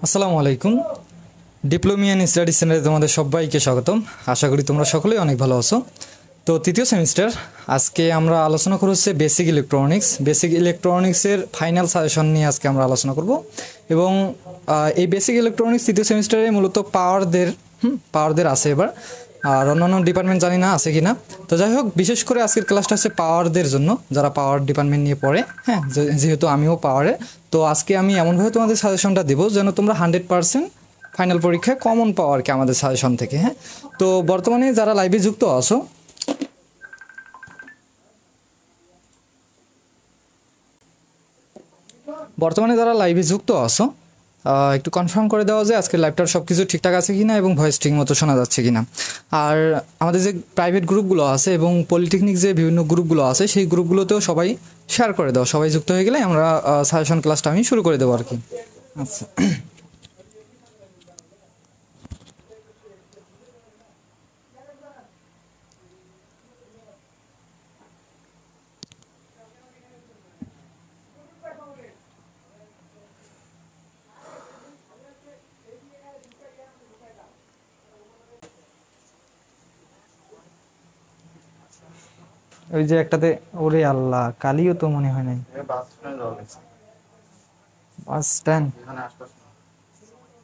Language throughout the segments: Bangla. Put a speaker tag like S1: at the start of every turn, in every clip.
S1: আসসালামু আলাইকুম। ডিপ্লোমিয়ান স্টাডি সেন্টারে তোমাদের সবাইকে স্বাগতম। আশা করি তোমরা সকলেই অনেক ভালো আছো। তো তৃতীয় সেমিস্টার আজকে আমরা আলোচনা করব হচ্ছে বেসিক ইলেকট্রনিক্সের ফাইনাল সাজেশন নিয়ে আজকে আমরা আলোচনা করব। এবং এই বেসিক ইলেকট্রনিক্স তৃতীয় সেমিস্টারে মূলত পাওয়ারদের আছে এবার, আর অন্যান্য ডিপার্টমেন্ট জানি না আছে কি না। তো যাই হোক, বিশেষ করে আজকের ক্লাসটা হচ্ছে পাওয়ারদের জন্য, যারা পাওয়ার ডিপার্টমেন্ট নিয়ে পড়ে। হ্যাঁ, যেহেতু আমিও পাওয়ারে, তো আজকে আমি এমনভাবে তোমাদের সাজেশনটা দেবো যেন তোমরা 100% ফাইনাল পরীক্ষায় কমন পাও আর কি আমাদের সাজেশন থেকে। হ্যাঁ, তো বর্তমানে যারা লাইভে যুক্ত আছো, একটু কনফার্ম করে দেওয়া যায় আজকের লাইভটার সব কিছু ঠিকঠাক আছে কিনা এবং ভয়েস ঠিক মতো শোনা যাচ্ছে কিনা। আর আমাদের যে প্রাইভেট গ্রুপগুলো আছে এবং পলিটেকনিক যে বিভিন্ন গ্রুপগুলো আছে, সেই গ্রুপগুলোতেও সবাই শেয়ার করে দাও। সবাই যুক্ত হয়ে গেলে আমরা সাজেশন ক্লাসটা আমি শুরু করে দেবো আর কি। আচ্ছা, ওই যে একটাতে, ওরে আল্লাহ, কালিও তো মনে হয় নাই। বাস স্ট্যান্ড,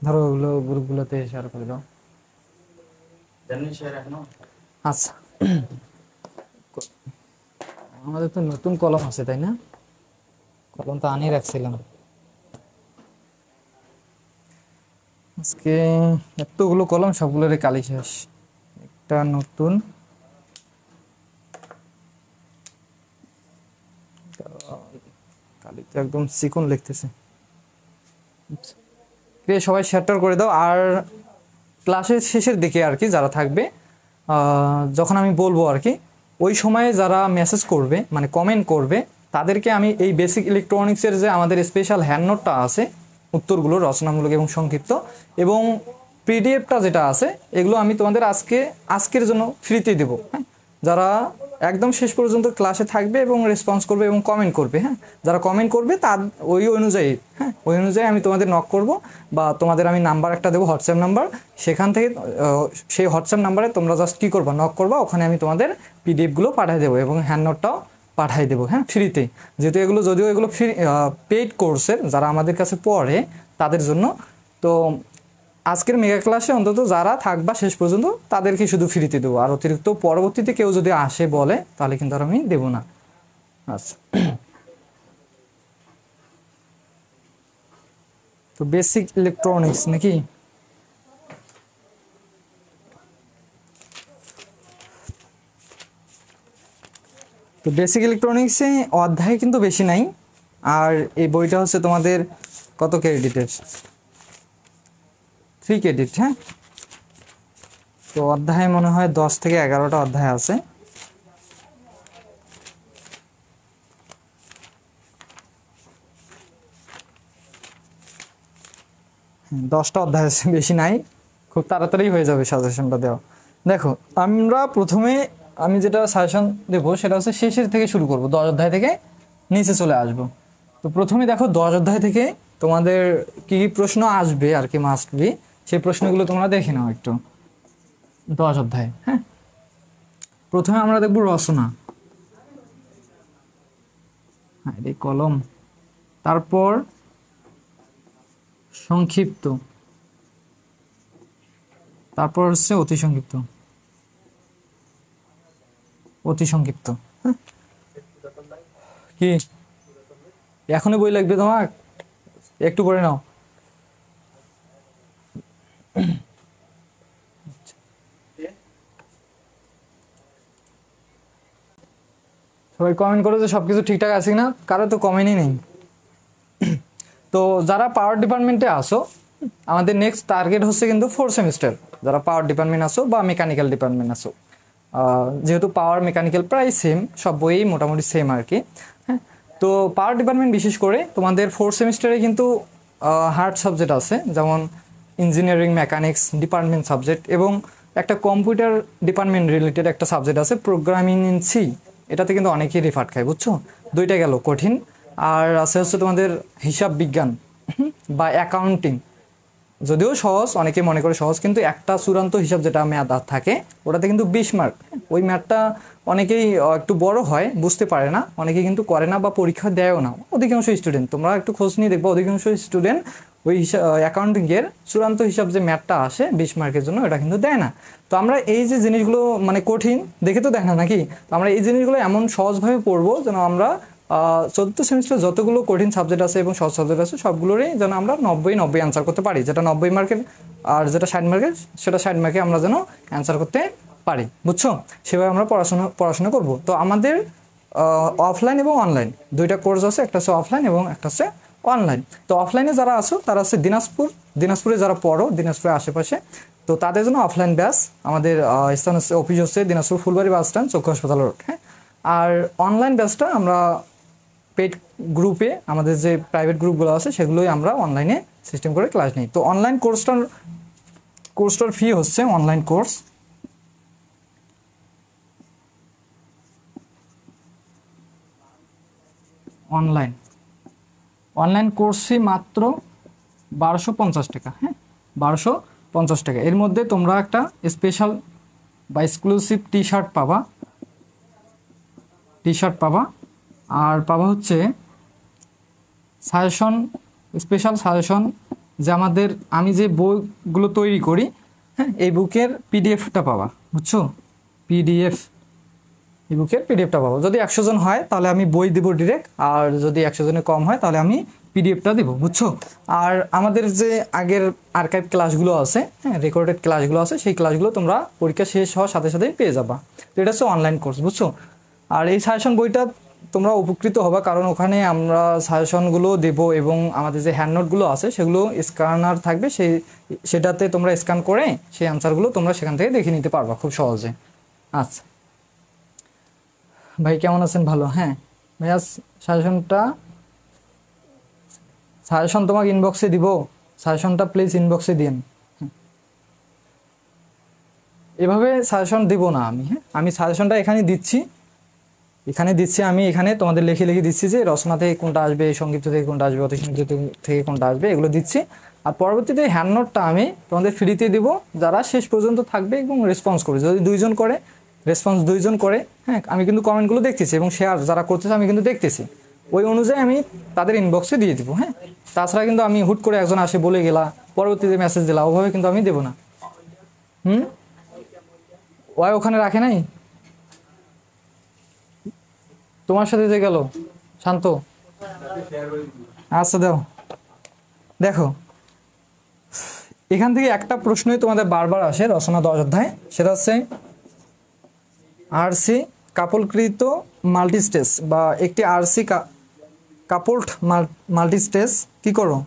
S1: ধরো ওগুলো গ্রুপগুলোতে শেয়ার করে দাও। আচ্ছা, আমাদের তো নতুন কলম আছে তাই না? কলম তো আনিয়ে রাখছিলাম। আজকে এতগুলো কলম, সবগুলোর কালি শেষ। একটা নতুন, কালি তো একদম চিকন লিখতেছে। সবাই শেয়ার করে দাও। আর ক্লাসের শেষের দিকে আর কি যারা থাকবে, যখন আমি বলবো আর কি, ওই সময়ে যারা মেসেজ করবে মানে কমেন্ট করবে, তাদেরকে আমি এই বেসিক ইলেকট্রনিক্সের যে আমাদের স্পেশাল হ্যান্ড নোটটা আছে, উত্তরগুলো রচনামূলক এবং সংক্ষিপ্ত, এবং পিডিএফটা যেটা আছে, এগুলো আমি তোমাদের আজকের জন্য ফ্রিতে দেবো। হ্যাঁ, যারা একদম শেষ পর্যন্ত ক্লাসে থাকবে এবং রেসপন্স করবে এবং কমেন্ট করবে, হ্যাঁ, যারা কমেন্ট করবে তার ওই অনুযায়ী আমি তোমাদের নক করব, বা তোমাদের আমি নাম্বার একটা দেবো, হোয়াটসঅ্যাপ নাম্বার। সেখান থেকে সেই হোয়াটসঅ্যাপ নাম্বারে তোমরা জাস্ট কী করবা, নক করবা, ওখানে আমি তোমাদের পিডিএফগুলো পাঠিয়ে দেবো এবং হ্যান্ড নোটটাও পাঠিয়ে দেবো। হ্যাঁ, ফ্রিতে। যেহেতু যদিও এগুলো ফ্রি পেইড কোর্সের, যারা আমাদের কাছে পড়ে তাদের জন্য। তো আজকের মেগা ক্লাসে অন্তত যারা থাকবা শেষ পর্যন্ত, তাদেরকে শুধু ফ্রিতে দেবো। আর অতিরিক্ত পরবর্তীতে কেউ যদি আসে বলে, তাহলে কিন্তু আর আমি দেবো না। আচ্ছা, তো বেসিক ইলেকট্রনিক্স নাকি? তো বেসিক ইলেকট্রনিক্সে অধ্যায় কিন্তু বেশি নাই। আর এই বইটা হচ্ছে তোমাদের কত ক্রেডিটের? 3 ক্রেডিট। হ্যাঁ, তো অধ্যায় মনে হয় 10 থেকে 11টা অধ্যায় আছে। দশটা অধ্যায় আছে, বেশি নাই। খুব তাড়াতাড়ি হয়ে যাবে সাজেশনটা দেওয়া। দেখো, আমরা প্রথমে আমি যেটা সাজেশন দেবো সেটা হচ্ছে শেষের থেকে শুরু করব, 10 অধ্যায় থেকে নিচে চলে আসব। তো প্রথমে দেখো, 10 অধ্যায় থেকে তোমাদের কি কি প্রশ্ন আসবে আর কি, মাস্ট বি, সেই প্রশ্নগুলো তোমরা দেখে নাও একটু। 10 অধ্যায়। হ্যাঁ, প্রথমে আমরা দেখব রচনা। হ্যাঁ, এই কলম। তারপর সংক্ষিপ্ত, তারপর হচ্ছে অতি সংক্ষিপ্ত। হ্যাঁ, কি এখনই বই লাগবে তোমার? একটু পরে নাও। সবাই কমেন্ট করো যে সবকিছু ঠিকঠাক আছে কিনা, কারো তো কমেন্টই নেই। তো যারা পাওয়ার ডিপার্টমেন্টে আসো, আমাদের নেক্সট টার্গেট হচ্ছে কিন্তু 4 সেমিস্টার। যারা পাওয়ার ডিপার্টমেন্ট আসো বা মেকানিক্যাল ডিপার্টমেন্ট আসো, যেহেতু পাওয়ার মেকানিক্যাল প্রায় সেম, সব বইই মোটামুটি সেম আর কি। হ্যাঁ, তো পাওয়ার ডিপার্টমেন্ট বিশেষ করে তোমাদের 4 সেমিস্টারে কিন্তু হার্ড সাবজেক্ট আছে, যেমন ইঞ্জিনিয়ারিং মেকানিক্স ডিপার্টমেন্ট সাবজেক্ট, এবং একটা কম্পিউটার ডিপার্টমেন্ট রিলেটেড একটা সাবজেক্ট আছে, প্রোগ্রামিং ইন সি। এটাতে কিন্তু অনেকেই রেফার খায়, বুঝছো? দুইটা গেল কঠিন। আর আছে হচ্ছে তোমাদের হিসাব বিজ্ঞান বা অ্যাকাউন্টিং, যদিও সহজ, অনেকে মনে করে সহজ, কিন্তু একটা চূড়ান্ত হিসাব যেটা ম্যাথ থাকে ওটাতে কিন্তু 20 মার্ক। ওই ম্যাথটা অনেকেই একটু বড় হয়, বুঝতে পারে না, অনেকে কিন্তু করে না বা পরীক্ষা দেয়ও না। অধিকাংশ স্টুডেন্ট, তোমরা একটু খোঁজ নিয়ে দেখবো, অধিকাংশ স্টুডেন্ট ওই অ্যাকাউন্টিংয়ের চূড়ান্ত হিসাব যে ম্যাথটা আসে 20 মার্কের জন্য, এটা কিন্তু দেয় না। তো আমরা এই যে জিনিসগুলো মানে কঠিন দেখে তো দেয় না নাকি, তো আমরা এই জিনিসগুলো এমন সহজভাবে পড়বো যেন আমরা চতুর্থ সেমিস্টার যতগুলো কঠিন সাবজেক্ট আছে এবং সহজ সাবজেক্ট আছে সবগুলোরই যেন আমরা 90 অ্যান্সার করতে পারি। যেটা 90 মার্কের আর যেটা 60 মার্কের, সেটা 60 মার্কে আমরা যেন অ্যান্সার করতে পারি, বুঝছো? সেভাবে আমরা পড়াশোনা করব। তো আমাদের অফলাইন এবং অনলাইন দুইটা কোর্স আছে, একটা হচ্ছে অফলাইন এবং একটা হচ্ছে অনলাইন। তো অফলাইনে যারা আছো তারা হচ্ছে দিনাজপুরে যারা পড়ো, দিনাজপুরের আশেপাশে, তো তাদের জন্য অফলাইন ব্যাচ। আমাদের স্থান হচ্ছে, অফিস হচ্ছে দিনাজপুর ফুলবাড়ি বাস স্ট্যান্ড, চক্ষু হাসপাতাল রোড। হ্যাঁ, আর অনলাইন ব্যাচটা আমরা পেড গ্রুপে, আমাদের যে প্রাইভেট গ্রুপগুলো আছে সেগুলোই আমরা অনলাইনে সিস্টেম করে ক্লাস নিই। তো অনলাইন কোর্সটার ফি হচ্ছে, online course online course fee মাত্র 1250 টাকা। হ্যাঁ, 1250 টাকা। এর মধ্যে তোমরা একটা স্পেশাল বা এক্সক্লুসিভ টি শার্ট পাবা, আর পাবা হচ্ছে সাজেশন, স্পেশাল সাজেশন, যে আমি যে বইগুলো তৈরি করি, হ্যাঁ, এই বুকের পিডিএফটা পাবা, বুঝছো? এই বুকের পিডিএফটা পাবো। যদি 100 জন হয় তাহলে আমি বই দেবো ডিরেক্ট, আর যদি 100 জনের কম হয় তাহলে আমি পিডিএফটা দেবো, বুঝছো? আর আমাদের যে আগের আর্কাইভ ক্লাসগুলো আছে, হ্যাঁ, রেকর্ডেড ক্লাসগুলো আছে, সেই ক্লাসগুলো তোমরা পরীক্ষা শেষ হওয়ার সাথে সাথেই পেয়ে যাবা। তো এটা হচ্ছে অনলাইন কোর্স, বুঝছো? আর এই সাজেশন বইটা তোমরা উপকৃত হবা, কারণ ওখানে আমরা সাজেশনগুলো দেব এবং আমাদের যে হ্যান্ড নোটগুলো আছে সেগুলো স্ক্যানার থাকবে, সেটাতে তোমরা স্ক্যান করে সেই অ্যান্সারগুলো তোমরা সেখান থেকে দেখে নিতে পারবা খুব সহজে। আচ্ছা ভাই, কেমন আছেন? ভালো। হ্যাঁ ভাইয়া, সাজেশন তোমাকে ইনবক্সে দিব, সাজেশনটা প্লিজ ইনবক্সে দিন। এভাবে সাজেশন দিব না আমি। হ্যাঁ, আমি সাজেশনটা এখানে দিচ্ছি, আমি এখানে তোমাদের লিখে দিচ্ছি যে রচনা থেকে কোনটা আসবে, সংক্ষিপ্ত থেকে কোনটা আসবে, অতি সংক্ষিপ্ত থেকে কোনটা আসবে, এগুলো দিচ্ছি। আর পরবর্তীতে হ্যান্ড নোটটা আমি তোমাদের ফ্রিতে দিব, যারা শেষ পর্যন্ত থাকবে এবং রেসপন্স করবে। যদি দুইজন করে, হ্যাঁ, আমি কিন্তু কমেন্টগুলো দেখতেছি এবং শেয়ার যারা করতেছে আমি কিন্তু দেখতেছি, ওই অনুযায়ী আমি তাদের ইনবক্সে দিয়ে দিব। হ্যাঁ, তাছাড়া কিন্তু আমি হুট করে একজন আসে বলে গেলা, পরবর্তীতে মেসেজ দিলা, ওভাবে কিন্তু আমি দেবো না। ওখানে রাখে নাই, তোমার সাথে যে গেল শান্ত। আচ্ছা দেখো, এখান থেকে একটা প্রশ্নই তোমাদের বারবার আসে রচনা 10 অধ্যায়, সেটা হচ্ছে আরসি কাপলকৃত মাল্টিস্টেজ বা একটি আরসি কাপলড মাল্টিস্টেজ কি করো,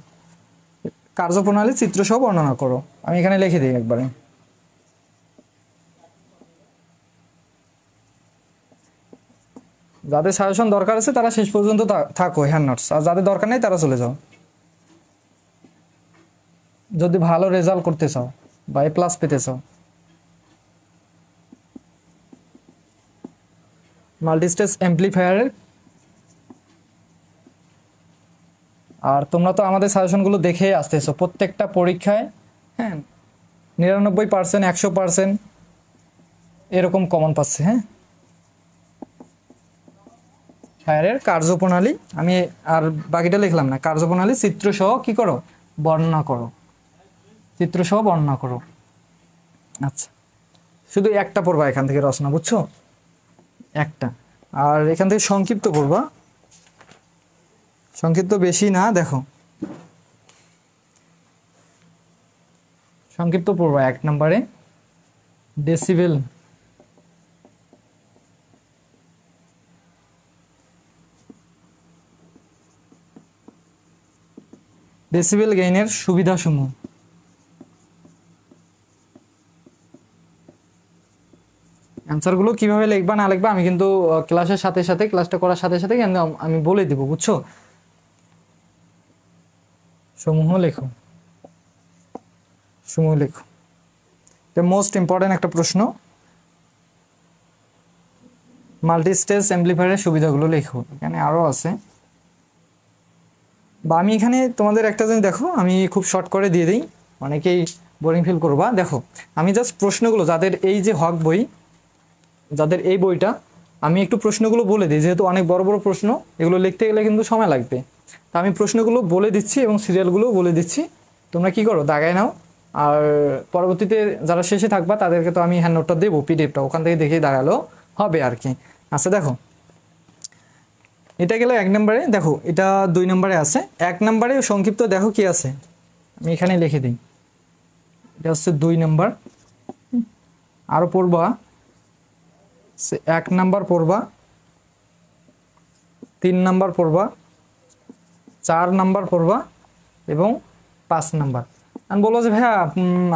S1: কার্যপ্রণালী চিত্রসহ বর্ণনা করো। আমি এখানে লিখে দিই একবারে। যাদের সাজেশন দরকার আছে তারা শেষ পর্যন্ত থাকো হ্যান্ড নোটস, আর যাদের দরকার নেই তারা চলে যাও। যদি ভালো রেজাল্ট করতে চাও বা A+ পেতে চাও। মাল্টিস্টেজ অ্যাম্প্লিফায়ারের, আর তোমরা তো আমাদের সাজেশনগুলো দেখে আসতেছো প্রত্যেকটা পরীক্ষায়। হ্যাঁ, 99%, 100% এরকম কমন পাচ্ছে। হ্যাঁ, ফায়ারের কার্যপ্রণালী, আমি আর বাকিটা লিখলাম না, কার্যপ্রণালী চিত্রসহ কি করো, বর্ণনা করো, চিত্রসহ বর্ণনা করো। আচ্ছা, শুধু একটা পড়বা এখান থেকে রচনা, বুঝছো? একটা। আর এখান থেকে সংক্ষিপ্ত পড়বা, সংক্ষিপ্ত বেশি না, দেখো সংক্ষিপ্ত পড়বা 1 নম্বরে ডেসিবেল, গেইনের সুবিধাসমূহ। অ্যান্সারগুলো কিভাবে লিখবা না লিখবা আমি কিন্তু ক্লাসের সাথে সাথে, ক্লাসটা করার সাথে সাথে আমি বলে দিব, বুঝছো? সমূহ লেখো, এটা মোস্ট ইম্পর্টেন্ট একটা প্রশ্ন। মাল্টিস্টেজ অ্যাম্প্লিফায়ারের সুবিধাগুলো লেখো, এখানে আরও আছে, বা আমি এখানে তোমাদের একটা জিনিস দেখো, আমি খুব শর্ট করে দিয়ে দিই। অনেকেই বোরিং ফিল করবা। দেখো আমি জাস্ট প্রশ্নগুলো যাদের এই যে হক বই, যাদের এই বইটা, আমি একটু প্রশ্নগুলো বলে দিই, যেহেতু অনেক বড় বড় প্রশ্ন, এগুলো লিখতে গেলে কিন্তু সময় লাগবে। তা আমি প্রশ্নগুলো বলে দিচ্ছি এবং সিরিয়ালগুলো বলে দিচ্ছি, তোমরা কি করো দাগায় নাও। আর পরবর্তীতে যারা শেষে থাকবা তাদেরকে তো আমি হ্যান্ড নোটটা দেবো, পিডিএফটা, ওখান থেকে দেখেই দাগালেও হবে আর কি। আচ্ছা দেখো, এটা গেলে 1 নম্বরে। দেখো এটা 2 নম্বরে আছে। 1 নম্বরে সংক্ষিপ্ত দেখো কি আছে, আমি এখানে লিখে দিই। এটা হচ্ছে 2 নম্বর। আরও পড়বা, 1 নাম্বার পড়বা, 3 নাম্বার পড়বা, 4 নাম্বার পড়বা এবং 5 নাম্বার। আমি বলবো যে ভাইয়া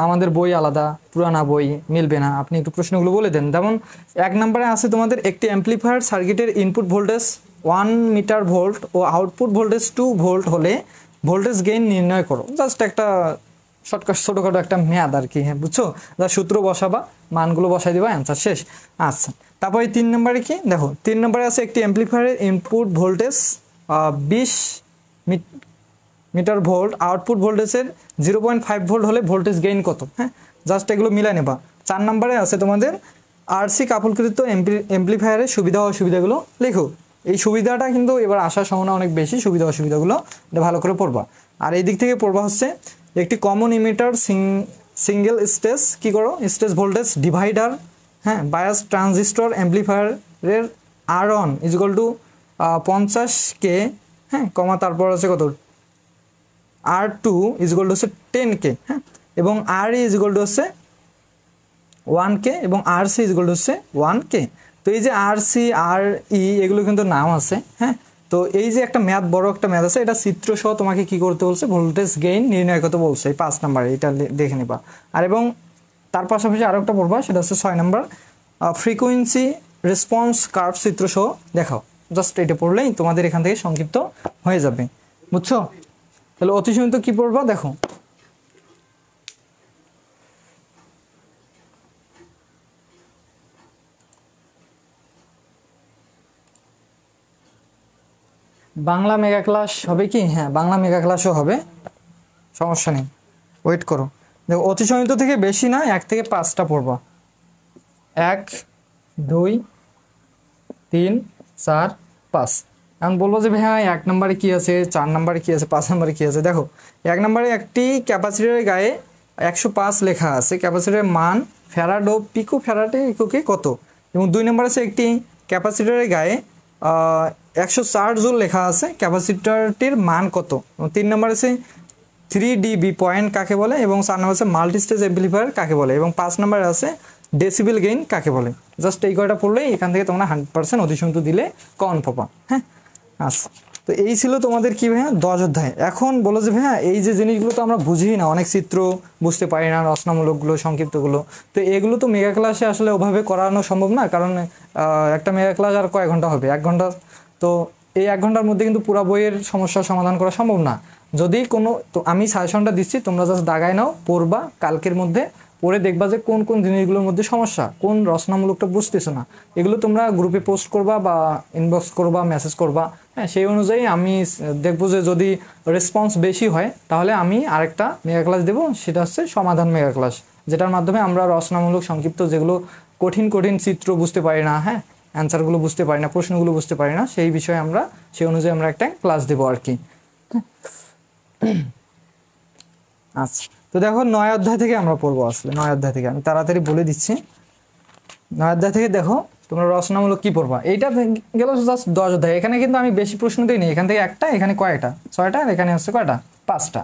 S1: আমাদের বই আলাদা, পুরানা বই মিলবে না, আপনি একটু প্রশ্নগুলো বলে দেন। যেমন 1 নম্বরে আছে তোমাদের, একটি অ্যাম্পলিফায়ার সার্কিটের ইনপুট ভোল্টেজ 1 মিটার ভোল্ট ও আউটপুট ভোল্টেজ 2 ভোল্ট হলে ভোল্টেজ গেইন নির্ণয় করো। জাস্ট একটা শর্টকাট ছোটোখাটো একটা মেয়াদ আর কি, হ্যাঁ বুঝছো, যা সূত্র বসাবা, মানগুলো বসাই দিবা, অ্যান্সার শেষ। আচ্ছা তারপরে 3 নম্বরে কি, দেখো 3 নম্বরে আছে একটি অ্যাম্পলিফায়ারের input voltage 20 metre volt, output ভোল্টেজের 0.5 ভোল্ট হলে ভোল্টেজ গেইন কত। হ্যাঁ জাস্ট এগুলো মিলাই নেবা। 4 নম্বরে আছে তোমাদের আরসি কাপলকৃত অ্যাম্পলিফায়ারের সুবিধা অসুবিধাগুলো লেখো। এই সুবিধাটা কিন্তু এবার আসার সম্ভাবনা অনেক বেশি, সুবিধা অসুবিধাগুলো এটা ভালো করে পড়বা। আর এই দিক থেকে পড়বা হচ্ছে একটি কমন ইমিটার সিঙ্গেল স্টেজ কি করো, স্টেজ ভোল্টেজ ডিভাইডার, হ্যাঁ বায়াস ট্রানজিস্টর অ্যাম্পলিফায়ারের আর অন ইজিক্যাল টু 50K, হ্যাঁ কমা তারপর আছে কত R2 ইজিক্যাল টু হচ্ছে 10K, হ্যাঁ এবং RE ইজিক্যাল টু হচ্ছে 1K এবং RC ইজিক্যাল টু হচ্ছে 1K। তো এই যে RC RE এগুলো কিন্তু নাম আছে, হ্যাঁ। তো এই যে একটা ম্যাথ, বড় একটা ম্যাথ আছে, এটা চিত্র সহ তোমাকে কি করতে বলছে, ভোল্টেজ গেইন নির্ণয় করতে বলছে। এই 5 নাম্বারে এটা দেখে নিবা। আর এবং তার পাশাপাশি আরও একটা পড়বা, সেটা হচ্ছে 6 নাম্বার ফ্রিকোয়েন্সি রেসপন্স কার্ভ চিত্র সহ দেখাও। জাস্ট এটা পড়লেই তোমাদের এখান থেকে সংক্ষিপ্ত হয়ে যাবে, বুঝছো। তাহলে অতি সংক্ষিপ্ত কি পড়বা দেখো, বাংলা মেগা ক্লাস হবে কি, হ্যাঁ বাংলা মেগা ক্লাসও হবে, সমস্যা নেই, ওয়েট করো। দেখো অতি সংক্ষিপ্ত থেকে বেশি না, 1 থেকে 5টা পড়বা। 1 2 3 4 5। এখন বলবো যে ভাই হ্যাঁ 1 নম্বরে কী আছে, 4 নম্বরে কী আছে, 5 নম্বরে কী আছে। দেখো 1 নম্বরে একটি ক্যাপাসিটরের গায়ে 105 লেখা আছে, ক্যাপাসিটরের মান ফ্যারাড ও পিকো ফ্যারাডে এককে কত। এবং 2 নম্বরে আছে একটি ক্যাপাসিটরের গায়ে 104 জুল লেখা আছে, ক্যাপাসিটরটির মান কত। এবং 3 নম্বরে আছে 3dB পয়েন্ট কাকে বলে, এবং 4 নম্বর আছে মাল্টিস্টেজ অ্যাম্পলিফায়ার কাকে বলে, এবং 5 নম্বরে আছে ডেসিবেল গেইন কাকে বলে। জাস্ট এই কয়টা পড়লেই এখান থেকে তোমরা 100% অতিসন্ত দিলে কমন পাবা, হ্যাঁ। আচ্ছা তো এই ছিল তোমাদের কি ভাইয়া 10 অধ্যায়। এখন বলো যে ভাইয়া এই যে জিনিসগুলো তো আমরা বুঝি না, অনেক চিত্র বুঝতে পারি না, রচনামূলকগুলো সংক্ষিপ্তগুলো, তো এগুলো তো মেগা ক্লাসে আসলে ওভাবে করানো সম্ভব না, কারণ একটা মেগা ক্লাস আর কয় ঘন্টা হবে, 1 ঘন্টা। তো এই 1 ঘন্টার মধ্যে কিন্তু পুরো বইয়ের সমস্যার সমাধান করা সম্ভব না। যদি কোনো, তো আমি সাজেশনটা দিচ্ছি, তোমরা জাস্ট দাগায় নাও, পড়বা কালকের মধ্যে, পড়ে দেখবা যে কোন কোন জিনিসগুলোর মধ্যে সমস্যা, কোন রচনামূলকটা বুঝতেছো না, এগুলো তোমরা গ্রুপে পোস্ট করবা বা ইনবক্স করবা, মেসেজ করবা, হ্যাঁ সেই অনুযায়ী আমি দেখবো যে যদি রেসপন্স বেশি হয় তাহলে আমি আরেকটা মেগা ক্লাস দেবো, সেটা হচ্ছে সমাধান মেগা ক্লাস, যেটার মাধ্যমে আমরা রচনামূলক সংক্ষিপ্ত যেগুলো কঠিন কঠিন চিত্র বুঝতে পারি না, হ্যাঁ অ্যান্সারগুলো বুঝতে পারি না, প্রশ্নগুলো বুঝতে পারি না, সেই বিষয়ে আমরা সেই অনুযায়ী আমরা একটা ক্লাস দেবো আর কি। আচ্ছা তো দেখো 9 অধ্যায় থেকে আমরা পড়বো, আসলে 9 অধ্যায় থেকে আমি তাড়াতাড়ি বলে দিচ্ছি। 9 অধ্যায় থেকে দেখো তোমরা রচনামূলক কি পড়বা, এইটা গেল জাস্ট 10 অধ্যায়। এখানে কিন্তু আমি বেশি প্রশ্ন দিইনি, এখান থেকে একটা, এখানে কয়টা 6টা, আর এখানে হচ্ছে কয়টা 5টা।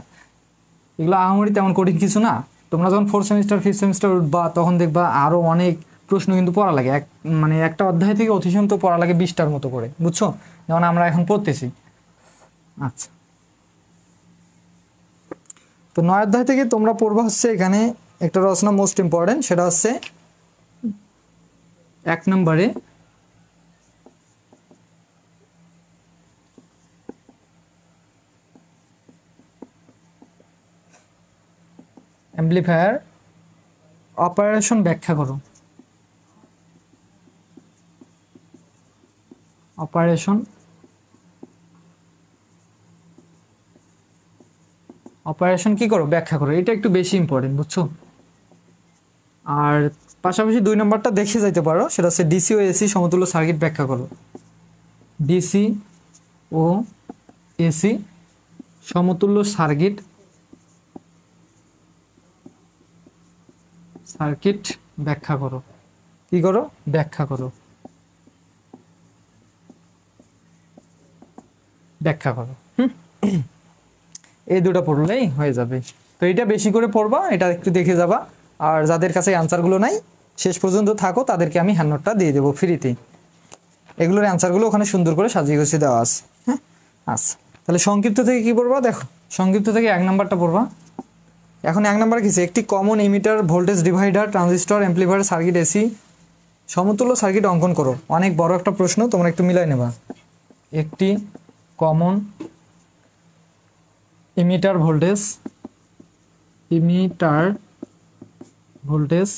S1: এগুলো আহামরি তেমন কঠিন কিছু না। তোমরা যখন 4th সেমিস্টার 5th সেমিস্টার উঠবা তখন দেখবা আরও অনেক প্রশ্ন কিন্তু পড়া লাগে, মানে একটা অধ্যায় থেকে অতিসন্ত পড়া লাগে 20টার মতো করে, বুঝছো, যেমন আমরা এখন পড়তেছি। আচ্ছা তো 9 অধ্যায় থেকে তোমরা পড়বা হচ্ছে এখানে একটা রচনা মোস্ট ইম্পর্টেন্ট, সেটা হচ্ছে 1 নম্বরে অ্যাম্পলিফায়ার অপারেশন ব্যাখ্যা করো। অপারেশন অপারেশন কি করো, ব্যাখ্যা করো, এটা একটু বেশি ইম্পর্টেন্ট, বুঝছো। আর পাশাপাশি 2 নম্বরটা দেখে যাইতে পারো, সেটা হচ্ছে ডিসি ও এসি সমতুল্য সার্কিট ব্যাখ্যা করো। ডিসি ও এসি সমতুল্য সার্কিট ব্যাখ্যা করো। কি করো, ব্যাখ্যা করো, ব্যাখ্যা করো। এই দুটো পড়লেই হয়ে যাবে। তো এটা বেশি করে পড়বা, এটা একটু দেখে যাবা। আর যাদের কাছে অ্যান্সারগুলো নাই, শেষ পর্যন্ত থাকো, তাদেরকে আমি হ্যান্ড নোটটা দিয়ে দেবো ফ্রিতে। এগুলোর অ্যান্সারগুলো ওখানে সুন্দর করে সাজিয়ে গুছিয়ে দেওয়া আছে। হ্যাঁ, আচ্ছা, তাহলে সংক্ষিপ্ত থেকে কি পড়বা দেখো। সংক্ষিপ্ত থেকে 1 নাম্বারটা পড়বা। এখন 1 নাম্বার কিছু, একটি common emitter, voltage divider, transistor, amplifier circuit, AC সমতুল্য সার্কিট অঙ্কন করো। অনেক বড় একটা প্রশ্ন, তোমরা একটু মিলাই নেবা। একটি কমন ইমিটার ভোল্টেজ,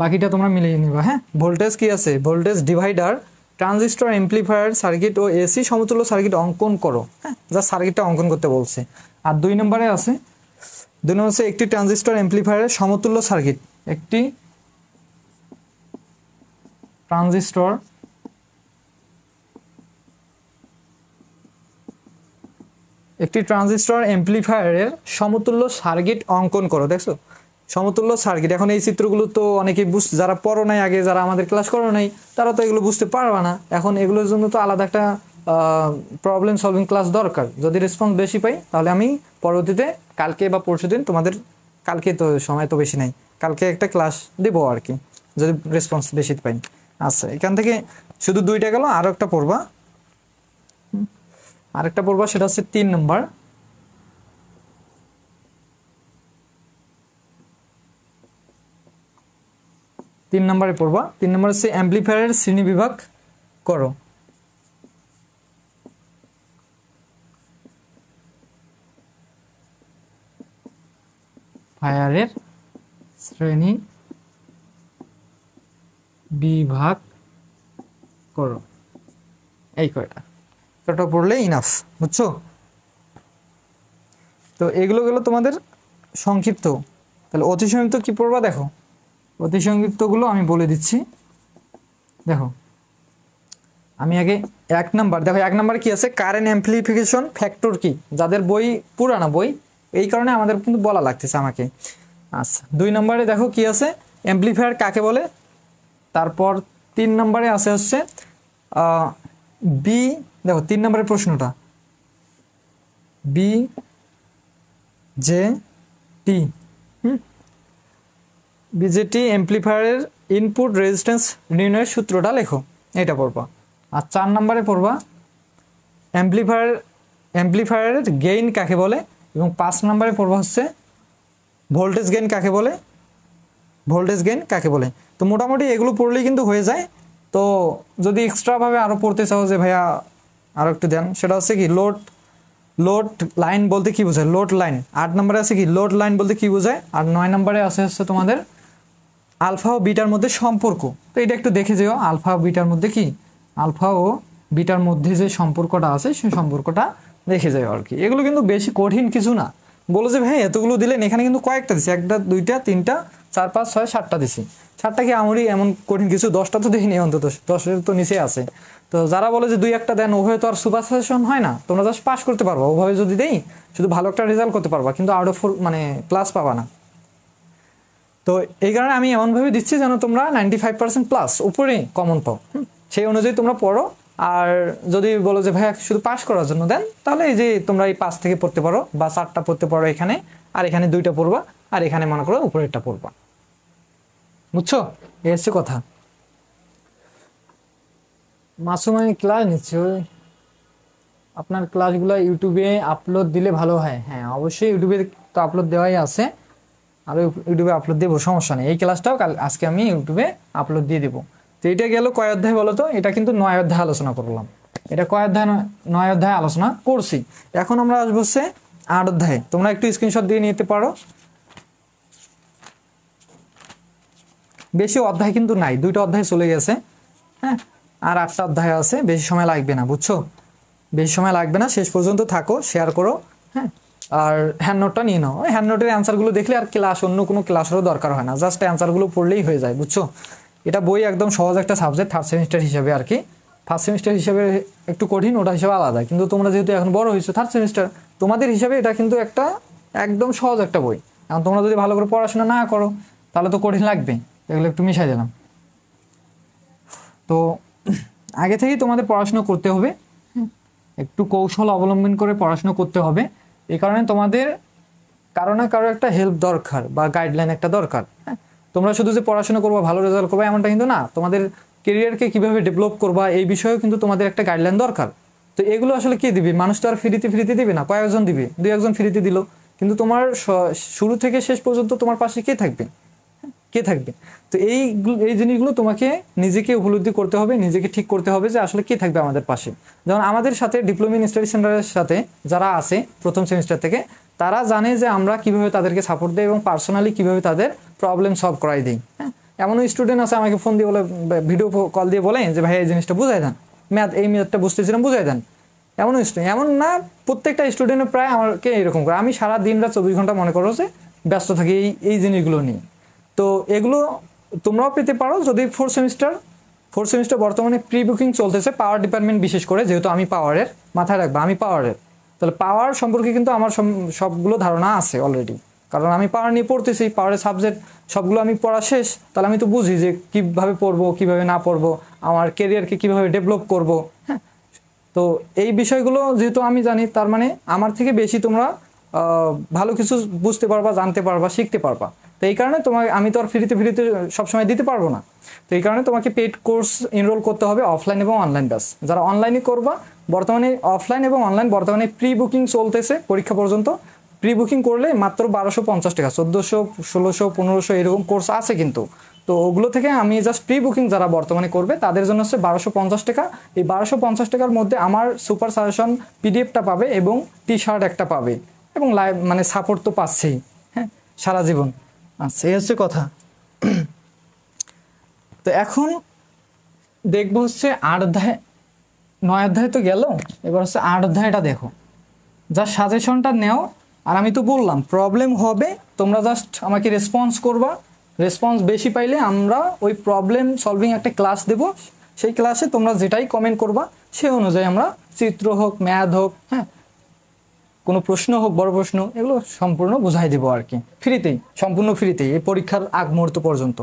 S1: বাকিটা তোমরা মিলিয়ে নিবা। হ্যাঁ, ভোল্টেজ কি আছে, voltage divider, transistor, amplifier circuit ও এসি সমতুল্য সার্কিট অঙ্কন করো। হ্যাঁ, যা সার্কিটটা অঙ্কন করতে বলছে। আর 2 নম্বরে আছে, 2 নম্বর হচ্ছে একটি ট্রানজিস্টর অ্যাম্প্লিফায়ারের সমতুল্য সার্কিট। একটি ট্রানজিস্টর অ্যাম্প্লিফায়ারের সমতুল্য সার্কিট অঙ্কন করো। দেখছো, সমতুল্য সার্কিট। এখন এই চিত্রগুলো তো অনেকেই যারা পড়ো নাই আগে, যারা আমাদের ক্লাস করো নাই, তারা তো এগুলো বুঝতে পারবে না। এখন এগুলোর জন্য তো আলাদা একটা প্রবলেম সলভিং ক্লাস দরকার। যদি রেসপন্স বেশি পাই, তাহলে আমি পরবর্তীতে কালকে বা পরশুদিন তোমাদের, কালকে তো সময় তো বেশি নাই, কালকে একটা ক্লাস দেবো আর কি, যদি রেসপন্স বেশি পাই। আচ্ছা, এখান থেকে শুধু 2টা গেল, আরও একটা পড়বা। আরেকটা পড়বা, সেটা হচ্ছে 3 নম্বর। তিন নম্বরে পড়বা। 3 নম্বর হচ্ছে অ্যাম্প্লিফায়ারের শ্রেণী বিভাগ করো। ফায়ারের শ্রেণী বিভাগ করো। এই কয়টা পড়লে ইনাফ, বুঝছো। তো এগুলো গেলো তোমাদের সংক্ষিপ্ত। তাহলে অতি সংক্ষিপ্ত কি পড়বা দেখো। অতি সংক্ষিপ্তগুলো আমি বলে দিচ্ছি, দেখো। আমি আগে 1 নাম্বার দেখো। 1 নাম্বার কি আছে, কারেন্ট অ্যাম্প্লিফিকেশন ফ্যাক্টর কি। যাদের বই পুরানা বই, এই কারণে আমাদের কিন্তু বলা লাগতেছে আমাকে। আচ্ছা, 2 নম্বরে দেখো কি আছে, অ্যাম্প্লিফায়ার কাকে বলে। তারপর 3 নম্বরে আছে হচ্ছে বি, দেখো 3 নম্বরের প্রশ্নটা, বি জে টি। বিজেটি অ্যাম্প্লিফায়ারের ইনপুট রেজিস্ট্যান্স নির্ণয়ের সূত্রটা লেখো, এটা পড়বা। আর 4 নম্বরে পড়বা অ্যাম্প্লিফায়ারের গেইন কাকে বলে। এবং 5 নম্বরে পড়বা হচ্ছে ভোল্টেজ গেইন কাকে বলে। তো মোটামুটি এগুলো পড়লেই কিন্তু হয়ে যায়। তো যদি এক্সট্রাভাবে আরও পড়তে চাও যে ভাইয়া আরও একটু দেন, সেটা হচ্ছে কি লোড লাইন বলতে কি বোঝায়, লোড লাইন। 8 নম্বরে আছে কি লোড লাইন বলতে কি বোঝায়। আর 9 নম্বরে আছে হচ্ছে তোমাদের আলফা ও বিটার মধ্যে সম্পর্ক। তো এটা একটু দেখে যেও, আলফা ও বিটার মধ্যে কি, আলফা ও বিটার মধ্যে যে সম্পর্কটা আছে, সেই সম্পর্কটা দেখে যাও আর কি। এগুলো কিন্তু বেশি কঠিন কিছু না। বলো যে ভাই এতগুলো দিলেন, এখানে কিন্তু কয়েকটা দিছি, 1টা 2টা 3টা 4 5 6 7টা দিছি। 7টা কি আমারই এমন কঠিন কিছু, 10টা তো দেখিনি, অন্তত 10-এর তো নিচে আছে। তো যারা বলে যে 2-1টা দেন, ওভাবে তো আর সুপার সাজেশন হয় না। তোমরা জাস্ট পাস করতে পারবা, ওভাবে যদি দেই শুধু ভালো একটা রেজাল্ট করতে পারবা, কিন্তু আউট অফ মানে প্লাস পাবা না। তো এই কারণে আমি এমনভাবে দিচ্ছি যেন তোমরা 95% প্লাস উপরে কমন পাও। সেই অনুযায়ী তোমরা পড়ো। আর যদি বলো যে ভাইয়া শুধু পাস করার জন্য দেন, তাহলে এই যে তোমরা এই 5 থেকে পড়তে পারো, বা 4টা পড়তে পারো এখানে, আর এখানে 2টা পড়বা, আর এখানে মনে করো উপরেরটা পড়বা। বুঝছো, এই হচ্ছে কথা। মাসুমাই ক্লাস নিচ্ছে, ওই আপনার ক্লাসগুলো ইউটিউবে আপলোড দিলে ভালো হয়। হ্যাঁ, অবশ্যই ইউটিউবে তো আপলোড দেওয়াই আছে, আর ইউটিউবে আপলোড দেবো, সমস্যা নেই। এই ক্লাসটাও আজকে আমি ইউটিউবে আপলোড দিয়ে দেবো। তো এটা গেল কয় অধ্যায় বলো তো। এটা কিন্তু 9 অধ্যায় আলোচনা করলাম। এটা কয় অধ্যায়, 9 অধ্যায় আলোচনা করছি। এখন আমরা আসবো হচ্ছে 8 অধ্যায়। তোমরা একটু স্ক্রিনশট দিয়ে নিতে পারো। বেশি অধ্যায় কিন্তু নাই, 2টা অধ্যায় চলে গেছে। হ্যাঁ, আর 8টা অধ্যায় আছে, বেশি সময় লাগবে না, বুঝছো। বেশি সময় লাগবে না, শেষ পর্যন্ত থাকো, শেয়ার করো, হ্যাঁ, আর হ্যান্ড নোটটা নিয়ে নাও। হ্যান্ড নোটের অ্যান্সারগুলো দেখলে আর ক্লাস অন্য কোনো ক্লাসেরও দরকার হয় না, জাস্ট অ্যান্সারগুলো পড়লেই হয়ে যায়, বুঝছো। এটা বই একদম সহজ একটা সাবজেক্ট থার্ড সেমিস্টার হিসেবে আর কি। ফার্স্ট সেমিস্টার হিসেবে একটু কঠিন, ওটা হিসেবে আলাদা, কিন্তু তোমরা যেহেতু এখন বড় হয়েছো থার্ড সেমিস্টার, তোমাদের হিসাবে এটা কিন্তু একটা একদম সহজ একটা বই। এখন তোমরা যদি ভালো করে পড়াশোনা না করো তাহলে তো কঠিন লাগবে। এগুলো একটু মিশাই দিলাম। তো আগে থেকেই তোমাদের পড়াশোনা করতে হবে, একটু কৌশল অবলম্বন করে পড়াশোনা করতে হবে। এই কারণে তোমাদের কারো না কারো একটা হেল্প দরকার বা গাইডলাইন একটা দরকার। হ্যাঁ, তোমরা শুধু যে পড়াশোনা করবা ভালো রেজাল্ট করবা এমনটা কিন্তু না, তোমাদের কেরিয়ারকে কীভাবে ডেভেলপ করবা এই বিষয়েও কিন্তু তোমাদের একটা গাইডলাইন দরকার। তো এগুলো আসলে কে দিবে? মানুষ তো আর ফ্রিতে দিবে না, কয়েকজন দিবে, দুই একজন ফ্রিতে দিল, কিন্তু তোমার শুরু থেকে শেষ পর্যন্ত তোমার পাশে কে থাকবে? কে থাকবে? তো এই জিনিসগুলো তোমাকে নিজেকে উপলব্ধি করতে হবে, নিজেকে ঠিক করতে হবে যে আসলে কে থাকবে আমাদের পাশে। যেমন আমাদের সাথে ডিপ্লোমা ইন স্টাডি সেন্টারের সাথে যারা আছে প্রথম সেমিস্টার থেকে, তারা জানে যে আমরা কিভাবে তাদেরকে সাপোর্ট দিই এবং পার্সোনালি কিভাবে তাদের প্রবলেম সলভ করাই দিই। হ্যাঁ, এমনও স্টুডেন্ট আছে আমাকে ফোন দিয়ে বলে, ভিডিও কল দিয়ে বলেন যে ভাই এই জিনিসটা বুঝাই দেন, এই ম্যাথটা বুঝতেছিলাম বুঝাই দেন। এমনও স্টুডেন্ট, এমন না, প্রত্যেকটা স্টুডেন্টের প্রায় আমাকে এরকম করে। আমি সারা দিন রাত 24 ঘন্টা মনে করো যে ব্যস্ত থাকি এই জিনিসগুলো নিয়ে। তো এগুলো তোমরাও পেতে পারো যদি ফোর্থ সেমিস্টার বর্তমানে প্রি বুকিং চলতেছে পাওয়ার ডিপার্টমেন্ট, বিশেষ করে যেহেতু আমি পাওয়ারের, মাথায় রাখবা আমি পাওয়ারের, তাহলে পাওয়ার সম্পর্কে কিন্তু আমার সবগুলো ধারণা আছে অলরেডি, কারণ আমি পাওয়ার নিয়ে পড়তেছি, পাওয়ারের সাবজেক্ট সবগুলো আমি পড়া শেষ। তাহলে আমি তো বুঝি যে কীভাবে পড়বো কীভাবে না পড়বো, আমার কেরিয়ারকে কীভাবে ডেভেলপ করবো। হ্যাঁ, তো এই বিষয়গুলো যেহেতু আমি জানি, তার মানে আমার থেকে বেশি তোমরা ভালো কিছু বুঝতে পারবা, জানতে পারবা, শিখতে পারবা। তো এই কারণে আমি তো আর ফ্রিতে সবসময় দিতে পারবো না। তো এই কারণে তোমাকে পেইড কোর্স এনরোল করতে হবে, অফলাইন এবং অনলাইন ব্যাচ। যারা অনলাইনে করবা, বর্তমানে অফলাইন এবং অনলাইন বর্তমানে প্রি বুকিং চলতেছে পরীক্ষা পর্যন্ত। প্রি বুকিং করলে মাত্র 1250 টাকা, 1400, 1600, 1500 এরকম কোর্স আছে কিন্তু। তো ওগুলো থেকে আমি জাস্ট প্রি বুকিং যারা বর্তমানে করবে তাদের জন্য হচ্ছে 1250 টাকা। এই 1250 টাকার মধ্যে আমার সুপার সাজেশন পিডিএফটা পাবে এবং টি শার্ট একটা পাবে, এবং লাইভ মানে সাপোর্ট তো পাচ্ছেই, হ্যাঁ, সারা জীবন। আচ্ছা, এই হচ্ছে কথা। তো এখন দেখবো হচ্ছে 8 অধ্যায়, 9 অধ্যায় তো গেল, এবার হচ্ছে 8 অধ্যায়টা দেখো। জাস্ট সাজেশনটা নেও, আর আমি তো বললাম প্রবলেম হবে, তোমরা জাস্ট আমাকে রেসপন্স করবা। রেসপন্স বেশি পাইলে আমরা ওই প্রবলেম সলভিং একটা ক্লাস দেব, সেই ক্লাসে তোমরা যেটাই কমেন্ট করবা সেই অনুযায়ী আমরা চিত্র হোক, ম্যাথ হোক, হ্যাঁ, কোনো প্রশ্ন হোক, বড় প্রশ্ন, এগুলো সম্পূর্ণ বুঝাই দেবো আর কি, ফ্রিতেই, সম্পূর্ণ ফ্রিতেই এই পরীক্ষার আগ মুহূর্ত পর্যন্ত।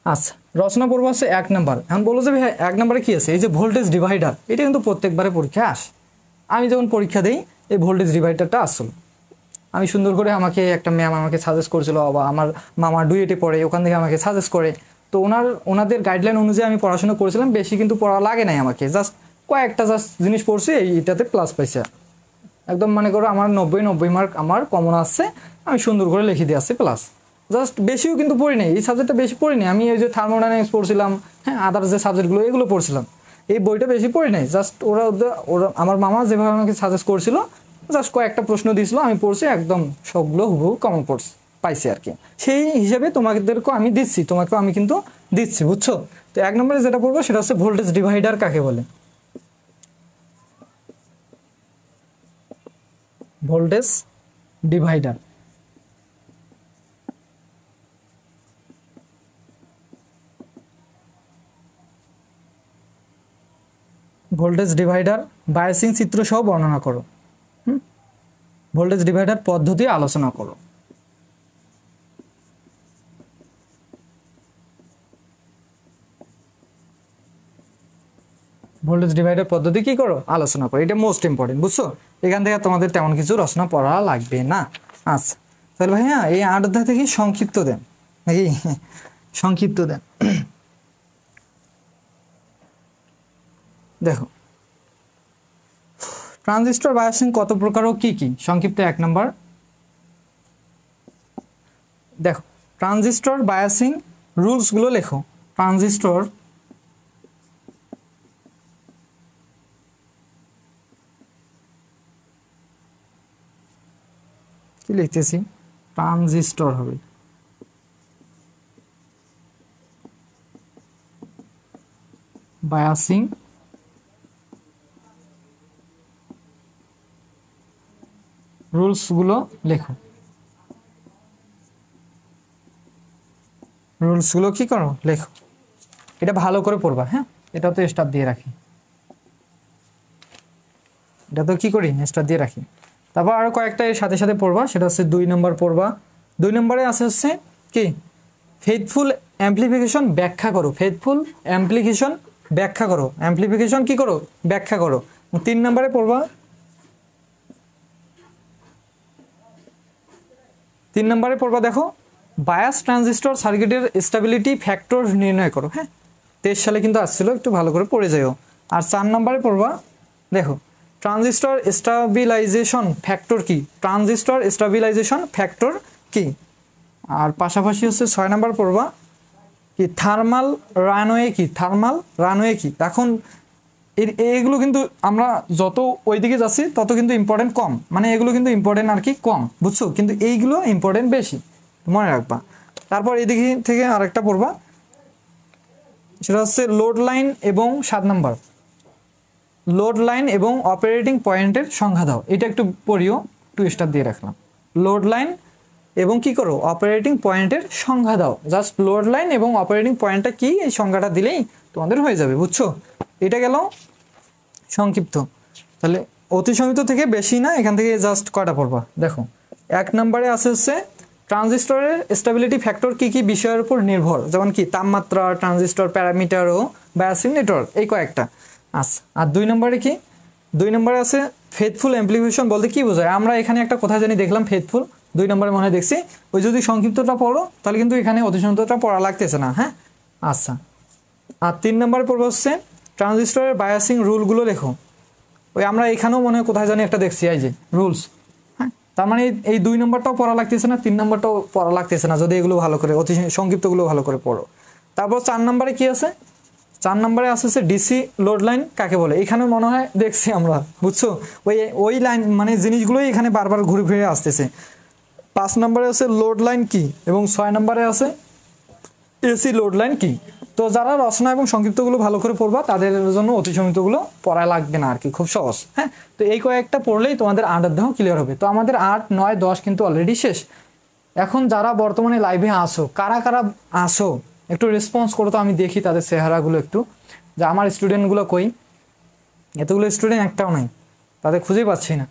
S1: আচ্ছা, রচনা পর্ব আছে 1 নাম্বার। এখন বলো যে ভাই 1 নাম্বারে কী আছে? এই যে ভোল্টেজ ডিভাইডার, এটা কিন্তু প্রত্যেকবারে পরীক্ষায় আসে। আমি যখন পরীক্ষা দিই এই ভোল্টেজ ডিভাইডারটা আসলো, আমি সুন্দর করে, আমাকে একটা ম্যাম আমাকে সাজেস্ট করেছিল, বা আমার মামা ডুয়েটে পড়ে, ওখান থেকে আমাকে সাজেস্ট করে। তো ওনাদের গাইডলাইন অনুযায়ী আমি পড়াশোনা করেছিলাম, বেশি কিন্তু পড়া লাগে নাই আমাকে, জাস্ট কয়েকটা জিনিস পড়ছি, এইটাতে প্লাস পাইছে একদম। মনে করো আমার 90 মার্ক আমার কমন আসছে, আমি সুন্দর করে লিখে দিয়ে আসছি প্লাস। জাস্ট বেশিও কিন্তু পড়ি নাই, এই সাবজেক্টটা বেশি পড়ি নাই আমি, এই যে থার্মোডাইনামিক্স পড়ছিলাম, হ্যাঁ, আদার্স যে সাবজেক্টগুলো এগুলো পড়ছিলাম, এই বইটা বেশি পড়ি নাই। জাস্ট ওরা আমার মামা যেভাবে আমাকে সাজেস্ট করছিল, জাস্ট কয়েকটা প্রশ্ন দিয়েছিল, আমি পড়ছি, একদম সবগুলো হুবহু কমন পাইছি আর কি। সেই হিসাবে তোমাদেরকেও আমি দিচ্ছি, তোমাকেও আমি কিন্তু দিচ্ছি, বুঝছো। তো 1 নম্বরে যেটা পড়বো সেটা হচ্ছে ভোল্টেজ ডিভাইডার কাকে বলে। Voltage divider, voltage divider biasing চিত্র সহ বর্ণনা করো। ভোল্টেজ ডিভাইডার পদ্ধতি আলোচনা করো। ভোল্টেজ ডিভাইডার পদ্ধতি কি করো? আলোচনা করো, এটা মোস্ট ইম্পর্টেন্ট, বুঝছো। এখান থেকে তোমাদের তেমন কিছু রচনা পড়া লাগবে না। আচ্ছা, তাহলে ভাইয়া এই 8 অধ্যায় থেকে সংক্ষিপ্ত দেন নাকি? সংক্ষিপ্ত দেন। দেখো, ট্রানজিস্টর বায়াসিং কত প্রকার ও কি কি? সংক্ষিপ্ত 1 নাম্বার। দেখো, ট্রানজিস্টর বায়াসিং রুলসগুলো লেখো। ট্রানজিস্টর কি লিখতেছি? ট্রানজিস্টর হবে, বায়াসিং রুলসগুলো লেখো, রুলসগুলো কি করো লেখো, এটা ভালো করে পড়বা। হ্যাঁ, এটা তো স্টার দিয়ে রাখি, এটা তো কি করি স্টার দিয়ে রাখি। তারপর আরো কয়েকটা এর সাথে সাথে পড়বা, সেটা হচ্ছে 2 নম্বর পড়বা। 2 নম্বরে আছে হচ্ছে কি ফেথফুল অ্যাম্প্লিফিকেশন ব্যাখ্যা করো, ফেথফুল অ্যাম্প্লিফিকেশন ব্যাখ্যা করো, অ্যাম্প্লিফিকেশন কি করো ব্যাখ্যা করো। 3 নম্বরে পড়বা, 3 নম্বরে পড়বা দেখো বায়াস ট্রানজিস্টর সার্কিটের স্টেবিলিটি ফ্যাক্টর নির্ণয় করো। হ্যাঁ, 23 সালে কিন্তু আসছিল, একটু ভালো করে পড়ে যাও। আর 4 নম্বরে পড়বা দেখো ট্রানজিস্টর স্টেবিলাইজেশন ফ্যাক্টর কি, ট্রানজিস্টর স্টেবিলাইজেশন ফ্যাক্টর কি। আর পাশাপাশি হচ্ছে 6 নম্বর পড়বা কি থার্মাল রানওয়ে কি, থার্মাল রানওয়ে কি। এখন এগুলো কিন্তু আমরা যত ওইদিকে যাচ্ছি তত কিন্তু ইম্পর্টেন্ট কম, মানে এগুলো কিন্তু ইম্পর্টেন্ট আর কি কম, বুঝছো, কিন্তু এইগুলো ইম্পর্টেন্ট বেশি, মনে রাখবা। তারপর এদিকে থেকে আরেকটা পড়বা, সেটা হচ্ছে লোড লাইন এবং 7 নাম্বার লোড লাইন এবং অপারেটিং পয়েন্টের সংজ্ঞা দাও। এটা একটু পড়িও, একটু স্টার দিয়ে রাখলাম। লোড লাইন এবং কি করো অপারেটিং পয়েন্টের সংজ্ঞা দাও, জাস্ট লোড লাইন এবং অপারেটিং পয়েন্টটা কি এই সংজ্ঞাটা দিলেই তোমাদের হয়ে যাবে, বুঝছো। এটা গেল সংক্ষিপ্ত। তাহলে অতি সংক্ষিপ্ত থেকে বেশি না, এখান থেকে জাস্ট কয়টা পড়বা দেখো। 1 নম্বরে আছে হচ্ছে ট্রানজিস্টরের স্টেবিলিটি ফ্যাক্টর কি কি বিষয়ের উপর নির্ভর, যেমন কি তাপমাত্রা, ট্রানজিস্টর প্যারামিটার ও বায়াসিং নেটওয়ার্ক, এই কয়েকটা। আচ্ছা, আর 2 নম্বরে কি, 2 নম্বরে আছে ফেথফুল অ্যাম্প্লিফিকেশন বলতে কি বোঝায়। আমরা এখানে একটা কথা জানি দেখলাম ফেথফুল, 2 নম্বরে মনে হয় দেখছি, ওই যদি সংক্ষিপ্তটা পড়ো তাহলে কিন্তু এখানে অতি সংক্ষিপ্তটা পড়া লাগতেছে না। হ্যাঁ, আচ্ছা। আর 3 নম্বরে পড়বো হচ্ছে ট্রানজিস্টরের বায়াসিং রুলগুলো লেখো। ওই আমরা এখানেও মনে হয় কোথায় জানি একটা দেখছি, এই যে রুলস। হ্যাঁ, তার মানে এই 2 নম্বরটাও পড়া লাগতেছে না, 3 নম্বরটাও পড়া লাগতেছে না যদি এগুলো ভালো করে অতি সংক্ষিপ্তগুলো ভালো করে পড়ো। তারপর 4 নম্বরে কি আছে, 4 নম্বরে আছে ডিসি লোড লাইন কাকে বলে, এখানে মনে হয় দেখছি আমরা, বুঝছো, ওই ওই লাইন মানে জিনিসগুলোই এখানে বারবার ঘুরে ফিরে আসতেছে। 5 নম্বরে আছে লোড লাইন কি, এবং 6 নম্বরে আছে এসি লোড লাইন কি। তো যারা রচনা এবং সংক্ষিপ্তগুলো ভালো করে পড়বা তাদের জন্য অতি সংক্ষিপ্তগুলো পড়া লাগবে না আর কি, খুব সহজ। হ্যাঁ, তো এই কয়েকটা পড়লেই তোমাদের 8 অধ্যায় ক্লিয়ার হবে। তো আমাদের 8, 9, 10 কিন্তু অলরেডি শেষ। এখন যারা বর্তমানে লাইভে আসো, কারা কারা আসো একটু রেসপন্স করো তো, আমি দেখি তাদের চেহারাগুলো একটু, যে আমার স্টুডেন্টগুলো কই। এতগুলো স্টুডেন্ট একটাও নাই, তাদের খুঁজেই পাচ্ছি না।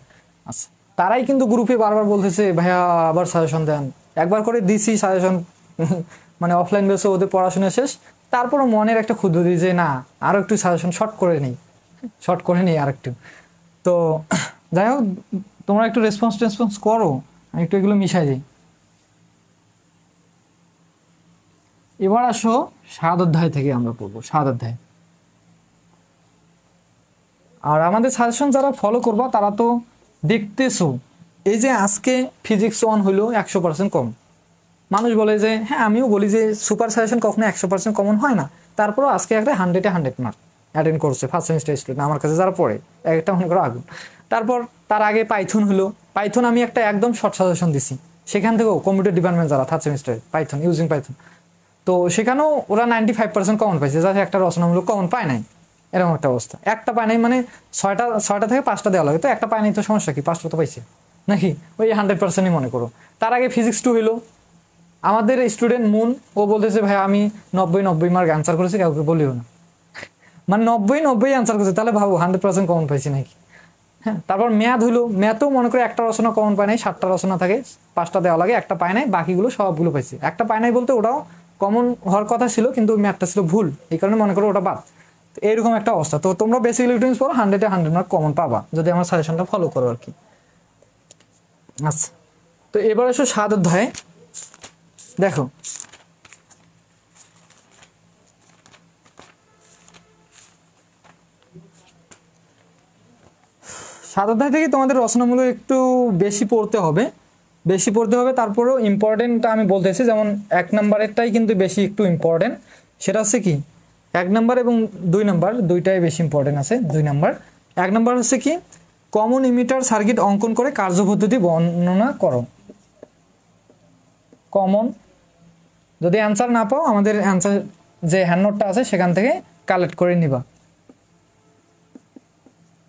S1: আচ্ছা, তারাই কিন্তু গ্রুপে বারবার বলতেছে ভাইয়া আবার সাজেশন দেন, একবার করে দিছি সাজেশন মানে অফলাইন বেসে ওদের পড়াশোনা শেষ, তারপরও মনের একটা ক্ষুদ্র দিই যে না আরও একটু সাজেশন শর্ট করে নিই আর একটু। তো যাই হোক, তোমরা একটু রেসপন্স করো, আমি একটু এগুলো মিশাই দিই। এবার আসো 7 অধ্যায় থেকে আমরা পড়বো, 7 অধ্যায়। আর আমাদের সাজেশন যারা ফলো করবা তারা তো দেখতেছো, এই যে আজকে ফিজিক্স 1 হইলো 100% কম। মানুষ বলে যে হ্যাঁ, আমিও বলি যে সুপার সাজেশন কখনো 100% কমন হয় না, তারপরও আজকে একটা 100 মার্ক অ্যাটেন্ড করছে ফার্স্ট সেমিস্টার স্টুডেন্ট আমার কাছে যারা পড়ে, একটা মনে করো আগুন। তারপর তার আগে পাইথন হলো, পাইথন আমি একটা একদম শর্ট সাজেশন দিছি, সেখান থেকেও কম্পিউটার ডিপার্টমেন্ট যারা থার্ড সেমিস্টারে পাইথন ইউজিং পাইথন, তো সেখানেও ওরা 95% কমন পাইছে, যাতে একটা রচনামূলক কমন পায় নাই, এরকম একটা অবস্থা। একটা পায় নাই মানে 6টা থেকে 5টা দেওয়া লাগে, তো একটা পায় নাই তো সমস্যা কি, 5টা তো পাইছে নাকি, ওই 100%ই মনে করো। তার আগে ফিজিক্স 2 হইলো, আমাদের স্টুডেন্ট মুন, ও বলতেছে ভাই আমি 90 মার্ক অ্যান্সার করেছি, কাউকে বলিও না, মানে 90 অ্যান্সার করেছে, তাহলে ভাবো 100% কমন পাইছি নাকি। হ্যাঁ, তারপর ম্যাথ হইলো, ম্যাথও মনে করে একটা রচনা কমন পায় নাই, 7টা রচনা থাকে, 5টা দেওয়া লাগে, একটা পায় নাই, বাকিগুলো সবগুলো পাইছে। একটা পায় নাই বলতে ওটাও কমন হওয়ার কথা ছিল, কিন্তু ম্যাথটা ছিল ভুল, এই কারণে মনে করো ওটা বাদ। তো এইরকম একটা অবস্থা। তো তোমরা বেসিক ইলেকট্রনিক্স পড়ো, 100-এ 100 মার্ক কমন পাবা যদি আমার সাজেশনটা ফলো করো আর কি। আচ্ছা, তো এবার এসো 7 অধ্যায়ে। দেখো 7 অধ্যায় থেকে তোমাদের রচনামূলক একটু বেশি পড়তে হবে, তারপরেও ইম্পর্টেন্টটা আমি বলতেছি, যেমন 1 নম্বরেরটাই কিন্তু বেশি একটু ইম্পর্টেন্ট, সেটা হচ্ছে কি 1 নম্বর এবং 2 নম্বর দুইটাই বেশি ইম্পর্টেন্ট আছে। 2 নম্বর, 1 নম্বর হচ্ছে কি কমন ইমিটার সার্কিট অঙ্কন করে কার্যপদ্ধতি বর্ণনা করো। কমন, যদি অ্যান্সার না পাও আমাদের অ্যান্সার যে হ্যান্ড নোটটা আছে সেখান থেকে কালেক্ট করে নিবা।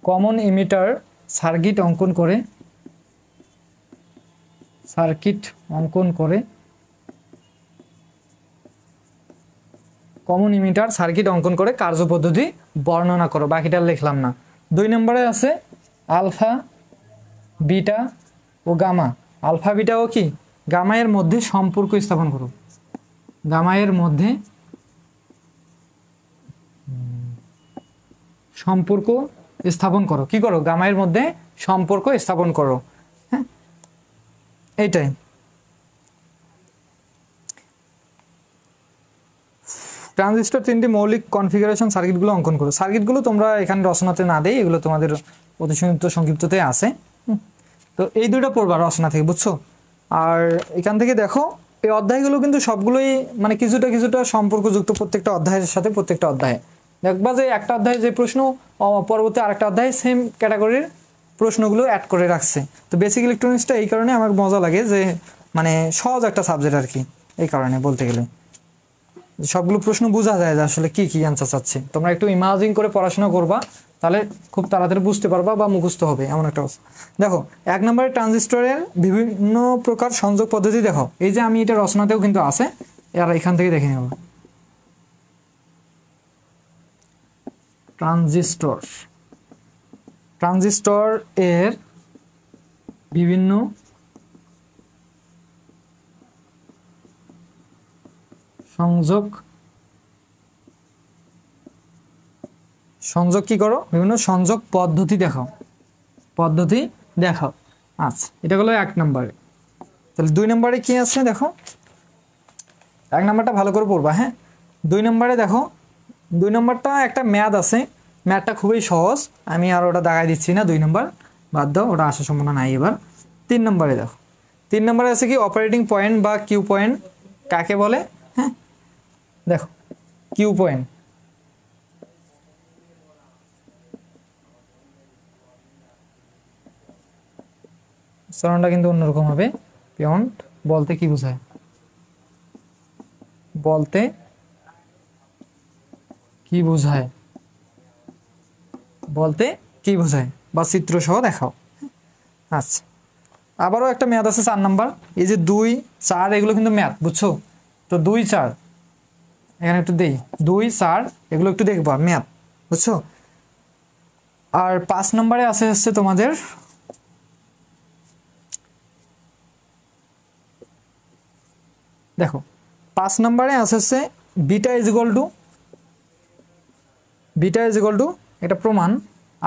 S1: কমন ইমিটার সার্কিট অঙ্কন করে সার্কিট অঙ্কন করে, কমন ইমিটার সার্কিট অঙ্কন করে কার্যপদ্ধতি বর্ণনা করো। বাকিটা লিখলাম না। 2 নম্বরে আছে আলফা, বিটা ও গামা। আলফা, বিটা ও কি গামা এর মধ্যে সম্পর্ক স্থাপন করো। গামা এর মধ্যে সম্পর্ক স্থাপন করো। কি করো? গামা এর মধ্যে সম্পর্ক স্থাপন করো। হ্যাঁ, এইটাই। ট্রানজিস্টর 3টি মৌলিক কনফিগারেশন সার্কিটগুলো অঙ্কন করো। সার্কিটগুলো তোমরা এখানে রচনাতে না দেই, এগুলো তোমাদের অতি সংক্ষিপ্ততে আছে। তো এই দুটো পড়বা রচনা থেকে, বুঝছো? আর এখান থেকে দেখো এই অধ্যায়গুলো কিন্তু সবগুলোই মানে কিছুটা কিছুটা সম্পর্কযুক্ত, প্রত্যেকটা অধ্যায়ের সাথে প্রত্যেকটা অধ্যায়ে দেখবা যে একটা অধ্যায়ে যে প্রশ্ন পরবর্তী আরেকটা অধ্যায়ে সেম ক্যাটাগরির প্রশ্নগুলো অ্যাড করে রাখছে। তো বেসিক ইলেকট্রনিক্সটা এই কারণে আমার মজা লাগে যে মানে সহজ একটা সাবজেক্ট আর কি। এই কারণে বলতে গেলে সবগুলো প্রশ্ন বোঝা যায় যে আসলে কি কি অ্যান্সার চাচ্ছে। তোমরা একটু ইমাজিন করে পড়াশোনা করবা, তাহলে খুব তাড়াতাড়ি বুঝতে পারবা বা মুখস্থ হবে এমন একটা অবস্থা। দেখো 1 নম্বরে ট্রানজিস্টরের বিভিন্ন প্রকার সংযোগ পদ্ধতি দেখো। এই যে আমি এটা রচনাতেও কিন্তু আছে, আর এখান থেকে দেখে নেব। ট্রানজিস্টর এর বিভিন্ন সংযোগ কি করো? বিভিন্ন সংযোগ পদ্ধতি দেখাও। আচ্ছা, এটা হলো 1 নম্বরে। তাহলে 2 নম্বরে কি আছে দেখো। 1 নম্বরটা ভালো করে পড়বা। হ্যাঁ, 2 নম্বরে দেখো, 2 নম্বরটা একটা ম্যাথ আছে। ম্যাথটা খুবই সহজ, আমি আর ওটা দাগাই দিচ্ছি না। 2 নম্বর বাদ দাও, ওটা আসার সম্ভাবনা নাই। এবার 3 নম্বরে দেখো। 3 নম্বরে আছে কি অপারেটিং পয়েন্ট বা কিউ পয়েন্ট কাকে বলে? হ্যাঁ, দেখো কিউ পয়েন্ট, উচ্চারণটা কিন্তু অন্যরকম হবে। পয়েন্ট বলতে কি বোঝায়? বা চিত্র সহ দেখাও। আচ্ছা, আবারও একটা ম্যাথ আছে 4 নাম্বার। এই যে 2, 4 এগুলো কিন্তু ম্যাথ, বুঝছো? তো 2, 4 এখানে একটু দেই, 2, 4 এগুলো একটু দেখবা ম্যাথ, বুঝছো? আর 5 নম্বরে আছে হচ্ছে তোমাদের দেখো 5 নম্বরে আছে হচ্ছে বিটা ইজ ইকুয়াল টু এটা প্রমাণ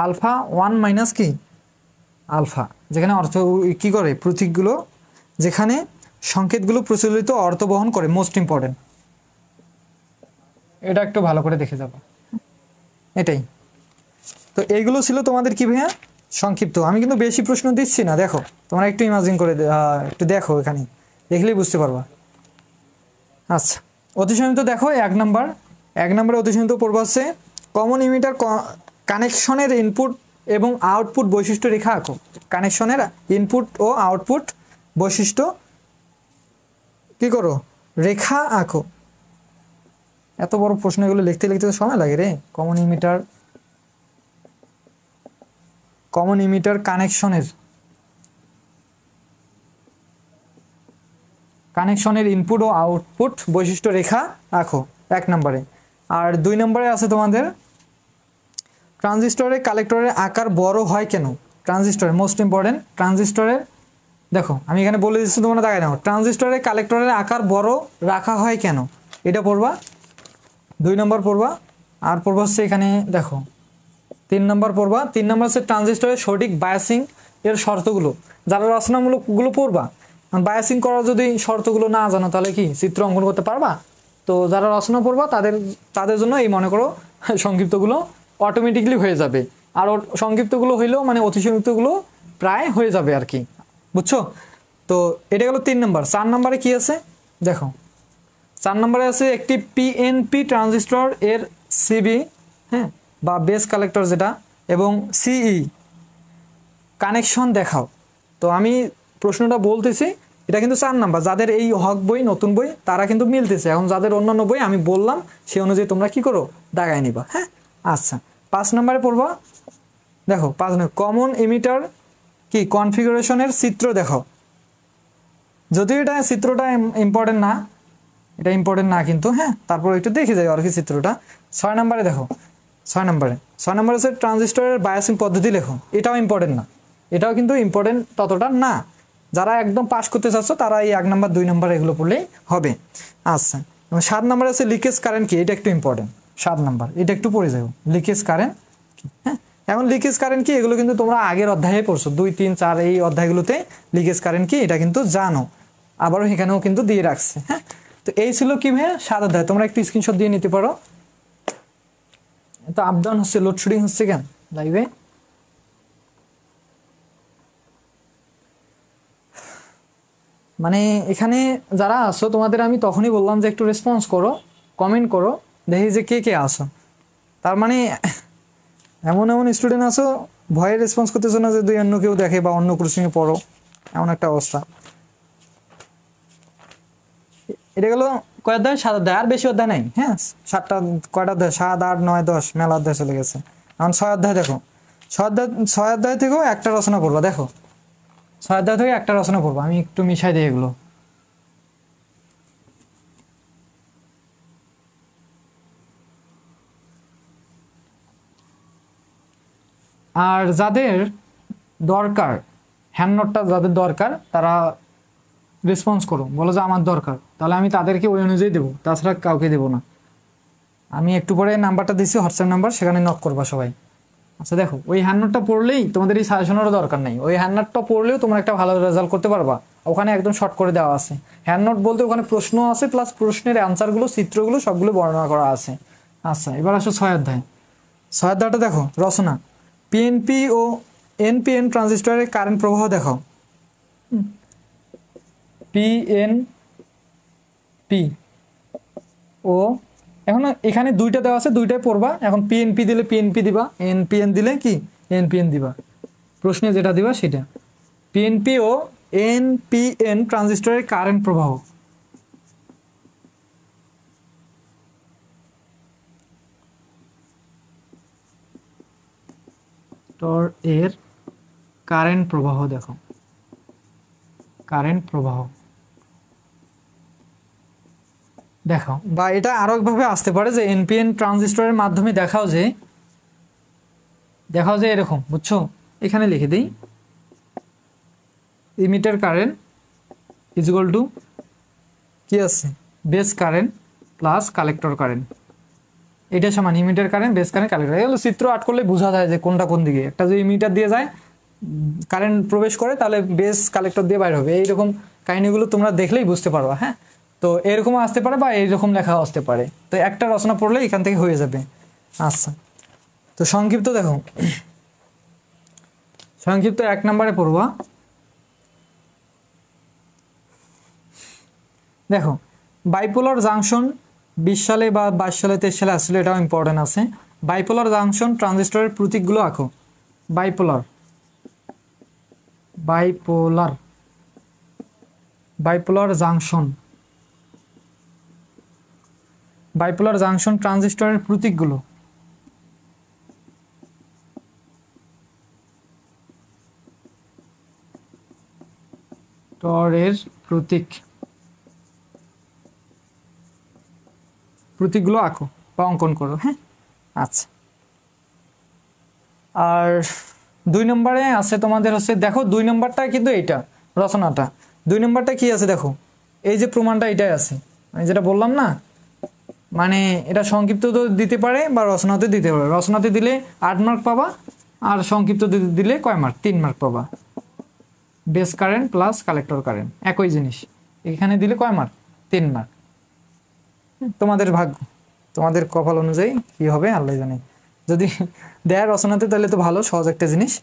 S1: আলফা 1 মাইনাস কি আলফা, যেখানে অর্থ কি করে প্রতীকগুলো, যেখানে সংকেতগুলো প্রচলিত অর্থ বহন করে। মোস্ট ইম্পর্টেন্ট, এটা একটু ভালো করে দেখে যাবো। এটাই তো, এইগুলো ছিল তোমাদের কি ভাইয়া সংক্ষিপ্ত। আমি কিন্তু বেশি প্রশ্ন দিচ্ছি না, দেখো তোমরা একটু ইমাজিন করে একটু দেখো, এখানে দেখলেই বুঝতে পারবা। আচ্ছা, অতি সংক্ষিপ্ত দেখো 1 নম্বরে অতি সংক্ষিপ্ত পড়বা হচ্ছে কমন ইমিটার কানেকশনের ইনপুট এবং আউটপুট বৈশিষ্ট্য রেখা আঁকো। কানেকশনের ইনপুট ও আউটপুট বৈশিষ্ট্য কি করো? রেখা আঁকো। এত বড় প্রশ্ন, এগুলো লিখতে লিখতে তো সময় লাগে রে। কমন ইমিটার কানেকশনের ইনপুট ও আউটপুট বৈশিষ্ট্য রেখা আঁকো 1 নম্বরে। আর 2 নম্বরে আছে তোমাদের ট্রানজিস্টরের কালেক্টরের আকার বড় হয় কেন? ট্রানজিস্টরের মোস্ট ইম্পর্টেন্ট, ট্রানজিস্টরের দেখো আমি এখানে বলে দিচ্ছি, তোমরা দেখাই নাও। ট্রানজিস্টরের কালেক্টরের আকার বড় রাখা হয় কেন? এটা পড়বা 2 নম্বর পড়বা। আর পড়বা হচ্ছে এখানে দেখো 3 নম্বর পড়বা। 3 নম্বর হচ্ছে ট্রানজিস্টরের সঠিক বায়াসিং এর শর্তগুলো। যারা রচনামূলকগুলো পড়বা, বায়াসিং করার যদি শর্তগুলো না জানো তাহলে কি চিত্র অঙ্কন করতে পারবা? তো যারা রচনা পড়বা তাদের জন্য এই মনে করো সংক্ষিপ্তগুলো অটোমেটিকলি হয়ে যাবে। আর সংক্ষিপ্তগুলো হইলেও মানে অতি সংক্ষিপ্তগুলো প্রায় হয়ে যাবে আর কি, বুঝছো? তো এটা গেল 3 নম্বর। 4 নম্বরে কি আছে দেখো। 4 নম্বরে আছে একটি পিএনপি ট্রানজিস্টর এর সিবি, হ্যাঁ, বা বেস কালেক্টর যেটা, এবং সিই কানেকশন দেখাও। তো আমি প্রশ্নটা বলতেছি, এটা কিন্তু 4 নাম্বার। যাদের এই হক বই নতুন বই তারা কিন্তু মিলতেছে। এখন যাদের অন্যান্য বই আমি বললাম সেই অনুযায়ী তোমরা কি করো? দাগায় নিবা। হ্যাঁ, আচ্ছা 5 নম্বরে পড়বা। দেখো 5 নম্বর কমন ইমিটার কি কনফিগারেশনের চিত্র দেখাও। যদিও এটা চিত্রটা ইম্পর্টেন্ট না, এটা ইম্পর্টেন্ট না কিন্তু, হ্যাঁ তারপর একটু দেখে যাই আর কি চিত্রটা। 6 নম্বরে দেখো, 6 নম্বরে হচ্ছে ট্রানজিস্টরের বায়াসিং পদ্ধতি লেখো। এটাও ইম্পর্টেন্ট না, এটাও কিন্তু ইম্পর্টেন্ট ততটা না। যারা একদম পাস করতে চাচ্ছ তারা এই 1 নম্বর 2 নম্বর এগুলো পড়লেই হবে। আচ্ছা, 7 নম্বরে আছে লিকেজ কারেন্ট কি, এটা একটু ইম্পর্টেন্ট। 7 নম্বর এটা একটু পড়ে যাও, লিকেজ কারেন্ট কি। হ্যাঁ, এখন লিকেজ কারেন্ট কি এগুলো কিন্তু তোমরা আগের অধ্যায়ে পড়ছো, 2, 3, 4 এই অধ্যায়গুলোতে লিকেজ কারেন্ট কি এটা কিন্তু জানো, আবারও এখানেও কিন্তু দিয়ে রাখছে। হ্যাঁ, তো এই ছিল কি ভাইয়া 7 অধ্যায়। তোমরা একটু স্ক্রিনশট দিয়ে নিতে পারো। তো আপ ডাউন হচ্ছে, লোডশেডিং হচ্ছে কেন লাইভে? মানে এখানে যারা আসো তোমাদের আমি তখনই বললাম যে একটু রেসপন্স করো, কমেন্ট করো, দেখি যে কে কে আসো। তার মানে এমন স্টুডেন্ট আসো ভয়ে রেসপন্স করতেছো না যে দুই অন্য কেউ দেখে বা অন্য কোচিংয়ে পড়ো, এমন একটা অবস্থা। এটা গেলো কয় অধ্যায়? 7 অধ্যায়, আর বেশি অধ্যায় নাই। হ্যাঁ, 7টা কয়টা অধ্যায়? 7, 8, 9, 10 মেলা অধ্যায় চলে গেছে। এখন 6 অধ্যায় দেখো, 6 অধ্যায় থেকেও একটা রচনা করবা। দেখো 6 অধ্যায় থেকে একটা রচনা করবো, আমি একটু মিশাই দিই এগুলো। আর যাদের দরকার হ্যান্ড নোটটা, যাদের দরকার তারা রেসপন্স করো, বলো যে আমার দরকার, তাহলে আমি তাদেরকে ওই অনুযায়ী দেবো, তাছাড়া কাউকে দেবো না। আমি একটু পরে নাম্বারটা দিচ্ছি, হোয়াটসঅ্যাপ নাম্বার, সেখানে নক করবা সবাই। আচ্ছা দেখো, ওই হ্যান্ড নোটটা পড়লেই তোমাদের এই সাজেশনেরও দরকার নেই। ওই হ্যান্ড নোটটা পড়লেও তোমরা একটা ভালো রেজাল্ট করতে পারবা। ওখানে একদম শর্ট করে দেওয়া আছে। হ্যান্ড নোট বলতে ওখানে প্রশ্ন আছে, প্লাস প্রশ্নের অ্যান্সারগুলো, চিত্রগুলো সবগুলো বর্ণনা করা আছে। আচ্ছা, এবার আসো 6 অধ্যায়। 6 অধ্যায়টা দেখো, রচনা। পিএনপি ও এনপিএন ট্রানজিস্টরের কারেন্ট প্রবাহ দেখো। পিএনপি ও, এখন এখানে দুইটা দেওয়া আছে, দুইটাই পড়বা। এখন পিএনপি দিলে পিএনপি দিবা, এনপিএন দিলে কি এনপিএন দিবা, প্রশ্নে যেটা দিবা সেটা। পিএনপি ও এনপিএন ট্রানজিস্টরের কারেন্ট প্রবাহ। এর কারেন্ট প্রবাহ দেখো, কারেন্ট প্রবাহ দেখাও। বা এটা আরো একভাবে আসতে পারে যে এনপিএন ট্রানজিস্টরের মাধ্যমে দেখাও যে এরকম, বুঝছো? এখানে লিখে দিই, emitter current is equal to কি আছে, base current plus collector current. এটা সমান emitter current, base current, collector. এগুলো চিত্র আট করলে বোঝা যায় যে কোনটা কোন দিকে। একটা যদি ইমিটার দিয়ে যায়, কারেন্ট প্রবেশ করে, তাহলে বেস কালেক্টর দিয়ে বাইরে হবে। এইরকম কাহিনীগুলো তোমরা দেখলেই বুঝতে পারবা। হ্যাঁ, তো এরকমও আসতে পারে বা এইরকম লেখা আসতে পারে। তো একটা রচনা পড়লে এখান থেকে হয়ে যাবে। আচ্ছা, তো সংক্ষিপ্ত দেখো, সংক্ষিপ্ত 1 নম্বরে পড়বা। দেখো, বাইপোলার জাংশন 20 সালে বা 22 সালে 23 সালে আসলে, এটাও ইম্পর্টেন্ট আছে। বাইপোলার জাংশন ট্রানজিস্টরের প্রতীকগুলো আঁকো। Bipolar bipolar bipolar junction, bipolar junction ট্রানজিস্টরের প্রতীকগুলো। টরের প্রতীকগুলো আঁকো বা অঙ্কন করো। হ্যাঁ, আচ্ছা। আর 2 নম্বরে আছে তোমাদের হচ্ছে, দেখো 2 নম্বরটা কিন্তু এইটা রচনাটা। 2 নম্বরটা কি আছে দেখো, এই যে প্রমাণটা এটাই আছে, আমি যেটা বললাম না, মানে এটা সংক্ষিপ্ত তো দিতে পারে বা রচনাতে দিতে পারে। রচনাতে দিলে 8 মার্ক পাবা, আর সংক্ষিপ্ত দিলে কয় মার্ক? 3 মার্ক পাবা। Base current plus collector current একই জিনিস, এখানে দিলে কয় মার্ক? 3 মার্ক। তোমাদের ভাগ্য, তোমাদের কপাল অনুযায়ী কি হবে আল্লাহ জানে। যদি দেয় রচনাতে তাহলে তো ভালো, সহজ একটা জিনিস।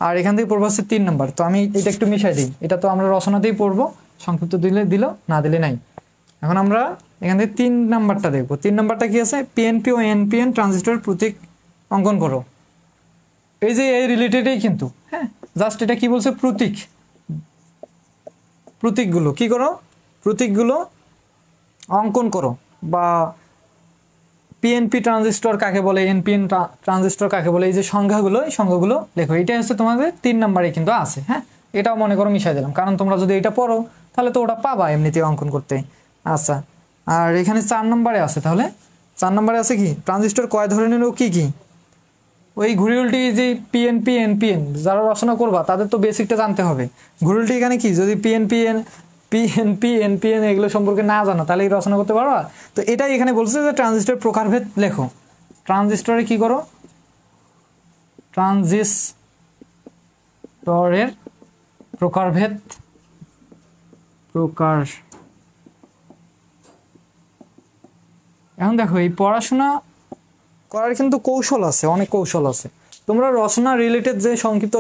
S1: আর এখান থেকে পড়বো হচ্ছে 3 নম্বর। তো আমি এটা একটু মিশাই দিই, এটা তো আমরা রচনাতেই পড়বো, সংক্ষিপ্ত দিলে দিল, না দিলে নাই। এখন আমরা এখান থেকে 3 নাম্বারটা দেখবো। 3 নাম্বারটা কি আছে? পিএনপি ও এনপিএন ট্রানজিস্টর প্রতীক অঙ্কন করো। এই যে এই রিলেটেডই কিন্তু, হ্যাঁ, জাস্ট এটা কি বলছে, প্রতীক। প্রতীকগুলো কি করো? প্রতীকগুলো অঙ্কন করো। বা পিএনপি ট্রানজিস্টর কাকে বলে, এনপিএন ট্রানজিস্টর কাকে বলে, এই যে সংখ্যাগুলো, এই সংখ্যাগুলো লেখো। এটা হচ্ছে তোমাদের 3 নম্বরে কিন্তু আছে। হ্যাঁ, এটাও মনে করো মিশাই দিলাম, কারণ তোমরা যদি এটা পড়ো তাহলে তো ওটা পাবা এমনিতে অঙ্কন করতে। আচ্ছা, আর এখানে 4 নম্বরে আছে, তাহলে 4 নম্বরে আছে কি ট্রানজিস্টর কয় ধরনের ও কি কি। ওই ঘুড়ি উল্টি যে পিএনপি এনপিএন যারা রচনা করবা তাদের তো বেসিকটা জানতে হবে। ঘুড়ি উল্টি এখানে কি, যদি পিএনপি এনপিএন এগুলো সম্পর্কে না জানো তাহলে এই রচনা করতে পারবা। তো এটাই এখানে বলছে যে ট্রানজিস্টর প্রকারভেদ লেখো। ট্রানজিস্টরে কি করো, ট্রানজিস্টরের প্রকারভেদ এখন দেখো এই পড়াশোনা করার কিন্তু কৌশল আছে, অনেক কৌশল আছে। তোমরা রচনা রিলেটেড যে সংক্ষিপ্ত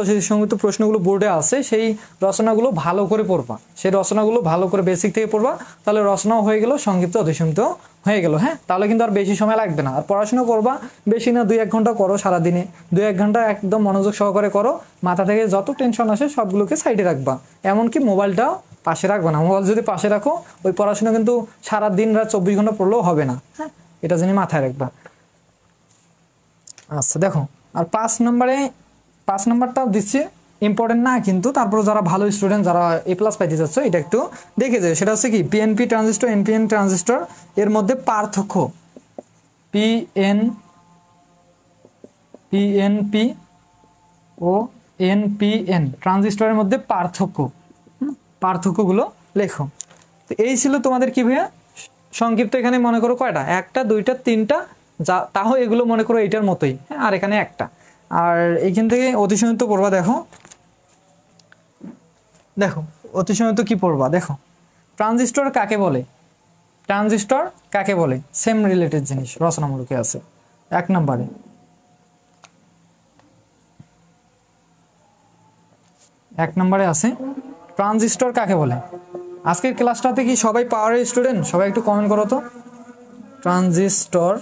S1: প্রশ্নগুলো বোর্ডে আছে সেই রচনাগুলো ভালো করে পড়বা, সেই রচনাগুলো ভালো করে বেসিক থেকে পড়বা, তাহলে রচনাও হয়ে গেল, সংক্ষিপ্ত অতিসংক্ষিপ্ত হয়ে গেল। হ্যাঁ, তাহলে কিন্তু আর বেশি সময় লাগবে না। আর পড়াশোনা করবা বেশি না, 2-1 ঘন্টা করো সারাদিনে, 2-1 ঘন্টা একদম মনোযোগ সহকারে করো, মাথা থেকে যত টেনশন আসে সবগুলোকে সাইডে রাখবা, এমনকি মোবাইলটা পাশে রাখবা না। মোবাইল যদি পাশে রাখো ওই পড়াশোনা কিন্তু সারা দিন রাত 24 ঘন্টা পড়লেও হবে না। হ্যাঁ, এটা জানি মাথায় রাখবা। আচ্ছা দেখো, আর 5 নাম্বারটা দিচ্ছি, ইম্পর্টেন্ট না কিন্তু, তারপর যারা ভালো স্টুডেন্ট যারা A+ পাইতে যাচ্ছ এটা একটু দেখে যায়। সেটা হচ্ছে কি পিএনপি ট্রানজিস্টর এনপিএন ট্রানজিস্টর এর মধ্যে পার্থক্য। পিএনপি ও এনপিএন ট্রানজিস্টরের মধ্যে পার্থক্যগুলো লেখো। তো এই ছিল তোমাদের কি ভাইয়া সংক্ষিপ্ত। এখানে মনে করো কয়টা, 1টা 2টা 3টা, যা তাও এগুলো মনে করো এইটার মতোই। হ্যাঁ, আর এখানে একটা। আর এইখান থেকে অতিসংক্ষিপ্ত পড়বা। দেখো অতিসংক্ষিপ্ত কি পড়বা, দেখো ট্রানজিস্টর কাকে বলে, সেম রিলেটেড জিনিস রচনামূলকে আছে 1 নম্বরে আছে ট্রানজিস্টর কাকে বলে। আজকের ক্লাসটাতে কি সবাই পাওয়ারের স্টুডেন্ট? সবাই একটু কমেন্ট করো তো, ট্রানজিস্টর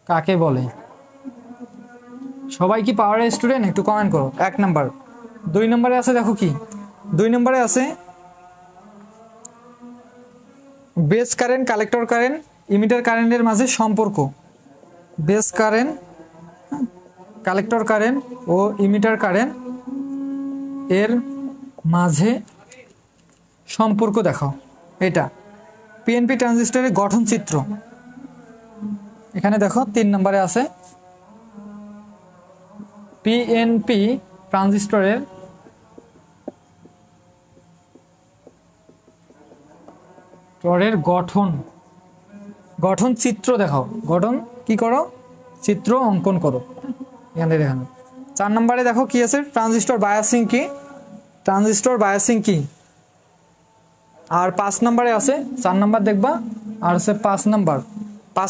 S1: কাকে বলে। সবাই কি পাওয়ারের স্টুডেন্ট? একটু কমেন্ট করো। 1 নাম্বার। 2 নম্বরে আছে, দেখো কি 2 নম্বরে আছে base current, collector current, emitter কারেন্টের মাঝে সম্পর্ক। বেস কারেন্ট, কালেক্টর কারেন্ট ও ইমিটার কারেন্ট এর মাঝে সম্পর্ক দেখাও। এটা পিএনপি ট্রানজিস্টরের গঠন চিত্র। এখানে দেখো 3 নম্বরে আছে পিএনপি ট্রানজিস্টরের গঠন চিত্র দেখাও। গঠন কি করো, চিত্র অঙ্কন করো। এখানে দেখানো 4 নম্বরে দেখো কি আছে, ট্রানজিস্টর বায়াসিং কি। আর 5 নম্বরে আছে, 4 নম্বর দেখবা, আর আছে 5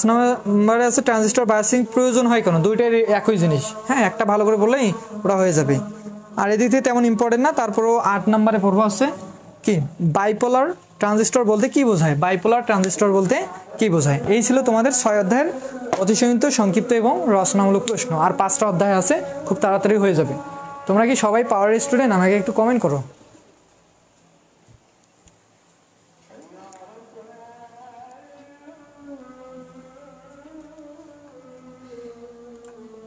S1: নম্বরে আছে ট্রানজিস্টর বায়াসিং প্রয়োজন হয় কেন। দুইটাই একই জিনিস। হ্যাঁ, একটা ভালো করে বললেই ওটা হয়ে যাবে। আর এদিক থেকে তেমন ইম্পর্টেন্ট না। তারপরও 8 নম্বরে পড়বো হচ্ছে কি বাইপোলার ট্রানজিস্টর বলতে কি বোঝায়। এই ছিল তোমাদের 6 অধ্যায়ের অতিসংক্ষিপ্ত, সংক্ষিপ্ত এবং রচনামূলক প্রশ্ন। আর 5টা অধ্যায় আছে, খুব তাড়াতাড়ি হয়ে যাবে। তোমরা কি সবাই পাওয়ার স্টুডেন্ট? আমাকে একটু কমেন্ট করো।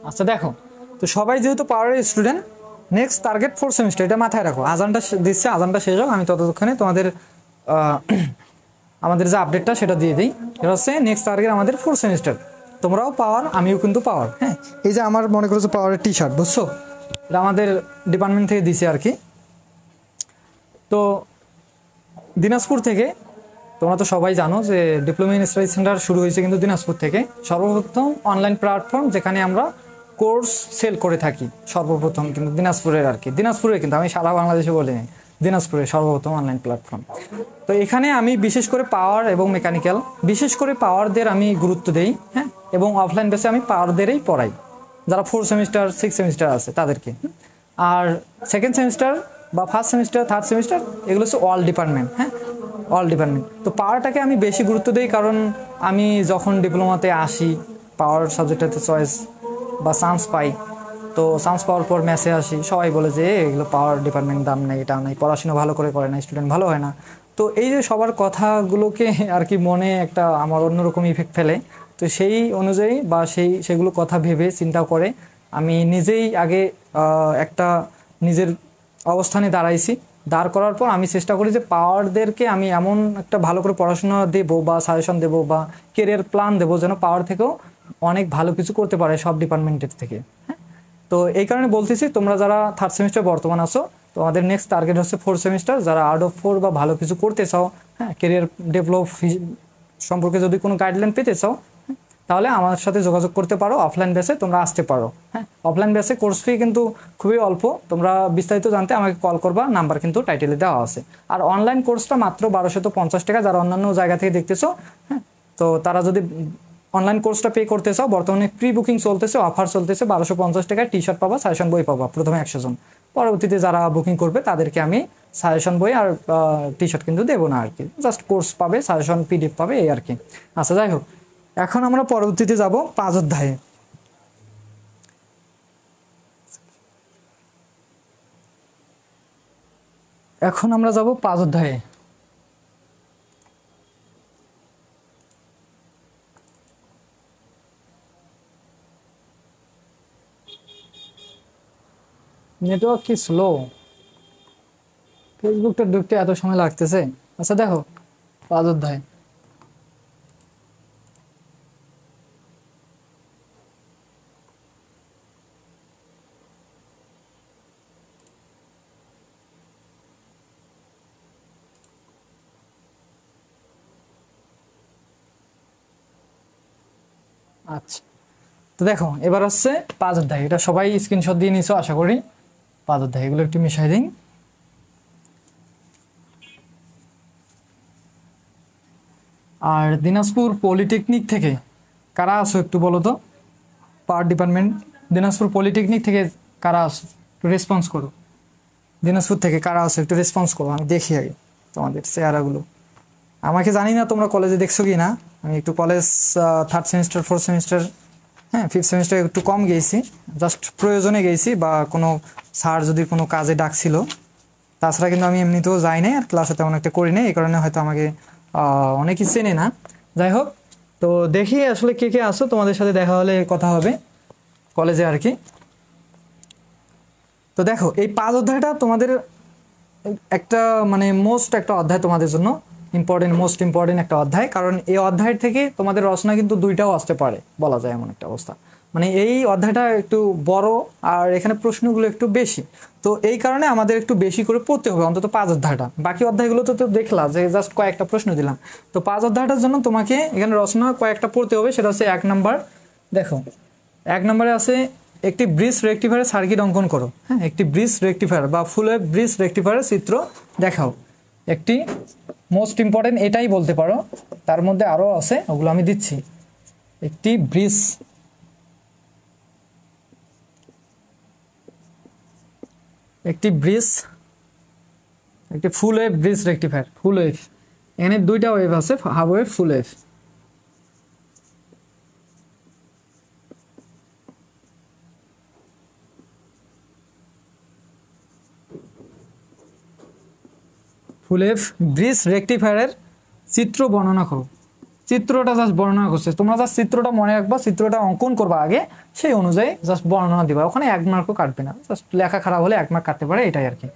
S1: আচ্ছা দেখো, তো সবাই যেহেতু পাওয়ারের স্টুডেন্ট, নেক্সট টার্গেট 4 সেমিস্টার, এটা মাথায় রাখো। আজানটা দিচ্ছে, আজানটা শেষ হোক, আমি ততক্ষণে তোমাদের আমাদের যে আপডেটটা সেটা দিয়ে দিই। এটা হচ্ছে নেক্সট টার্গেট আমাদের 4 সেমিস্টার। তোমরাও পাওয়ার, আমিও কিন্তু পাওয়ার। হ্যাঁ, এই যে আমার মনে করছো পাওয়ারের টি-শার্ট, বুঝছো, এটা আমাদের ডিপার্টমেন্ট থেকে দিছে আর কি। তো দিনাজপুর থেকে, তোমরা তো সবাই জানো যে ডিপ্লোমা ইন স্টাডি সেন্টার শুরু হয়েছে কিন্তু দিনাজপুর থেকে। সর্বপ্রথম অনলাইন প্ল্যাটফর্ম যেখানে আমরা কোর্স সেল করে থাকি, সর্বপ্রথম কিন্তু দিনাজপুরের আর কি। দিনাজপুরে কিন্তু, আমি সারা বাংলাদেশে বলিনি, দিনাজপুরে সর্বপ্রথম অনলাইন প্ল্যাটফর্ম। তো এখানে আমি বিশেষ করে পাওয়ার এবং মেকানিক্যাল, বিশেষ করে পাওয়ারদের আমি গুরুত্ব দেই। হ্যাঁ, এবং অফলাইন বেসে আমি পাওয়ারদেরই পড়াই, যারা 4 সেমিস্টার 6 সেমিস্টার আছে তাদেরকে। আর 2nd সেমিস্টার বা 1st সেমিস্টার 3rd সেমিস্টার এগুলো হচ্ছে অল ডিপার্টমেন্ট। হ্যাঁ, অল ডিপার্টমেন্ট। তো পাওয়ারটাকে আমি বেশি গুরুত্ব দিই, কারণ আমি যখন ডিপ্লোমাতে আসি পাওয়ার সাবজেক্টটাতে চয়েস বা চান্স পাই, তো চান্স পাওয়ার পর ম্যাচে আসি, সবাই বলে যে এগুলো পাওয়ার ডিপার্টমেন্ট দাম নেই, এটা নেই, পড়াশোনা ভালো করে না, স্টুডেন্ট ভালো হয় না। তো এই যে সবার কথাগুলোকে আর কি মনে একটা আমার অন্যরকম ইফেক্ট ফেলে। তো সেই অনুযায়ী বা সেগুলো কথা ভেবে চিন্তা করে আমি নিজেই আগে একটা নিজের অবস্থানে দাঁড়াইছি। দাঁড় করার পর আমি চেষ্টা করি যে পাওয়ারদেরকে আমি এমন একটা ভালো করে পড়াশোনা দেবো বা সাজেশন দেবো বা কেরিয়ার প্ল্যান দেবো যেন পাওয়ার থেকেও অনেক ভালো কিছু করতে পারে সব ডিপার্টমেন্টের থেকে। হ্যাঁ, তো এই কারণে বলতেছি তোমরা যারা থার্ড সেমিস্টার বর্তমান আছো, তোমাদের নেক্সট টার্গেট হচ্ছে ফোর্থ সেমিস্টার। যারা আউট অফ 4 বা ভালো কিছু করতে চাও, হ্যাঁ, কেরিয়ার ডেভেলপ সম্পর্কে যদি কোনো গাইডলাইন পেতে চাও, তাহলে আমার সাথে যোগাযোগ করতে পারো। অফলাইন বেসে তোমরা আসতে পারো। হ্যাঁ, অফলাইন বেসে কোর্স ফি কিন্তু খুবই অল্প। তোমরা বিস্তারিত জানতে আমাকে কল করবা, নাম্বার কিন্তু টাইটেলে দেওয়া আছে। আর অনলাইন কোর্সটা মাত্র 1250 টাকা। যারা অন্যান্য জায়গা থেকে দেখতেছো, হ্যাঁ, তো তারা যদি অনলাইন কোর্সটা পে করতে চাও, বর্তমানে প্রি বুকিং চলতেছে, অফার চলতেছে। 1250 টাকায় টি শার্ট পাবা, সাজেশন বই পাবা প্রথমে 100 জন। পরবর্তীতে যারা বুকিং করবে তাদেরকে আমি সাজেশন বই আর টি শার্ট কিন্তু দেবো না আর কি, জাস্ট কোর্স পাবে, সাজেশন পিডিএফ পাবে, এই আর কি। আচ্ছা, যাই হোক, এখন আমরা পরবর্তীতে যাব 5 অধ্যায়ে। এখন আমরা যাব 5 অধ্যায়ে। নেটওয়ার্ক কি স্লো? ফেসবুকটা ঢুকতে এত সময় লাগতেছে। আচ্ছা দেখো, 5 অধ্যায়। আচ্ছা, তো দেখো এবার হচ্ছে 5 অধ্যায়। এটা সবাই স্ক্রিনশট দিয়ে নিছো আশা করি। 5 অধ্যায় এগুলো একটু মিশাই দিন। আর দিনাজপুর পলিটেকনিক থেকে কারা আছো একটু বলো তো? পাওয়ার ডিপার্টমেন্ট দিনাজপুর পলিটেকনিক থেকে কারা আছো একটু রেসপন্স করো। দিনাজপুর থেকে কারা আছো একটু রেসপন্স করো, আমি দেখি আগে তোমাদের চেহারাগুলো। আমাকে জানি না তোমরা কলেজে দেখছো কি না। আমি একটু college third semester, fourth semester, হ্যাঁ, ফিফথ সেমিস্টার একটু কম গেছি, জাস্ট প্রয়োজনে গেছি বা কোনো স্যার যদি কোনো কাজে ডাকছিল। তাছাড়া কিন্তু আমি এমনিতেও যাই নাই আর ক্লাসে তেমন একটা করি নাই, এই কারণে হয়তো আমাকে অনেকেই চেনে না। যাই হোক, তো দেখি আসলে কে কে আসো, তোমাদের সাথে দেখা হলে কথা হবে কলেজে আর কি। তো দেখো এই 5 অধ্যায়টা তোমাদের একটা মানে মোস্ট একটা অধ্যায়, তোমাদের জন্য ইম্পর্টেন্ট, মোস্ট ইম্পর্টেন্ট একটা অধ্যায়। কারণ এই অধ্যায়ের থেকে তোমাদের রচনা কিন্তু 2টাও আসতে পারে বলা যায়, এমন একটা অবস্থা। মানে এই অধ্যায়টা একটু বড় আর এখানে প্রশ্নগুলো একটু বেশি। তো এই কারণে আমাদের একটু বেশি করে পড়তে হবে অন্তত 5 অধ্যায়টা। বাকি অধ্যায়গুলো তো দেখলা যে জাস্ট কয়েকটা প্রশ্ন দিলাম। তো 5 অধ্যায়টার জন্য তোমাকে এখানে রচনা কয়েকটা পড়তে হবে। সেটা হচ্ছে 1 নাম্বার। দেখো 1 নম্বরে আছে একটি ব্রিজ রেক্টিফায়ারের সার্কিট অঙ্কন করো। হ্যাঁ, একটি ব্রিজ রেক্টিফায়ার বা ফুল ওয়েভ ব্রিজ রেক্টিফায়ারের চিত্র দেখাও। একটি মোস্ট ইম্পর্টেন্ট এটাই বলতে পারো, তার মধ্যে আরও আছে, ওগুলো আমি দিচ্ছি। একটি ব্রিজ একটি full wave bridge rectifier, full wave. এখানে 2টা ওয়েভ আছে, half wave, full wave. Full wave bridge রেক্টিফায়ারের চিত্র বর্ণনা করো। চিত্রটা জাস্ট বর্ণনা করছে, তোমরা জাস্ট চিত্রটা মনে রাখবা, চিত্রটা অঙ্কন করবা আগে, সেই অনুযায়ী জাস্ট বর্ণনা দিবা। ওখানে 1 মার্কও কাটবে না, জাস্ট লেখা খারাপ হলে 1 মার্ক কাটতে পারে, এটাই আর কি।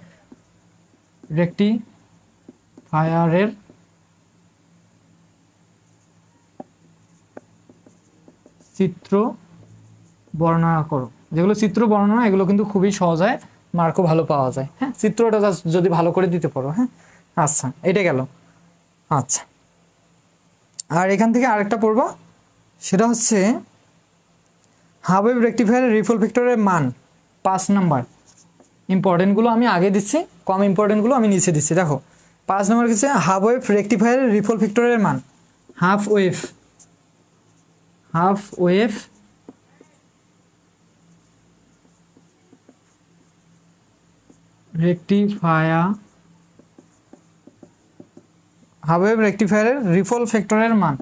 S1: রেক্টিফায়ারের চিত্র বর্ণনা করো। যেগুলো চিত্র বর্ণনা এগুলো কিন্তু খুবই সহজ হয়, মার্কও ভালো পাওয়া যায়। হ্যাঁ, চিত্রটা জাস্ট যদি ভালো করে দিতে পারো। হ্যাঁ, আচ্ছা, এটা গেল। আচ্ছা, আর এখান থেকে আরেকটা পড়বা, সেটা হচ্ছে হাফ ওয়েভ রেক্টিফায়ারের রিপল ভেক্টরের মান। 5 নাম্বার। ইম্পর্টেন্টগুলো আমি আগে দিচ্ছি, কম ইম্পর্টেন্টগুলো আমি নিচে দিচ্ছি। দেখো 5 নাম্বার কিছু হাফ ওয়েভ রেক্টিফায়ারের রিপল ভেক্টরের মান। হাফ ওয়েভ রেক্টিফায়ারের রিপল ভেক্টরের মান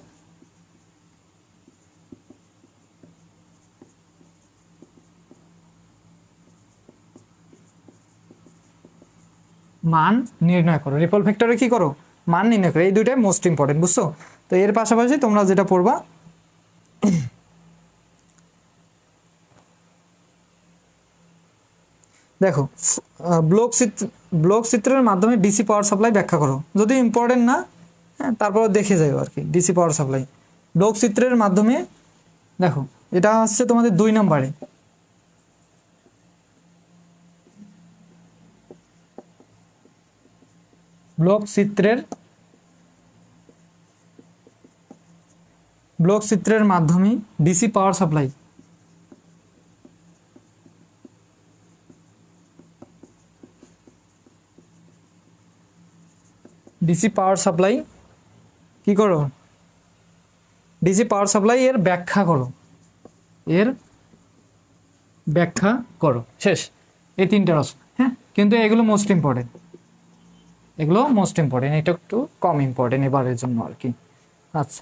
S1: নির্ণয় করো। রিপল ভেক্টরে কি করো? মান নির্ণয় করো। এই দুইটাই মোস্ট ইম্পর্টেন্ট, বুঝছো? তো এর পাশাপাশি তোমরা যেটা পড়বা, দেখো ব্লক চিত্রের মাধ্যমে ডিসি পাওয়ার সাপ্লাই ব্যাখ্যা করো, যদি ইম্পর্টেন্ট না হ্যাঁ তারপর দেখে যাও আর কি। ডিসি পাওয়ার সাপ্লাই ব্লক চিত্রের মাধ্যমে, দেখো এটা হচ্ছে তোমাদের 2 নম্বরে। ব্লক চিত্রের মাধ্যমে DC power supply, DC power supply কি করো, ডিসি পাওয়ার সাপ্লাই এর ব্যাখ্যা করো, এর ব্যাখ্যা করো, শেষ। এই 3টে অপশন হ্যাঁ, কিন্তু এগুলো মোস্ট ইম্পর্টেন্ট, এগুলো মোস্ট ইম্পর্টেন্ট, এটা একটু কম ইম্পর্টেন্ট এবারের জন্য আর কি। আচ্ছা,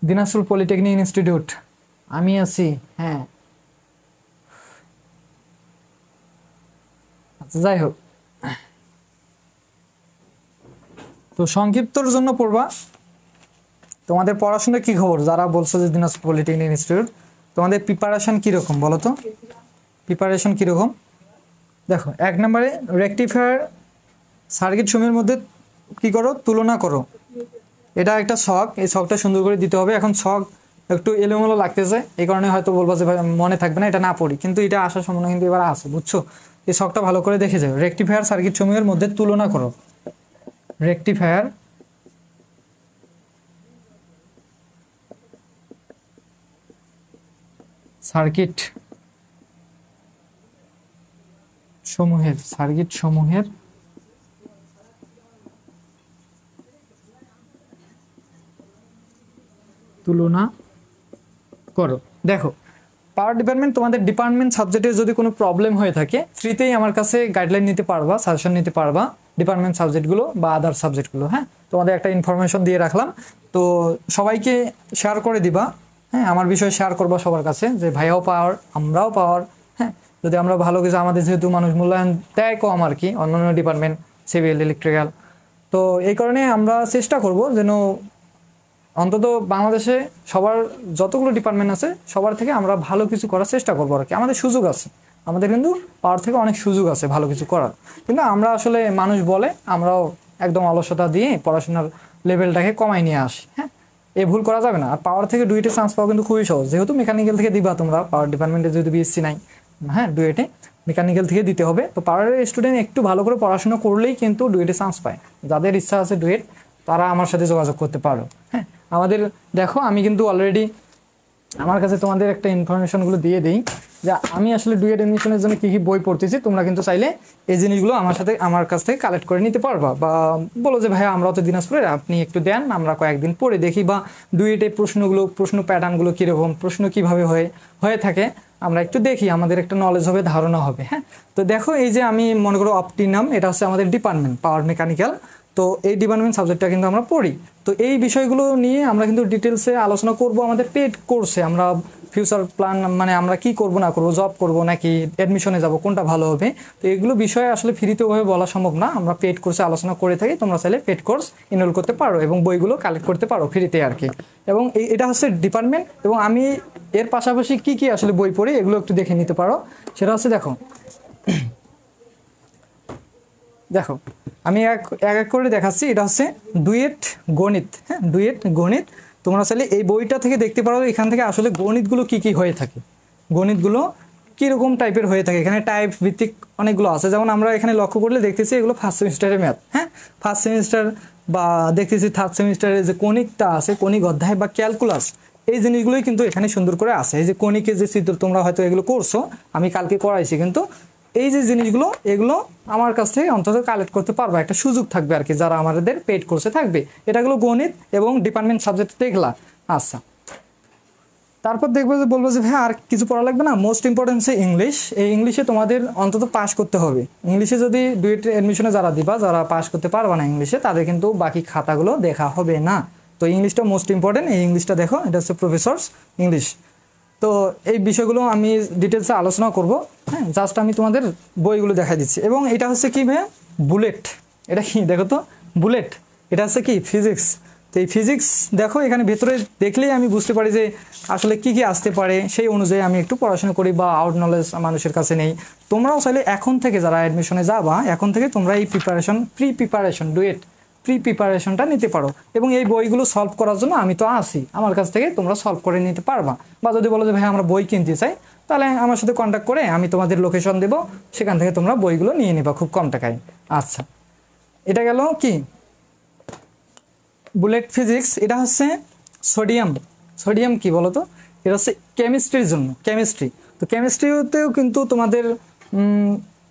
S1: দিনাজপুর পলিটেকনিক ইনস্টিটিউট আমি আছি, হ্যাঁ আচ্ছা যাই হোক, তো সংক্ষিপ্তর জন্য পড়বা। তোমাদের পড়াশোনা কি খবর যারা বলছো যে দিনাজপুর পলিটেকনিক ইনস্টিটিউট, তোমাদের প্রিপারেশন কীরকম বলো তো, প্রিপারেশন কীরকম? দেখো 1 নম্বরে রেকটিফায়ার সার্কিট সমূহের মধ্যে কি করো, তুলনা করো। এটা একটা ছক, এই ছকটা সুন্দর করে দিতে হবে। এখন ছক একটু এলোমেলো লাগতেছে, এই কারণে হয়তো বলবো যে মনে থাকবে না, এটা না পড়ি, কিন্তু এটা আসার সম্ভাবনা কিন্তু এবার আছে, বুঝছো? এই ছকটা ভালো করে দেখে যাও। রেকটিফায়ার সার্কিট সমূহের মধ্যে তুলনা করো, রেকটিফায়ার সার্কিট সমূহের তুলনা করো। দেখো পাওয়ার ডিপার্টমেন্ট, তোমাদের ডিপার্টমেন্ট সাবজেক্টে যদি কোনো প্রবলেম হয়ে থাকে ফ্রিতেই আমার কাছে গাইডলাইন নিতে পারবা, সাজেশন নিতে পারবা ডিপার্টমেন্ট সাবজেক্টগুলো বা আদার সাবজেক্টগুলো। হ্যাঁ, তোমাদের একটা ইনফরমেশন দিয়ে রাখলাম, তো সবাইকে শেয়ার করে দিবা। হ্যাঁ, আমার বিষয়ে শেয়ার করবা সবার কাছে যে ভাইয়াও পাওয়ার, আমরাও পাওয়ার। হ্যাঁ, যদি আমরা ভালো কিছু, আমাদের যেহেতু মানুষ মূল্যায়ন দেয় কম আর কি অন্যান্য ডিপার্টমেন্ট, সিভিল, ইলেকট্রিক্যাল, তো এই কারণে আমরা চেষ্টা করব যেন অন্তত বাংলাদেশে সবার যতগুলো ডিপার্টমেন্ট আছে সবার থেকে আমরা ভালো কিছু করার চেষ্টা করবো আর কি। আমাদের সুযোগ আছে, আমাদের কিন্তু পাওয়ার থেকে অনেক সুযোগ আছে ভালো কিছু করার, কিন্তু আমরা আসলে মানুষ বলে আমরাও একদম অলসতা দিয়ে পড়াশোনার লেভেলটাকে কমাই নিয়ে আসি। হ্যাঁ, এই ভুল করা যাবে না। আর পাওয়ার থেকে ডুয়েটে চান্স পাওয়া কিন্তু খুবই সহজ, যেহেতু মেকানিক্যাল থেকে দিবা তোমরা, পাওয়ার ডিপার্টমেন্টে যেহেতু বিএসসি নাই, হ্যাঁ ডুয়েটে মেকানিক্যাল থেকে দিতে হবে। তো পাওয়ারের স্টুডেন্ট একটু ভালো করে পড়াশোনা করলেই কিন্তু ডুয়েটে চান্স পায়। যাদের ইচ্ছা আছে ডুয়েট, তারা আমার সাথে যোগাযোগ করতে পারো। হ্যাঁ, আমাদের দেখো আমি কিন্তু অলরেডি আমার কাছে তোমাদের একটা ইনফরমেশনগুলো দিয়ে দিই যে আমি আসলে ডুয়েট এডমিশনের জন্য কী কী বই পড়তেছি। তোমরা কিন্তু চাইলে এই জিনিসগুলো আমার কাছ থেকে কালেক্ট করে নিতে পারবা, বা বলো যে ভাইয়া আমরাও তো দিনাজপুরের, আপনি একটু দেন, আমরা কয়েকদিন পড়ে দেখি, বা ডুয়েটে প্রশ্ন প্যাটার্নগুলো কীরকম, প্রশ্ন কীভাবে হয়ে থাকে আমরা একটু দেখি, আমাদের একটা নলেজ হবে, ধারণা হবে। হ্যাঁ, তো দেখো এই যে আমি মনে করো অপটিনাম, এটা হচ্ছে আমাদের ডিপার্টমেন্ট পাওয়ার মেকানিক্যাল, তো এই ডিপার্টমেন্ট সাবজেক্টটা কিন্তু আমরা পড়ি। তো এই বিষয়গুলো নিয়ে আমরা কিন্তু ডিটেলসে আলোচনা করব আমাদের পেড কোর্সে। আমরা ফিউচার প্ল্যান, মানে আমরা কি করব না করব, জব করব নাকি অ্যাডমিশনে যাব, কোনটা ভালো হবে, তো এগুলো বিষয়ে আসলে ফ্রিতে ওভাবে বলা সম্ভব না, আমরা পেড কোর্সে আলোচনা করে থাকি। তোমরা চাইলে পেড কোর্স এনরোল করতে পারো এবং বইগুলো কালেক্ট করতে পারো ফ্রিতে আর কি। এবং এটা হচ্ছে ডিপার্টমেন্ট, এবং আমি এর পাশাপাশি কি কি আসলে বই পড়ি এগুলো একটু দেখে নিতে পারো। সেটা হচ্ছে দেখো আমি এক করে দেখাচ্ছি। এটা হচ্ছে ডুয়েট গণিত। হ্যাঁ, ডুয়েট গণিত তোমরা চাইলে এই বইটা থেকে দেখতে পারো, এখান থেকে আসলে গণিতগুলো কি কি হয়ে থাকে, গণিতগুলো কীরকম টাইপের হয়ে থাকে। এখানে টাইপ ভিত্তিক অনেকগুলো আছে, যেমন আমরা এখানে লক্ষ্য করলে দেখতেছি এগুলো ফার্স্ট সেমিস্টারের ম্যাথ। হ্যাঁ, ফার্স্ট সেমিস্টার বা দেখতেছি থার্ড সেমিস্টারে যে কণিকটা আছে, কণিক অধ্যায় বা ক্যালকুলাস, এই জিনিসগুলোই কিন্তু এখানে সুন্দর করে আছে। এই যে কণিকের যে চিত্র তোমরা হয়তো এগুলো করছো, আমি কালকে করাইছি, কিন্তু এই যে জিনিসগুলো এগুলো আমার কাছ থেকে অন্তত কালেক্ট করতে পারবো, একটা সুযোগ থাকবে আর কি যারা আমাদের পেড কোর্সে থাকবে। এটাগুলো গণিত এবং ডিপার্টমেন্ট সাবজেক্ট দেখলা। আচ্ছা, তারপর দেখবো যে বলবো যে ভাই আর কিছু পড়া লাগবে না, মোস্ট ইম্পর্টেন্ট হচ্ছে ইংলিশ। এই ইংলিশে তোমাদের অন্তত পাস করতে হবে। ইংলিশে যদি ডুয়েট এডমিশনে যারা দিবা, যারা পাস করতে পারবা না ইংলিশে, তাদের কিন্তু বাকি খাতাগুলো দেখা হবে না। তো ইংলিশটা মোস্ট ইম্পর্টেন্ট, এই ইংলিশটা দেখো, এটা হচ্ছে প্রফেসরস ইংলিশ। তো এই বিষয়গুলো আমি ডিটেলসে আলোচনা করব। হ্যাঁ, জাস্ট আমি তোমাদের বইগুলো দেখা দিচ্ছি। এবং এটা হচ্ছে কি ভাই, বুলেট, এটা কি দেখো তো, বুলেট, এটা হচ্ছে কি ফিজিক্স, তো এই ফিজিক্স দেখো এখানে ভেতরে দেখলেই আমি বুঝতে পারি যে আসলে কি কি আসতে পারে, সেই অনুযায়ী আমি একটু পড়াশোনা করি বা আউট নলেজ মানুষের কাছে নেই। তোমরাও চাইলে এখন থেকে যারা অ্যাডমিশনে যাবা এখন থেকে তোমরা এই প্রিপারেশন ডুয়েট প্রিপারেশনটা নিতে পারো। এবং এই বইগুলো সলভ করার জন্য আমি তো আছি, আমার কাছ থেকে তোমরা সলভ করে নিতে পারবা। বা যদি বলো যে ভাই আমরা বই কিনতে চাই, তাহলে আমার সাথে কন্ট্যাক্ট করে আমি তোমাদের লোকেশন দেবো, সেখান থেকে তোমরা বইগুলো নিয়ে নিবা খুব কম টাকায়। আচ্ছা, এটা গেল কি বুলেট ফিজিক্স। এটা হচ্ছে সোডিয়াম কি বলো তো, এটা হচ্ছে কেমিস্ট্রির জন্য, কেমিস্ট্রি। তো কেমিস্ট্রিতেও কিন্তু তোমাদের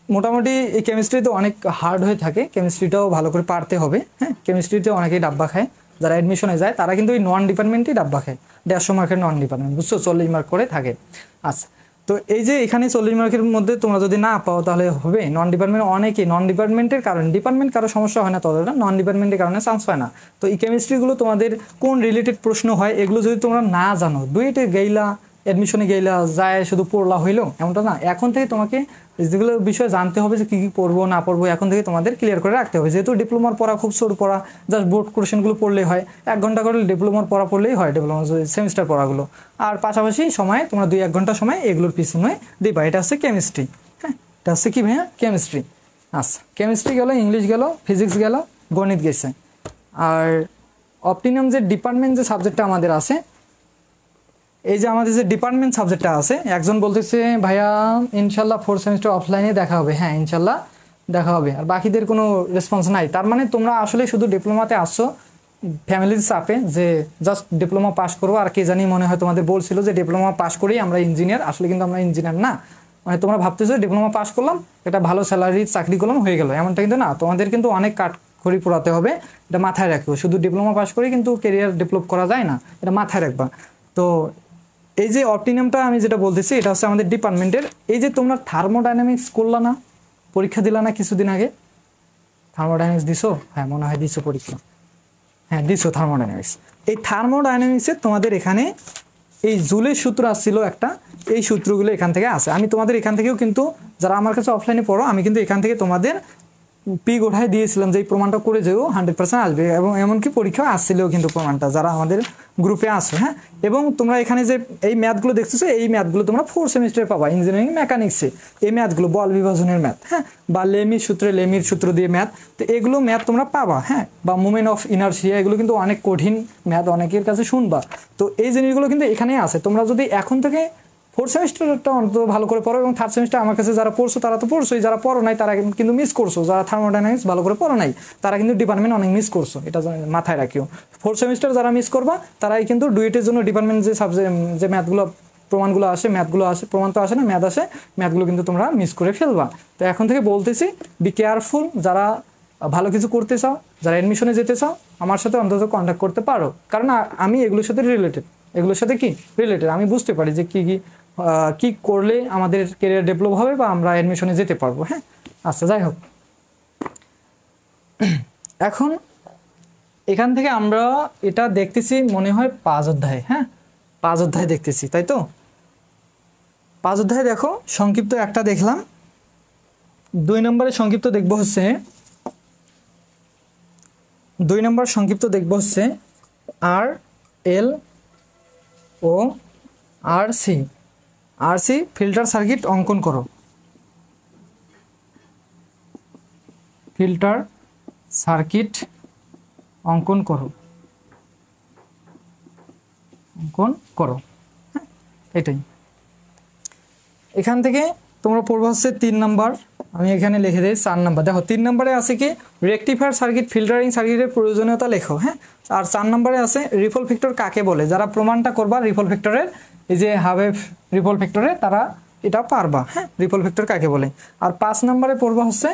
S1: মোটামুটি এই কেমিস্ট্রিতে অনেক হার্ড হয়ে থাকে, কেমিস্ট্রিটাও ভালো করে পারতে হবে। হ্যাঁ, কেমিস্ট্রিতে অনেকেই ডাব্বা খায়, যারা অ্যাডমিশনে যায় তারা কিন্তু এই নন ডিপার্টমেন্টই ডাব্বা খায়। 150 মার্কের নন ডিপার্টমেন্ট, বুঝছো, 40 মার্ক করে থাকে। আচ্ছা, তো এই যে এখানে 40 মার্কের মধ্যে তোমরা যদি না পাও তাহলে হবে নন ডিপার্টমেন্ট। অনেকেই নন ডিপার্টমেন্টের কারণে, ডিপার্টমেন্ট কারো সমস্যা হয় না ততটা, নন ডিপার্টমেন্টের কারণে চান্স পায় না। তো এই কেমিস্ট্রিগুলো তোমাদের কোন রিলেটেড প্রশ্ন হয় এগুলো যদি তোমরা না জানো, ডুয়েটে গেইলা অ্যাডমিশনে গেইলা যায় শুধু পড়লা হইলো এমনটা না। এখন থেকে তোমাকে যেগুলো বিষয়ে জানতে হবে যে কী কী পড়বো না পড়বো, এখন থেকে তোমাদের ক্লিয়ার করে রাখতে হবে। যেহেতু ডিপ্লোমার পড়া খুব ছোট পড়া, জাস্ট বোর্ড কোশ্চেনগুলো পড়লেই হয়, 1 ঘন্টা করে ডিপ্লোমার পড়া পড়লেই হয়, ডিপ্লোমার সেমিস্টার পড়াগুলো। আর পাশাপাশি সময় তোমরা 2-1 ঘন্টা সময় এগুলোর পিছনে দিবা। এটা হচ্ছে কেমিস্ট্রি। হ্যাঁ, এটা হচ্ছে কি ভাইয়া, কেমিস্ট্রি। আচ্ছা, কেমিস্ট্রি গেল, ইংলিশ গেল, ফিজিক্স গেল, গণিত গেছে। আর অপটিনাম যে ডিপার্টমেন্ট যে সাবজেক্টটা আমাদের আছে, এই যে আমাদের যে ডিপার্টমেন্ট সাবজেক্টটা আছে, একজন বলতেছে ভাইয়া ইনশাল্লাহ 4th সেমিস্টার অফলাইনে দেখা হবে। হ্যাঁ, ইনশাল্লাহ দেখা হবে। আর বাকিদের কোনো রেসপন্স নাই। তার মানে তোমরা আসলে শুধু ডিপ্লোমাতে আসছো ফ্যামিলির চাপে, যে জাস্ট ডিপ্লোমা পাস করবো। আর কে জানি মনে হয় তোমাদের বলছিল যে ডিপ্লোমা পাস করেই আমরা ইঞ্জিনিয়ার, আসলে কিন্তু আমরা ইঞ্জিনিয়ার না। মানে তোমরা ভাবতেছো ডিপ্লোমা পাস করলাম, একটা ভালো স্যালারির চাকরি করলাম, হয়ে গেল, এমনটা কিন্তু না। তোমাদের কিন্তু অনেক কাঠখড়ি পোড়াতে হবে, এটা মাথায় রাখো। শুধু ডিপ্লোমা পাস করেই কিন্তু কেরিয়ার ডেভেলপ করা যায় না, এটা মাথায় রাখবা। তো এই যে অপটিনামটা আমি যেটা বলতেছি, এটা হচ্ছে আমাদের ডিপার্টমেন্টের। এই যে তোমরা থার্মোডাইনামিক্স করলা না, পরীক্ষা দিলা না কিছুদিন আগে, থার্মোডাইনামিক্স দিছো? হ্যাঁ, মনে হয় দিছো পরীক্ষা। হ্যাঁ, দিছো থার্মোডাইনামিক্স। এই থার্মোডাইনামিক্সে তোমাদের এখানে এই জুলের সূত্র আসছিল একটা, এই সূত্রগুলো এখান থেকে আসে। আমি তোমাদের এখান থেকেও কিন্তু, যারা আমার কাছে অফলাইনে পড়ো, আমি কিন্তু এখান থেকে তোমাদের পিক ওঠায় দিয়েছিলাম যে এই প্রমাণটা করে যেও 100% আসবে। এবং এমনকি পরীক্ষা আসছিলেও কিন্তু প্রমাণটা, যারা আমাদের গ্রুপে আসে। হ্যাঁ, এবং তোমরা এখানে যে এই ম্যাথগুলো দেখতেছো, এই ম্যাথগুলো তোমরা 4th সেমিস্টারে পাবা ইঞ্জিনিয়ারিং মেকানিক্সে। এই ম্যাথগুলো বল বিভাজনের ম্যাথ, হ্যাঁ, বা লেমির সূত্র দিয়ে ম্যাথ। তো এগুলো ম্যাথ তোমরা পাবা। হ্যাঁ, বা মুভমেন্ট অফ ইনার্শিয়া, এগুলো কিন্তু অনেক কঠিন ম্যাথ, অনেকের কাছে শুনবা। তো এই জিনিসগুলো কিন্তু এখানেই আছে। তোমরা যদি এখন থেকে 4th সেমিস্টারটা অন্তত ভালো করে পড়ো, এবং 3rd সেমিস্টার আমার কাছে যারা পড়ছো তারা তো পড়ছোই, যারা পড়ো নাই তারা কিন্তু মিস করছো। যারা থার্মোডাইনামিক্স ভালো করে পড়ো নাই তারা কিন্তু ডিপার্টমেন্ট অনেক মিস করছো, এটা মাথায় রাখিও। 4th সেমিস্টার যারা মিস করবা তারাই কিন্তু ডুয়েটের জন্য ডিপার্টমেন্ট যে সাবজেক্ট যে ম্যাথগুলো প্রমাণগুলো আসে, ম্যাথগুলো আসে, প্রমাণ তো আসে না, ম্যাথ আসে, ম্যাথগুলো কিন্তু তোমরা মিস করে ফেলবা। তো এখন থেকে বলতেছি, বি কেয়ারফুল। যারা ভালো কিছু করতে চাও, যারা অ্যাডমিশনে যেতে চাও, আমার সাথে অন্তত কন্ট্যাক্ট করতে পারো। কারণ আমি এগুলোর সাথে রিলেটেড, আমি বুঝতে পারি যে কি করলে আমাদের ক্যারিয়ার ডেভেলপ হবে বা আমরা অ্যাডমিশনে যেতে পারবো। হ্যাঁ, আচ্ছা, যাই হোক, এখন এখান থেকে আমরা এটা দেখতেছি মনে হয় 5 অধ্যায়। হ্যাঁ, 5 অধ্যায় দেখতেছি, তাই তো? 5 অধ্যায় দেখো, সংক্ষিপ্ত একটা দেখলাম। 2 নম্বরের সংক্ষিপ্ত দেখবো হচ্ছে, 2 নম্বর সংক্ষিপ্ত দেখবো হচ্ছে RL ও RC ফিল্টার সার্কিট অঙ্কন করো। ফিল্টার সার্কিট অঙ্কন করো। হ্যাঁ, এটাই। এখান থেকে তোমরা পড়বো হচ্ছে 3 নাম্বার, আমি এখানে লিখে দিই 4 নাম্বার। দেখো 3 নম্বরে আছে কি রেকটিফায়ার সার্কিট, ফিল্টারিং সার্কিটের প্রয়োজনীয়তা লেখো। হ্যাঁ, আর 4 নম্বরে আছে রিপল ফ্যাক্টর কাকে বলে। যারা প্রমাণটা করবা রিপল ফ্যাক্টরের, এই যে হাবে রিপল ফ্যাক্টরে, তারা এটা পারবা। হ্যাঁ, রিপল ফ্যাক্টর কাকে বলে। আর 5 নম্বরে পড়বা হচ্ছে,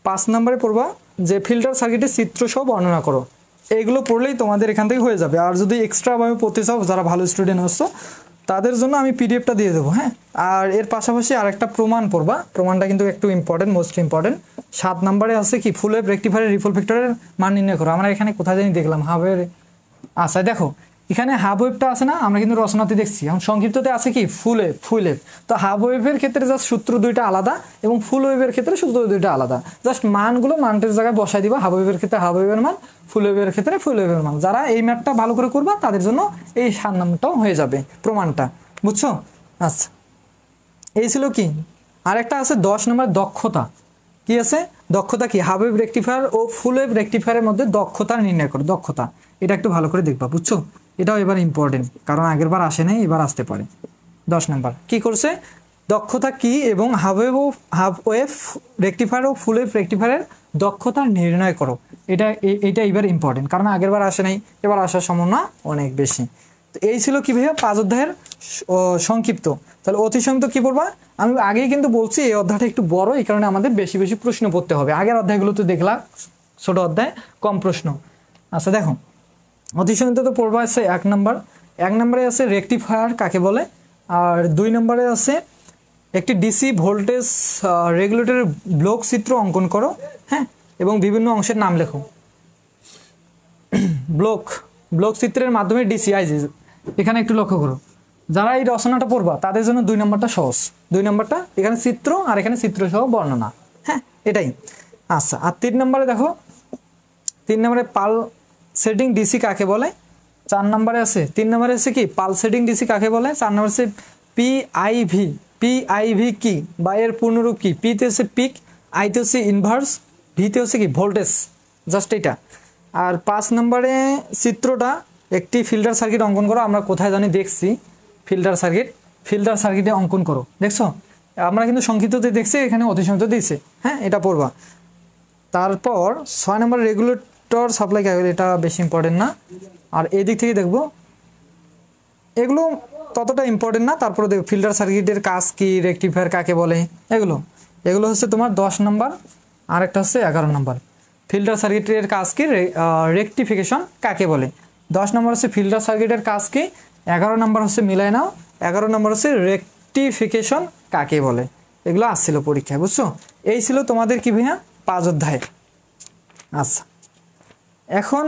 S1: 5 নম্বরে পড়বা যে ফিল্টার সার্কিটের চিত্র সহ বর্ণনা করো। এইগুলো পড়লেই তোমাদের এখান থেকে হয়ে যাবে। আর যদি এক্সট্রা ভাবে পড়তে চাও, যারা ভালো স্টুডেন্ট হচ্ছ, তাদের জন্য আমি পিডিএফটা দিয়ে দেবো। হ্যাঁ, আর এর পাশাপাশি আরেকটা প্রমাণ পড়বা। প্রমাণটা কিন্তু একটু ইম্পর্টেন্ট, মোস্ট ইম্পর্টেন্ট। 7 নম্বরে আছে কি ফুল ওয়েভ রেকটিফায়ারের রিপল ফ্যাক্টরের মান নির্ণয় করো। আমরা এখানে কোথায় জানি দেখলাম হাবের। আচ্ছা, দেখো এখানে হাফ ওয়েভটা আছে না, আমরা কিন্তু রচনাতে দেখছি। এখন সংক্ষিপ্ততে আছে কি ফুল ওয়েভ, ফুল ওয়েভ। তো হাফ ওয়েভের ক্ষেত্রে জাস্ট সূত্র দুইটা আলাদা এবং ফুল ওয়েভের ক্ষেত্রে সূত্র দুইটা আলাদা। জাস্ট মানটের জায়গায় বসাই দিবা, হাফ ওয়েভের ক্ষেত্রে হাফ ওয়েভের মান, ফুল ওয়েভের ক্ষেত্রে ফুল ওয়েভের মান। যারা এই ম্যাথটা ভালো করে করবা তাদের জন্য এই 7 নাম্বারটাও হয়ে যাবে প্রমাণটা, বুঝছো? আচ্ছা, এই ছিল কি। আরেকটা আছে 10 নম্বর দক্ষতা। কি আছে? দক্ষতা কি? হাফ ওয়েভ রেকটিফায়ার ও ফুল ওয়েভ রেকটিফায়ারের মধ্যে দক্ষতা নির্ণয় করো। দক্ষতা এটা একটু ভালো করে দেখবা, বুঝছো? এটাও এবার ইম্পর্টেন্ট, কারণ আগের বার আসে নাই, এবার আসতে পারে। 10 নম্বর কি করছে? দক্ষতা কি এবং হাফ ওয়েভ রেকটিফায়ার ও ফুল ওয়েভ রেকটিফায়ারের দক্ষতা নির্ণয় করো। এটা এবার ইম্পর্টেন্ট, কারণ আগের বার আসে নাই, এবার আসার সম্ভাবনা অনেক বেশি। তো এই ছিল কি ভাইয়া 5 অধ্যায়ের সংক্ষিপ্ত। তাহলে অতি সংক্ষিপ্ত কি পড়বা? আমি আগেই কিন্তু বলছি এই অধ্যায়টা একটু বড়, এই কারণে আমাদের বেশি বেশি প্রশ্ন পড়তে হবে। আগের অধ্যায়গুলো তো দেখলা ছোট অধ্যায়, কম প্রশ্ন। আচ্ছা দেখো, অতি সংক্ষিপ্ত তো পড়বা আছে 1 নম্বর। 1 নম্বরে আছে রেকটিফায়ার কাকে বলে, আর 2 নম্বরে আছে একটি ডিসি ভোল্টেজ রেগুলেটরের ব্লক চিত্র অঙ্কন করো, হ্যাঁ, এবং বিভিন্ন অংশের নাম লেখো। ব্লক চিত্রের মাধ্যমে ডিসি আইজি, এখানে একটু লক্ষ্য করো। যারা এই রচনাটা পড়বা তাদের জন্য 2 নম্বরটা সহজ। 2 নম্বরটা এখানে চিত্র, আর এখানে চিত্র সহ বর্ণনা, হ্যাঁ, এটাই। আচ্ছা, আর 3 নম্বরে দেখো, 3 নম্বরে পালসেটিং ডিসি কাকে বলে। 4 নম্বরে আছে, 3 নম্বরে আছে কি পালসেটিং ডিসি কাকে বলে। 4 নম্বরে আছে পিআইভি। পিআইভি কি বা এর পূর্ণরূপ কি? পিতে হচ্ছে পিক, আইতে হচ্ছে ইনভার্স, ভিতে হচ্ছে কি ভোল্টেজ, জাস্ট এটা। আর 5 নম্বরে চিত্রটা একটি ফিল্টার সার্কিট অঙ্কন করো। আমরা কোথায় জানি দেখছি ফিল্টার সার্কিটে অঙ্কন করো, দেখছো? আমরা কিন্তু সংক্ষিপ্ততে দেখছি, এখানে অতি সংক্ষিপ্ত দিয়েছে, হ্যাঁ, এটা পড়বা। তারপর 6 নম্বর রেগুলেটর সাপ্লাই কাকে বলে, এটা বেশি ইম্পর্টেন্ট না। আর এই দিক থেকে দেখবো, এগুলো ততটা ইম্পর্টেন্ট না। তারপরে দেখো ফিল্টার সার্কিটের কাজ কি, রেকটিফায়ার কাকে বলে, এগুলো হচ্ছে তোমার 10 নম্বর। আর একটা হচ্ছে 11 নম্বর। ফিল্টার সার্কিটের কাজ কি, রেকটিফিকেশন কাকে বলে। 10 নম্বর হচ্ছে ফিল্টার সার্কিটের কাজ কি, 11 নম্বর হচ্ছে মিলাই নাও, 11 নম্বর হচ্ছে রেকটিফিকেশন কাকে বলে। এগুলো আসছিল পরীক্ষায়, বুঝছো? এই ছিল তোমাদের কি ভাইয়া 5 অধ্যায়। আচ্ছা, এখন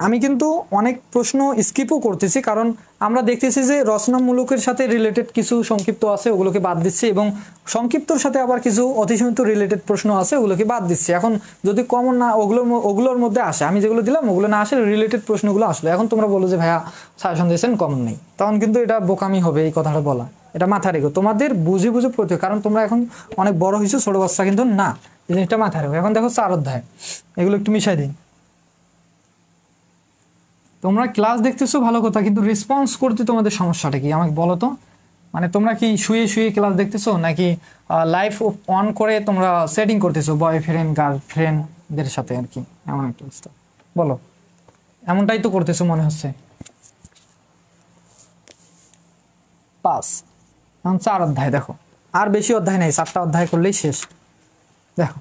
S1: আমি কিন্তু অনেক প্রশ্ন স্কিপও করতেছি, কারণ আমরা দেখতেছি যে রচনামূলকের সাথে রিলেটেড কিছু সংক্ষিপ্ত আছে, ওগুলোকে বাদ দিচ্ছি, এবং সংক্ষিপ্তর সাথে আবার কিছু অতি সংক্ষিপ্ত রিলেটেড প্রশ্ন আছে, ওগুলোকে বাদ দিচ্ছি। এখন যদি কমন না ওগুলোর মধ্যে আসে, আমি যেগুলো দিলাম ওগুলো না আসে, রিলেটেড প্রশ্নগুলো আসলো। এখন তোমরা বলো যে ভাইয়া সাজেশন দিয়েছেন কমন নেই, তখন কিন্তু এটা বোকামি হবে এই কথাটা বলা। এটা মাথায় রেখো, তোমাদের বুঝে পড়তে, কারণ তোমরা এখন অনেক বড় হয়েছো, ছোট বাচ্চা কিন্তু না, এই জিনিসটা মাথায় রেখো। এখন দেখো 4 অধ্যায়, এগুলো একটু মিশাই দিই। তোমরা ক্লাস দেখতেছো ভালো কথা, কিন্তু রেসপন্স করতে তোমাদের সমস্যাটা কি আমাকে বলো তো? মানে তোমরা কি শুয়ে শুয়ে ক্লাস দেখতেছো, নাকি লাইভ অন করে তোমরা সেটিং করতেছো বয়ফ্রেন্ড গার্লফ্রেন্ডদের সাথে আর কি, এমন একটা অবস্থা? বলো, এমনটাই তো করতেছো মনে হচ্ছে। 5, এখন 4 অধ্যায় দেখো, আর বেশি অধ্যায় নেই, 4টা অধ্যায় করলেই শেষ। দেখো,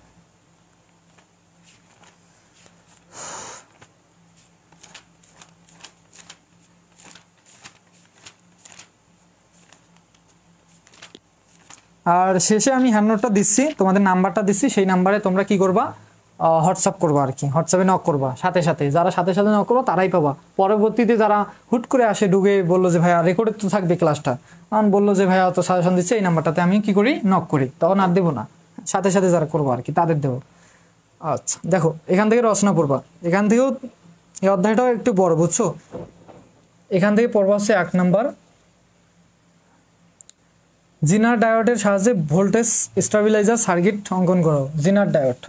S1: আর শেষে আমি হ্যান্ডনোটটা দিচ্ছি, তোমাদের নাম্বারটা দিচ্ছি, সেই নাম্বারে তোমরা কি করবা, হোয়াটসঅ্যাপ করবা আর কি, হোয়াটসঅ্যাপে নক করবা সাথে সাথে। যারা সাথে সাথে নক করবা তারাই পাবা। পরবর্তীতে যারা হুট করে আসে ঢুকে বললো যে ভাইয়া রেকর্ডে তো থাকবে ক্লাসটা, তখন বললো যে ভাইয়া তো সাজেশন দিচ্ছে, এই নাম্বারটাতে আমি কি করি, নক করি, তখন আর দেবো না, সাথে সাথে যারা করবো আর কি তাদের দেবো। আচ্ছা দেখো, এখান থেকে রচনা পড়বা, এখান থেকেও এই অধ্যায়টাও একটু বড়, বুঝছো? এখান থেকে পড়বা হচ্ছে 1 নাম্বার, জিনার ডায়োডের সাহায্যে ভোল্টেজ স্টেবিলাইজার সার্কিট অঙ্কন করো। জিনার ডায়োড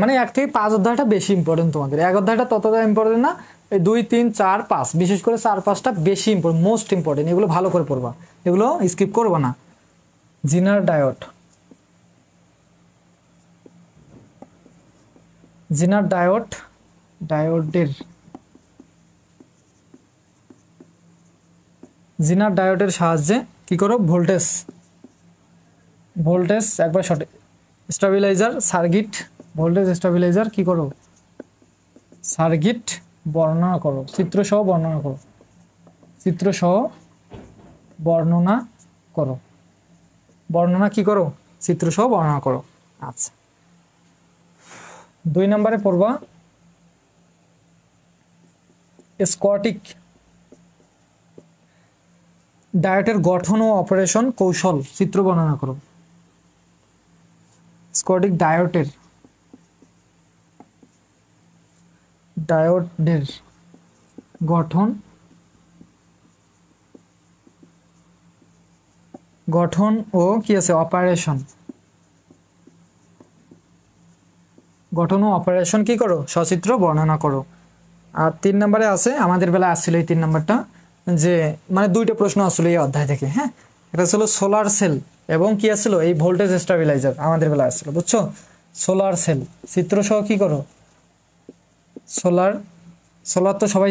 S1: মানে 1 থেকে 5 অধ্যায়টা বেশি ইম্পর্টেন্ট তোমাদের। 1 অধ্যায়টা ততটা ইম্পর্টেন্ট না, এই 2, 3, 4, 5, বিশেষ করে 4, 5টা বেশি ইম্পর্টেন্ট, মোস্ট ইম্পর্টেন্ট। এগুলো ভালো করে পড়বা, এগুলো স্কিপ করবা না। জিনার ডায়োডের সাহায্যে কি করো, ভোল্টেজ একবার সঠিক স্টেবিলাইজার সার্কিট, ভোল্টেজ স্টেবিলাইজার কি করো, সার্কিট বর্ণনা করো, চিত্র সহ বর্ণনা করো। আচ্ছা, 2 নম্বরে পড়বা স্কটিক ডায়োডের গঠন ও অপারেশন কৌশল চিত্র বর্ণনা করো। স্কটিক ডায়োডের গঠন ও কি আছে অপারেশন, গঠন ও অপারেশন কি করো সচিত্র বর্ণনা করো। আর 3 নম্বরে আছে, আমাদের বেলায় আসছিল এই 3 নম্বরটা, যে মানে দুইটা প্রশ্ন আসলে এই অধ্যায় থেকে। হ্যাঁ, এটা ছিল সোলার সেল এবং কি আসছিল এই ভোল্টেজ স্টেবিলাইজার, আমাদের বেলায় আসছিল, বুঝছো? সোলার সেল চিত্র সহ কি করো, সোলার তো সবাই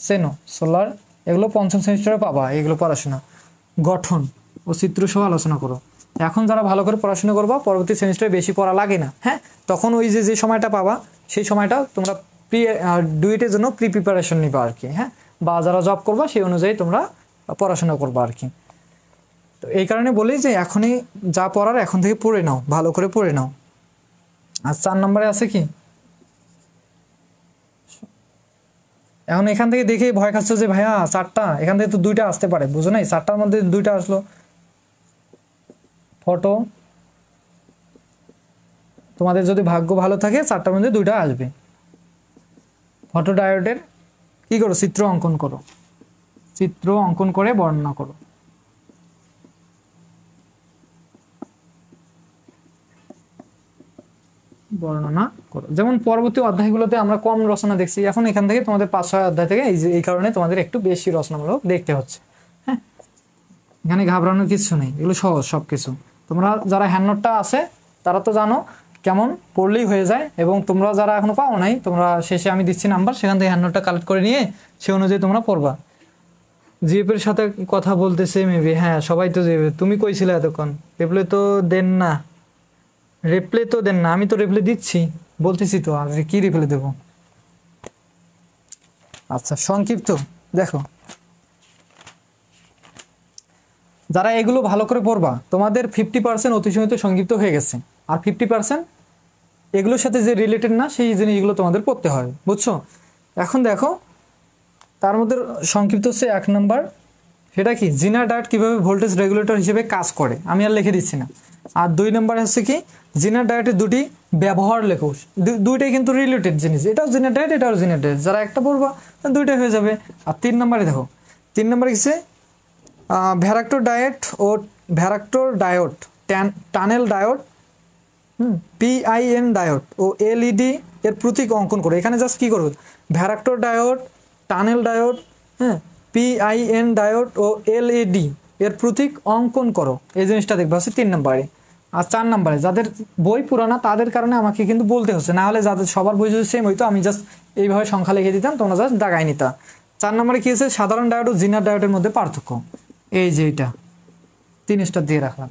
S1: চেনো, সোলার এগুলো 5ম সেমিস্টারে পাবা, এগুলো পড়াশোনা, গঠন ও চিত্র সহ আলোচনা করো। এখন যারা ভালো করে পড়াশোনা করবা পরবর্তী সেমিস্টারে বেশি পড়া লাগে না। হ্যাঁ, তখন ওই যে সময়টা পাবা সেই সময়টা তোমরা ডুয়েটের জন্য প্রিপারেশন নিবা আর কি। হ্যাঁ, বা যারা জব করবা সেই অনুযায়ী তোমরা পড়াশোনা করবা আর কি। তো এই কারণে বলি যে এখনই যা পড়ার এখন থেকে পড়ে নাও, ভালো করে পড়ে নাও। আর 4 নম্বরে আছে কি, এখন এখান থেকে দেখেই ভয় খাচ্ছ যে ভাইয়া 4টা, এখান থেকে তো 2টা আসতে পারে, বুঝো নাই? 4টার মধ্যে 2টা আসলো, ফটো, তোমাদের যদি ভাগ্য ভালো থাকে 4টার মধ্যে 2টা আসবে। ফটো ডায়োডের কি করো, চিত্র অঙ্কন করো, চিত্র অঙ্কন করে বর্ণনা করো। যেমন পরবর্তী অধ্যায়গুলোতে আমরা কম রচনা দেখছি, এখন এখান থেকে তোমাদের 5-6 অধ্যায় থেকে এই কারণে তোমাদের একটু বেশি রচনামূলক দেখতে হচ্ছে। হ্যাঁ, এখানে ঘাবড়ানোর কিছু নেই, এগুলো সহজ সবকিছু। তোমরা যারা হ্যান্ডনোটটা আছে তারা তো জানো কেমন পড়লেই হয়ে যায়, এবং তোমরা যারা এখনো পাও নাই, তোমরা শেষে আমি দিচ্ছি নাম্বার, সেখান থেকে হ্যান্ডনোটটা কালেক্ট করে নিয়ে সে অনুযায়ী তোমরা পড়বা। জিএফের সাথে কথা বলতেছে মেবি, হ্যাঁ সবাই তো জিএফ, তুমি কইছিলে এতক্ষণ রিপ্লে তো দেন না, আমি তো রিপ্লে দিচ্ছি, বলতেছি তো, আর কি রিপ্লে দেবো? আচ্ছা, সংক্ষিপ্ত দেখো, যারা এগুলো ভালো করে পড়বা তোমাদের 50% অতি সীমিত সংক্ষিপ্ত হয়ে গেছে, আর 50% এগুলোর সাথে যে রিলেটেড না সেই জিনিসগুলো তোমাদের পড়তে হয়, বুঝছো? এখন দেখো তার মধ্যে সংক্ষিপ্ত হচ্ছে 1 নাম্বার, সেটা কি জিনার ডায়োড কিভাবে ভোল্টেজ রেগুলেটর হিসেবে কাজ করে, আমি আর লিখে দিচ্ছি না। আর 2 নাম্বার হচ্ছে কি জিনার ডায়োডের 2টি ব্যবহার লেখো, দুইটাই কিন্তু রিলেটেড জিনিস, এটাও জিনার ডায়োড এটাও জিনার ডায়োড, যারা একটা পড়বা 2টাই হয়ে যাবে। আর 3 নাম্বারে দেখো, 3 নাম্বারে কিসে varactor diode, tunnel diode, PIN diode ও এলইডি এর প্রতীক অঙ্কন করো। এখানে জাস্ট কি করো, ভ্যারাক্টর ডায়োড, টানেল ডায়োড, হ্যাঁ, পিআইএন ডায়োড ও এলইডি এর প্রতীক অঙ্কন করো, এই জিনিসটা দেখবে হচ্ছে 3 নম্বরে। আর 4 নম্বরে যাদের বই পুরানা তাদের কারণে আমাকে কিন্তু বলতে হচ্ছে, না হলে যাদের সবার বই যদি সেম হইতো আমি জাস্ট এইভাবে সংখ্যা লিখে দিতাম, তোমরা জাস্ট দাগাই নিতা। 4 নম্বরে কি হচ্ছে, সাধারণ ডায়োড ও জিনার ডায়োডের মধ্যে পার্থক্য, এই যে এটা 3 স্টার দিয়ে রাখলাম।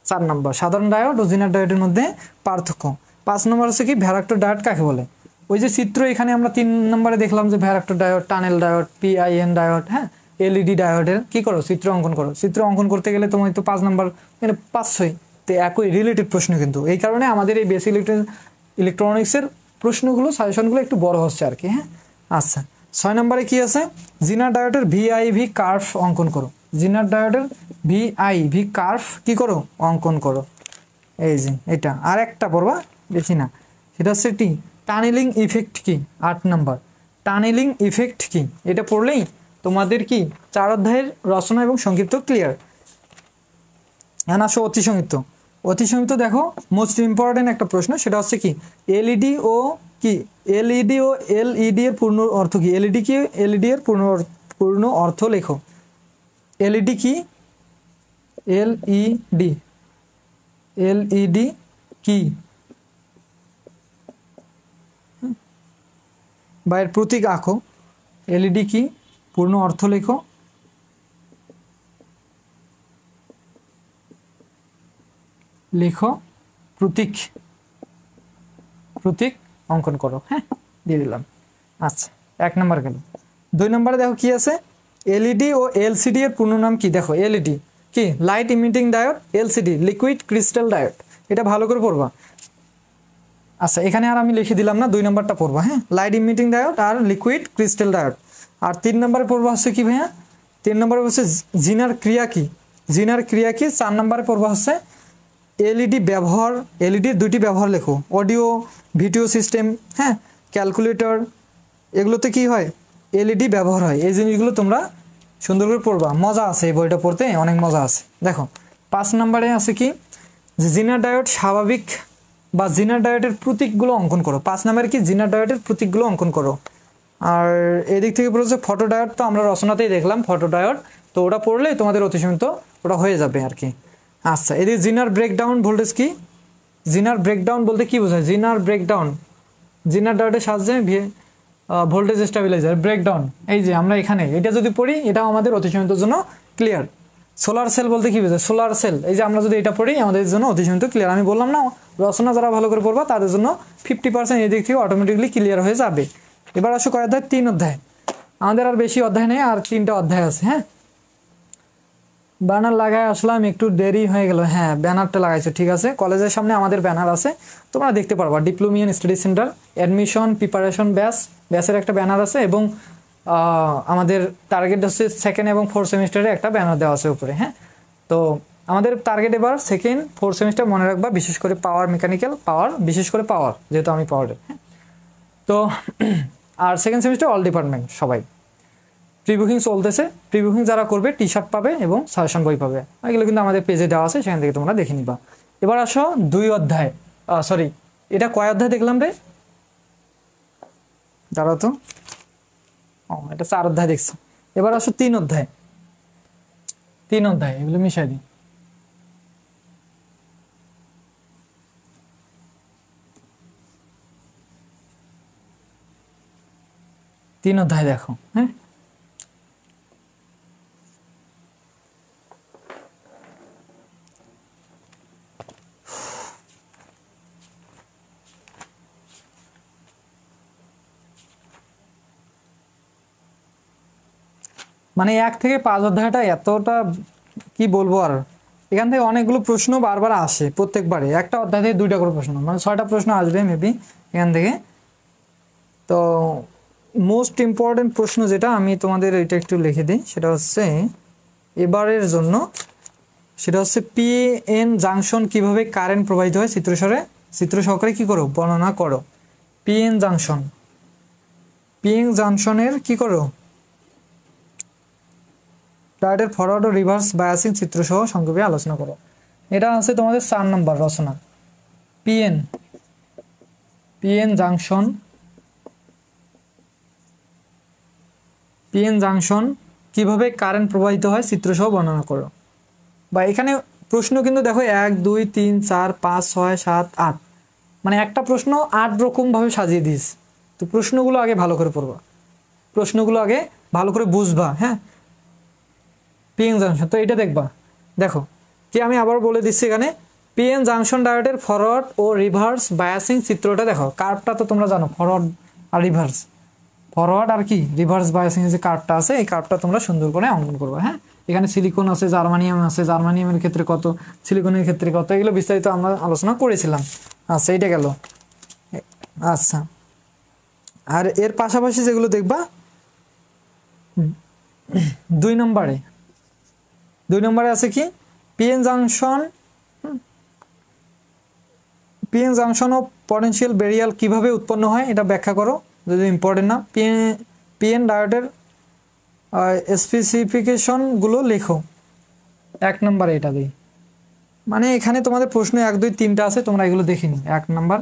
S1: 4 নম্বর সাধারণ ডায়োড ও জিনার ডায়োডের মধ্যে পার্থক্য। 5 নম্বর হচ্ছে কি ভ্যারাক্টর ডায়োড কাকে বলে, ওই যে চিত্র এখানে আমরা 3 নম্বরে দেখলাম যে varactor diode, tunnel diode, PIN diode, হ্যাঁ, এলইডি ডায়োডের কি করো, চিত্র অঙ্কন করো। চিত্র অঙ্কন করতে গেলে তোমার তো 5 নম্বর, মানে 5-6 তো একই রিলেটেড প্রশ্ন, কিন্তু এই কারণে আমাদের এই বেসিক ইলেকট্রনিক্সের প্রশ্নগুলো সাজেশনগুলো একটু বড় হচ্ছে আর কি। হ্যাঁ, আচ্ছা 6 নম্বরে কি আছে, জিনার ডায়োডের ভিআইভি কার্ভ অঙ্কন করো, জিনার ডায়োডের ভিআইভি কার্ভ কি করো, অঙ্কন করো। এই যে এটা আর একটা পড়বা, বেশি না, সেটা হচ্ছে টানেলিং ইফেক্ট কি। 8 নম্বর টানেলিং ইফেক্ট কি, এটা পড়লেই তোমাদের কি 4 অধ্যায়ের রচনা এবং সংক্ষিপ্ত ক্লিয়ার। এখন আসো অতি সংক্ষিপ্ত দেখো, মোস্ট ইম্পর্টেন্ট একটা প্রশ্ন, সেটা হচ্ছে কি এলইডি ও এলইডি এর পূর্ণ অর্থ কি, এলইডি এর পূর্ণ অর্থ লেখো। এলইডি কি, এলইডি কি বা এর প্রতীক আঁকো। এলইডি কি, পূর্ণ অর্থ লেখো। প্রতীক অঙ্কন করো। হ্যাঁ, দিয়ে দিলাম। আচ্ছা 1 নম্বর গেল। 2 নম্বরে দেখো কি আছে, এলইডি ও এলসিডি এর পূর্ণ নাম কি। দেখো এলইডি কি, light emitting diode, LCD liquid crystal diode, এটা ভালো করে পড়বা। আচ্ছা এখানে আর আমি লিখে দিলাম না, 2 নম্বরটা পড়বা। হ্যাঁ, লাইট ইমিটিং ডায়োড আর লিকুইড ক্রিস্টাল ডায়োড। আর 3 নম্বরে পড়বো হচ্ছে কি ভাইয়া, 3 নম্বরে হচ্ছে জিনার ক্রিয়া কি, জিনার ক্রিয়া কি। 4 নম্বরে পড়বো হচ্ছে এলইডি ব্যবহার, এলইডির 2টি ব্যবহার লেখো, অডিও ভিডিও সিস্টেম, হ্যাঁ, ক্যালকুলেটর, এগুলোতে কি হয়, এলইডি ব্যবহার হয়। এই জিনিসগুলো তোমরা সুন্দর করে পড়বা, মজা আছে এই বইটা পড়তে, অনেক মজা আছে। দেখো 5 নম্বরে আছে কি, যে জিনার ডায়োড স্বাভাবিক বা জিনার ডায়োডের প্রতীকগুলো অঙ্কন করো। 5 নম্বরে কি, জিনার ডায়োডের প্রতীকগুলো অঙ্কন করো। আর এদিক থেকে পড়েছে ফটো ডায়োড, তো আমরা রচনাতেই দেখলাম ফটো ডায়োড, তো ওটা পড়লেই তোমাদের অতি সীমিত ওটা হয়ে যাবে আর কি। আচ্ছা, এদিকে জিনার ব্রেকডাউন ভোল্টেজ কি, জিনার ব্রেকডাউন বলতে কি বোঝায়, জিনার ব্রেকডাউন, জিনার ডায়োডের সাহায্যে ভোল্টেজ স্টেবিলাইজার ব্রেকডাউন, এই যে আমরা এখানে এটা যদি পড়ি এটাও আমাদের অতি সীমিতর জন্য ক্লিয়ার। সোলার সেল বলতে কি বোঝায়, সোলার সেল, এই যে আমরা যদি এটা পড়ি আমাদের জন্য অতি সীমিত ক্লিয়ার। আমি বললাম না, রচনা যারা ভালো করে পড়বা তাদের জন্য 50% এদিক থেকে অটোমেটিকলি ক্লিয়ার হয়ে যাবে। এবার আসো কয় অধ্যায়, 3 অধ্যায়, আমাদের আর বেশি অধ্যায় নেই, আর 3টা অধ্যায় আছে। হ্যাঁ, ব্যানার লাগায় আসলাম, একটু দেরি হয়ে গেল। হ্যাঁ, ব্যানারটা লাগাইছো, ঠিক আছে। কলেজের সামনে আমাদের ব্যানার আছে, তোমরা দেখতে পারবা, ডিপ্লোমিয়ান স্টাডি সেন্টার অ্যাডমিশন প্রিপারেশন ব্যাচের একটা ব্যানার আছে, এবং আমাদের টার্গেট হচ্ছে 2nd এবং 4th সেমিস্টারে একটা ব্যানার দেওয়া আছে উপরে। হ্যাঁ, তো আমাদের টার্গেট এবার 2nd 4th সেমিস্টার মনে রাখবা, বিশেষ করে পাওয়ার, মেকানিক্যাল পাওয়ার, বিশেষ করে পাওয়ার, যেহেতু আমি পাওয়ারের। হ্যাঁ, তো আর 2nd সেমিস্টার অল ডিপার্টমেন্ট সবাই। প্রি বুকিং চলতেছে, প্রি বুকিং যারা করবে টি শার্ট পাবে এবং সাজেশন বই পাবে, এগুলো কিন্তু আমাদের পেজে দেওয়া আছে, সেখান থেকে তোমরা দেখে নিবা। এবার আসো 2 অধ্যায়, সরি এটা কয় অধ্যায় দেখলাম রে, দাঁড়াও তো, এটা 4 অধ্যায় দেখছো। এবার আসো 3 অধ্যায়, 3 অধ্যায় এগুলো মিশাই দিই। তিন অধ্যায় দেখো। হ্যাঁ, মানে 1 থেকে 5 অধ্যায়টা এতটা কি বলবো, আর এখান থেকে অনেকগুলো প্রশ্ন বারবার আসে, প্রত্যেকবারে একটা অধ্যায় থেকে 2টা করে প্রশ্ন, মানে 6টা প্রশ্ন আসবে মেবি এখান থেকে। তো মোস্ট ইম্পর্টেন্ট প্রশ্ন যেটা, আমি তোমাদের এটা একটু লিখে দিই, সেটা হচ্ছে এবারের জন্য, সেটা হচ্ছে পিএন জাংশন কিভাবে কারেন্ট প্রবাহিত হয় চিত্র সহকারে কি করো, বর্ণনা করো। পিএন জাংশন, পিএন জাংশনের কি করো, ডায়োডের ফরওয়ার্ড ও রিভার্স বায়াসিং চিত্র সহ সংক্ষেপে আলোচনা করো। এটা আছে তোমাদের 4 নম্বর রচনা। PN, PN junction, PN junction কিভাবে কারেন্ট প্রবাহিত হয় চিত্র সহ বর্ণনা করো। বা এখানে প্রশ্ন কিন্তু দেখো 1 2 3 4 5 6 7 8, মানে একটা প্রশ্ন 8 রকম ভাবে সাজিয়ে দিস। তো প্রশ্নগুলো আগে ভালো করে পড়বা, প্রশ্নগুলো আগে ভালো করে বুঝবা। হ্যাঁ, পিএন জাংশন, তো এটা দেখবা, দেখো কি আমি আবার বলে দিচ্ছি এখানে, পিএন জাংশন ডায়োডের ফরওয়ার্ড ও রিভার্স বায়াসিং চিত্রটা দেখো। কার্ভটা তো তোমরা জানো, ফরওয়ার্ড আর রিভার্স, ফরওয়ার্ড আর কি রিভার্স বায়াসিং যে কার্ভটা আছে, এই কার্ভটা তোমরা সুন্দর করে অঙ্কন করবে। হ্যাঁ, এখানে সিলিকন আছে, জার্মানিয়াম আছে, জার্মানিয়ামের ক্ষেত্রে কত, সিলিকনের ক্ষেত্রে কত, এগুলো বিস্তারিত আমরা আলোচনা করেছিলাম। আচ্ছা, এইটা গেল। আচ্ছা, আর এর পাশাপাশি যেগুলো দেখবা 2 নম্বরে আছে কি, পিএন জাংশন, পিএন জাংশন ও পটেনশিয়াল ব্যারিয়ার কিভাবে উৎপন্ন হয় এটা ব্যাখ্যা করো, যদি ইম্পর্টেন্ট না। পিএন ডায়োডের স্পেসিফিকেশনগুলো লেখো। 1 নম্বরে এটা দিই, মানে এখানে তোমাদের প্রশ্ন 1 2 3টা আছে, তোমরা এগুলো দেখে নিও। 1 নম্বর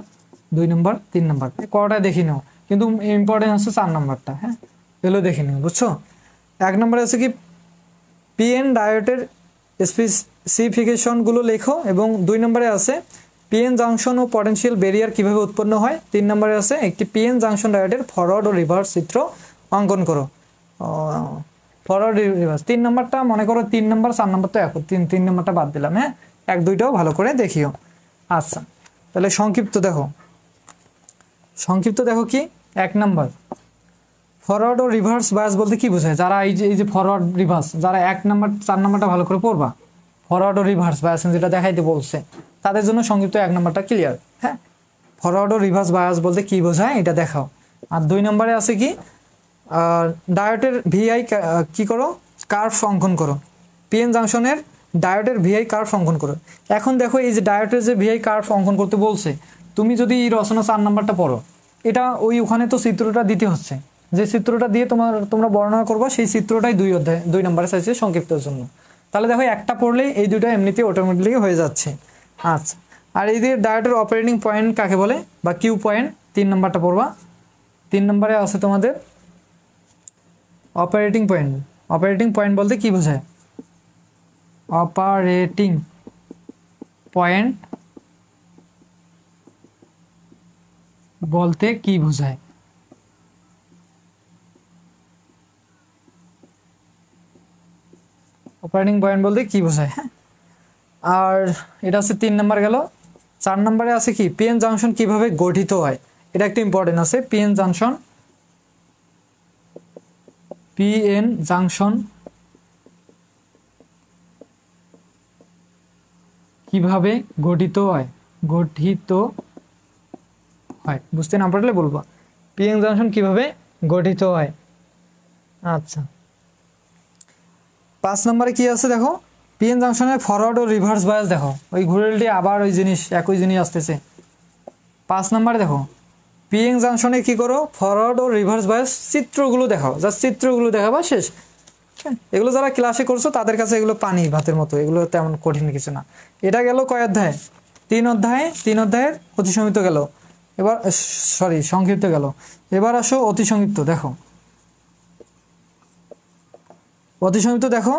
S1: 2 নম্বর 3 নম্বর কটায় দেখে নিও, কিন্তু ইম্পর্টেন্ট হচ্ছে 4 নম্বরটা। হ্যাঁ, এগুলো দেখে নিও, বুঝছো। 1 নম্বরে আছে কি, পিএন ডায়োডের স্পেসিফিকেশনগুলো লেখো, এবং 2 নম্বরে আছে পিএন জাংশন ও পটেনশিয়াল ব্যারিয়ার কিভাবে উৎপন্ন হয়। 3 নম্বরে আছে একটি পিএন জাংশন ডায়োডের ফরওয়ার্ড ও রিভার্স চিত্র অঙ্কন করো। ফরওয়ার্ড রিভার্স 3 নম্বরটা মনে করো, 3 নম্বর 4 নম্বর তো এখন 3 নম্বরটা বাদ দিলাম। হ্যাঁ, 1 2টাও ভালো করে দেখিও। আচ্ছা, তাহলে সংক্ষিপ্ত দেখো, সংক্ষিপ্ত দেখো কি, 1 নম্বর ফরওয়ার্ড ও রিভার্স বায়াস বলতে কি বোঝায়। যারা এই যে ফরওয়ার্ড রিভার্স, যারা 1 নম্বর 4 নম্বরটা ভালো করে পড়বা, ফরওয়ার্ড ও রিভার্স বায়াস যেটা দেখাইতে বলছে, তাদের জন্য সংক্ষিপ্ত 1 নম্বরটা ক্লিয়ার। হ্যাঁ, ফরওয়ার্ড ও রিভার্স বায়াস বলতে কি বোঝায় এটা দেখাও। আর 2 নম্বরে আছে কি, ডায়োডের ভিআই কি করো, কার্ভ অঙ্কন করো। পিএন জাংশনের ডায়োডের ভিআই কার্ভ অঙ্কন করো। এখন দেখো এই যে ডায়োডের যে ভিআই কার্ভ অঙ্কন করতে বলছে, তুমি যদি এই রচনা 4 নাম্বারটা পড়ো, এটা ওখানে তো চিত্রটা দিতে হচ্ছে, যে চিত্রটা দিয়ে তোমরা বর্ণনা করবা সেই চিত্রটাই 2 নম্বরে চাইছে সংক্ষিপ্তের জন্য। তাহলে দেখো একটা পড়লে এই দুটো এমনিতেই অটোমেটিকলি হয়ে যাচ্ছে। আচ্ছা, আর এই যে ডায়োডের অপারেটিং পয়েন্ট কাকে বলে বা কিউ পয়েন্ট, 3 নাম্বারটা পড়বা। 3 নম্বরে আছে তোমাদের অপারেটিং পয়েন্ট। অপারেটিং পয়েন্ট বলতে কি বোঝায়? অপারেটিং পয়েন্ট বলতে কি বোঝায়? অপারেটিং পয়েন্ট বলতে কি বোঝায়? হ্যাঁ, আর এটা হচ্ছে 3 নাম্বার গেল। 4 নম্বরে আছে কি, পিএন জাংশন কিভাবে গঠিত হয়, এটা একটু ইম্পর্টেন্ট আছে। পিএন জাংশন কিভাবে গঠিত হয়, বুঝতে না পারলে বলবা পিএন জাংশন কিভাবে গঠিত হয়। আচ্ছা, 5 নম্বরে কি আছে দেখো, পিএন জাংশনের ফরওয়ার্ড ও রিভার্স বায়াস দেখো। ওই ঘুরেলটি আবার একই জিনিস আসতেছে। 5 নম্বরে দেখো, পিএন জাংশনে কি করো, ফরওয়ার্ড ও রিভার্স বায়াস চিত্রগুলো দেখাও। জাস্ট চিত্রগুলো দেখাবা, শেষ। এগুলো যারা ক্লাসে করছো তাদের কাছে এগুলো পানি ভাতের মতো, এগুলো তেমন কঠিন কিছু না। এটা গেল কয় অধ্যায়? 3 অধ্যায়ের অতি সংক্ষিপ্ত গেল। এবার সংক্ষিপ্ত গেল। এবার আসো অতি সংক্ষিপ্ত। দেখো অতি সংক্ষিপ্ত দেখো,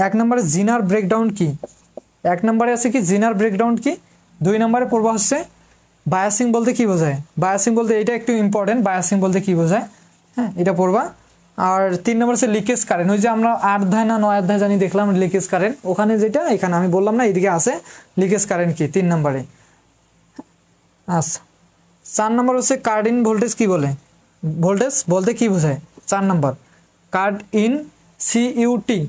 S1: এক নম্বরে জিনার ব্রেকডাউন কি? 1 নম্বরে আছে কি জিনার ব্রেকডাউন কি। 2 নম্বরে পড়বা হচ্ছে বায়াসিং বলতে কি বোঝায়। বায়াসিং বলতে এটা একটু ইম্পর্টেন্ট, বায়াসিং বলতে কি বোঝায়, হ্যাঁ এটা পড়বা। আর 3 নম্বর হচ্ছে লিকেজ কারেন্ট। ওই যে আমরা 8 অধ্যায় না 9 অধ্যায় জানি দেখলাম লিকেজ কারেন্ট, ওখানে যেটা এখানে আমি বললাম না, এইদিকে আছে লিকেজ কারেন্ট কি 3 নম্বরে। আচ্ছা, 4 নম্বর হচ্ছে কার্ড ইন ভোল্টেজ কি বলে, ভোল্টেজ বলতে কি বোঝায়। 4 number cut in CUT,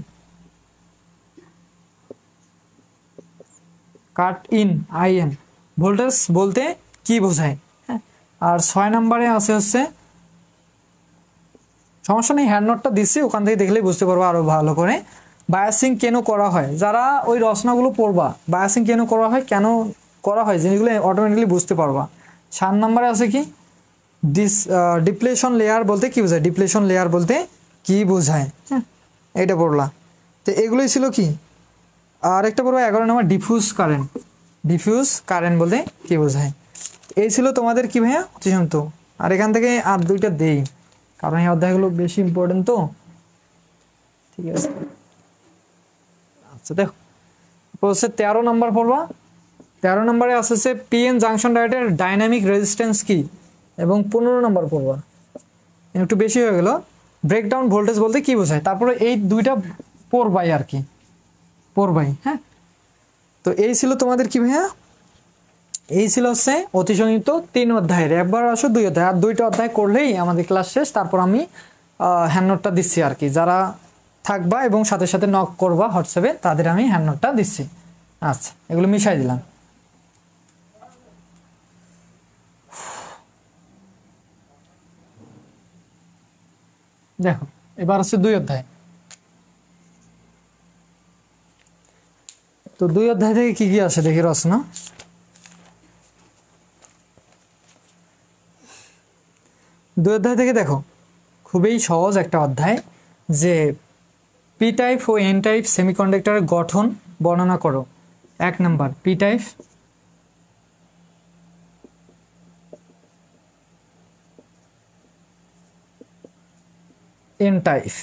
S1: cut in IN, voltage বলতে কি বোঝায়। হ্যাঁ, আর 6 নম্বরে আছে হচ্ছে, সমস্যা নেই হ্যান্ড নোটটা দিচ্ছি, ওখান থেকে দেখলেই বুঝতে পারবো আরো ভালো করে, বায়াসিং কেন করা হয়। যারা ওই রচনাগুলো পড়বা, বায়াসিং কেন করা হয় জিনিসগুলো অটোমেটিকলি বুঝতে পারবা। 7 নম্বরে আছে কি ডিপ্লেশন লেয়ার বলতে কি বোঝায়, ডিপ্লেশন লেয়ার বলতে কি বোঝায়। হ্যাঁ, এটা পড়লা। তো এগুলোই ছিল কি। আর একটা পড়বো 11 নম্বর ডিফিউজ কারেন্ট বলতে কি বোঝায়। এই ছিল তোমাদের কি ভাইয়া অতি সংক্ষিপ্ত। আর এখান থেকে আর 2টা দেই, কারণ এই অধ্যায়গুলো বেশি ইম্পর্টেন্ট তো। ঠিক আছে, আচ্ছা দেখো হচ্ছে 13 নম্বর পড়বা। 13 নম্বরে আসছে পিএন জাংশন ডায়োডের ডাইনামিক রেজিস্ট্যান্স কি, এবং 15 নম্বর পড়বা। একটু বেশি হয়ে গেল। ব্রেকডাউন ভোল্টেজ বলতে কি বোঝায়। তারপরে এই 2টা পড়বাই আর কি, পড়বাই। হ্যাঁ, তো এই ছিল তোমাদের কি ভাইয়া, এই ছিল হচ্ছে অতি সংক্ষিপ্ত 3 অধ্যায়ের। একবার আসো 2 অধ্যায়, আর 2টা অধ্যায় করলেই আমাদের ক্লাস শেষ। তারপর আমি হ্যান্ড নোটটা দিচ্ছি আর কি, যারা থাকবা এবং সাথে সাথে নক করবা হোয়াটসঅ্যাপে, তাদের আমি হ্যান্ড নোটটা দিচ্ছি। আচ্ছা, এগুলো মিশাই দিলাম। দেখো এবার হচ্ছে 2 অধ্যায়। তো 2 অধ্যায় থেকে কি কি আসে দেখি রচনা। 2 অধ্যায় থেকে দেখো খুবই সহজ একটা অধ্যায়, যে পি টাইপ ও এন টাইপ সেমিকন্ডাক্টরের গঠন বর্ণনা করো। 1 number P type, N type.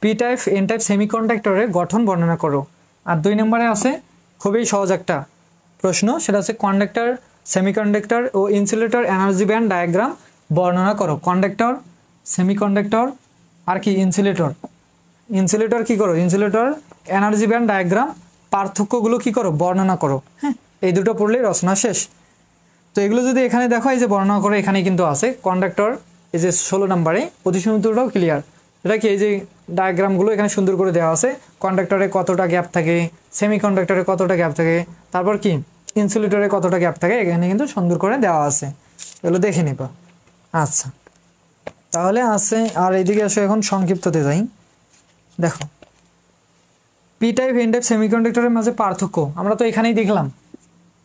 S1: P type N type সেমিকন্ডাক্টরের গঠন বর্ণনা করো। আর 2 নম্বরে আছে খুবই সহজ একটা প্রশ্ন, সেটা হচ্ছে কন্ডাক্টর, সেমিকন্ডাক্টর ও ইনসুলেটর এনার্জি ব্যান্ড ডায়াগ্রাম বর্ণনা করো। কন্ডাক্টর, সেমিকন্ডাক্টর আর কি ইনসুলেটর কি করো, ইনসুলেটর এনার্জি ব্যান্ড ডায়াগ্রাম পার্থক্যগুলো কি করো, বর্ণনা করো। হ্যাঁ, এই 2টো পড়লেই রচনা শেষ। তো এগুলো যদি এখানে দেখো, এই যে বর্ণনা করে এখানে কিন্তু আছে কন্ডাক্টর, এই যে 16 নম্বরে অতি সংক্ষিপ্তটাও ক্লিয়ার। এটা কি এই যে ডায়াগ্রামগুলো এখানে সুন্দর করে দেওয়া আছে, কন্ডাক্টরে কতটা গ্যাপ থাকে, সেমিকন্ডাক্টরে কতটা গ্যাপ থাকে, তারপর কি ইনসুলেটরে কতটা গ্যাপ থাকে এখানে কিন্তু সুন্দর করে দেওয়া আছে, এগুলো দেখে নিবা। আচ্ছা, তাহলে আছে। আর এইদিকে আসো, এখন সংক্ষিপ্ততে যাই। দেখো, পি টাইপ এন টাইপ সেমিকন্ডাক্টরের মাঝে পার্থক্য আমরা তো এখানেই দেখলাম।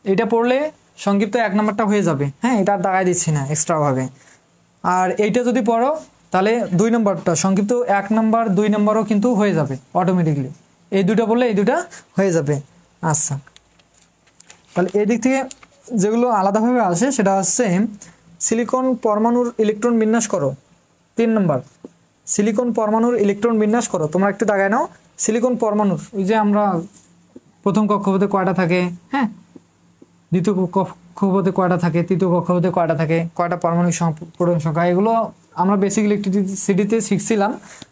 S1: এটা পড়লে সংক্ষিপ্ত 1 নাম্বারটা হয়ে যাবে। হ্যাঁ, এটা আর দাগাই দিচ্ছি না এক্সট্রাভাবে। আর এইটা যদি পড়ো তাহলে 2 নম্বরটা সংক্ষিপ্ত 1 নাম্বার 2 নাম্বারও কিন্তু হয়ে যাবে অটোমেটিকলি। এই দুটো বললে এই দুটা হয়ে যাবে। আচ্ছা, তাহলে এই দিক থেকে যেগুলো আলাদাভাবে আসে সেটা হচ্ছে সিলিকন পরমাণুর ইলেকট্রন বিন্যাস করো। 3 নম্বর, সিলিকন পরমাণুর ইলেকট্রন বিন্যাস করো। তোমরা একটু দাগায় নাও, সিলিকন পরমাণুর ওই যে আমরা প্রথম কক্ষপথে কয়টা থাকে, হ্যাঁ, দ্বিতীয় কক্ষপথে কয়টা থাকে, তৃতীয় কক্ষপথে কয়টা থাকে, কয়টা পারমাণবিক প্রোটন সংখ্যা, এগুলো আমরা বেসিক ইলেকট্রিসিটিতে শিখছিলাম।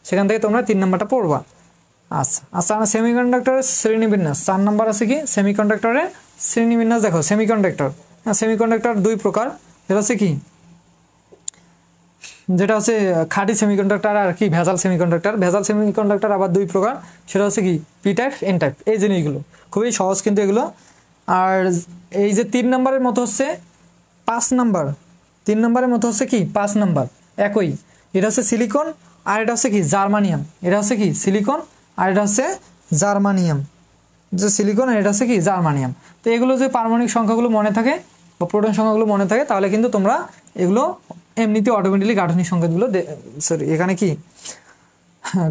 S1: সেখান থেকে তোমরা 3 নাম্বারটা পড়বা। আচ্ছা আচ্ছা, সেমিকন্ডাক্টরের শ্রেণীবিন্যাস 4 নাম্বার আছে কি সেমিকন্ডাক্টরের শ্রেণীবিন্যাস। দেখো, সেমিকন্ডাক্টর, হ্যাঁ, সেমিকন্ডাক্টর 2 প্রকার। এটা হচ্ছে কি, যেটা হচ্ছে খাঁটি সেমিকন্ডাক্টর আর কি ভেজাল সেমিকন্ডাক্টর। ভেজাল সেমিকন্ডাক্টর আবার 2 প্রকার, সেটা হচ্ছে কি পি টাইপ এন টাইপ। এই জিনিসগুলো খুবই সহজ কিন্তু এগুলো। আর এই যে 3 নাম্বারের মতো হচ্ছে 5 নাম্বার, 3 নাম্বারের মতো হচ্ছে কি 5 নাম্বার একই। এটা হচ্ছে সিলিকন আর এটা হচ্ছে কি জার্মানিয়াম। এটা হচ্ছে কি সিলিকন আর এটা হচ্ছে জার্মানিয়াম। যে সিলিকন আর এটা হচ্ছে কি জার্মানিয়াম। তো এগুলো যে পারমাণবিক সংখ্যাগুলো মনে থাকে বা প্রোটন সংখ্যাগুলো মনে থাকে, তাহলে কিন্তু তোমরা এগুলো এমনিতে অটোমেটিকলি গাঠনিক সংকেতগুলো সরি এখানে কি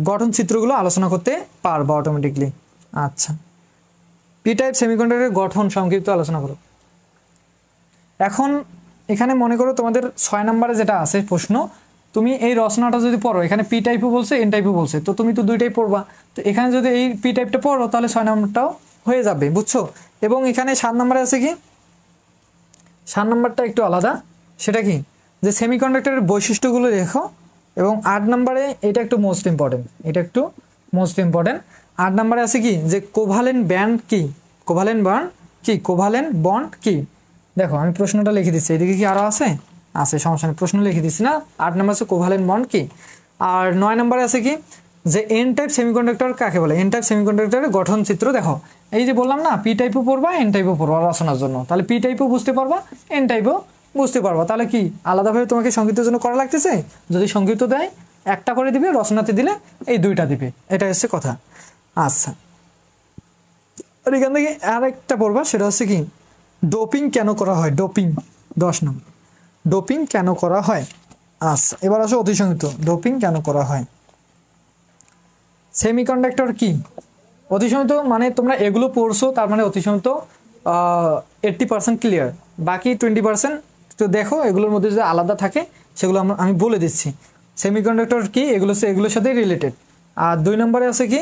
S1: গঠন চিত্রগুলো আলোচনা করতে পারবা অটোমেটিকলি। আচ্ছা, পি টাইপ সেমিকন্ডাক্টরের গঠন সংক্ষিপ্ত আলোচনা করো। এখন এখানে মনে করো তোমাদের 6 নম্বরে যেটা আছে প্রশ্ন, তুমি এই রচনাটা যদি পড়ো, এখানে পি টাইপও বলছে এন টাইপও বলছে, তো তুমি তো দুইটাই পড়বা। তো এখানে যদি এই পি টাইপটা পড়ো তাহলে 6 নম্বরটাও হয়ে যাবে, বুঝছো। এবং এখানে 7 নম্বরে আছে কি, 7 নম্বরটা একটু আলাদা। সেটা কি, যে সেমিকন্ডাক্টরের বৈশিষ্ট্যগুলো দেখো। এবং 8 নম্বরে এটা একটু মোস্ট ইম্পর্টেন্ট, এটা একটু মোস্ট ইম্পর্টেন্ট। 8 নম্বরে আছে কি, যে কোভালেন্ট ব্যান্ড কি, কোভালেন্ট বন্ড কি, কোভালেন্ট বন্ড কি। দেখো, আমি প্রশ্নটা লিখে দিচ্ছি, এদিকে কি আরও আছে, সমস্যা নেই, প্রশ্ন লিখে দিচ্ছি না। 8 নম্বর আছে কোভালেন্ট বন্ড কি। আর 9 নম্বরে আছে কি, যে এন টাইপ সেমিকন্ডাক্টর কাকে বলে। এন টাইপ সেমিকন্ডাক্টরের গঠন চিত্র দেখো। এই যে বললাম না, পি টাইপও পড়বা এন টাইপও পড়বা রচনার জন্য, তাহলে পি টাইপও বুঝতে পারবা এন টাইপও বুঝতে পারবা। তাহলে কি আলাদাভাবে তোমাকে সংক্ষিপ্তের জন্য করা লাগতেছে? যদি সংক্ষিপ্ত দেয় একটা করে দিবে, রচনাতে দিলে এই 2টা দিবে, এটা হচ্ছে কথা। আচ্ছা, আর এখান থেকে আরেকটা পড়বা, সেটা হচ্ছে কি ডোপিং কেন করা হয়। ডোপিং 10 নম্বর, ডোপিং কেন করা হয়। আচ্ছা, এবার আসো অতি সংক্ষিপ্ত, ডোপিং কেন করা হয়। সেমিকন্ডাক্টর কি, অতি সংক্ষিপ্ত মানে তোমরা এগুলো পড়ছো, তার মানে অতি সংক্ষিপ্ত 80% ক্লিয়ার, বাকি 20% তো দেখো এগুলোর মধ্যে যদি আলাদা থাকে সেগুলো আমি বলে দিচ্ছি। সেমিকন্ডাক্টর কি, এগুলোর সাথে রিলেটেড। আর 2 নম্বরে আছে কি,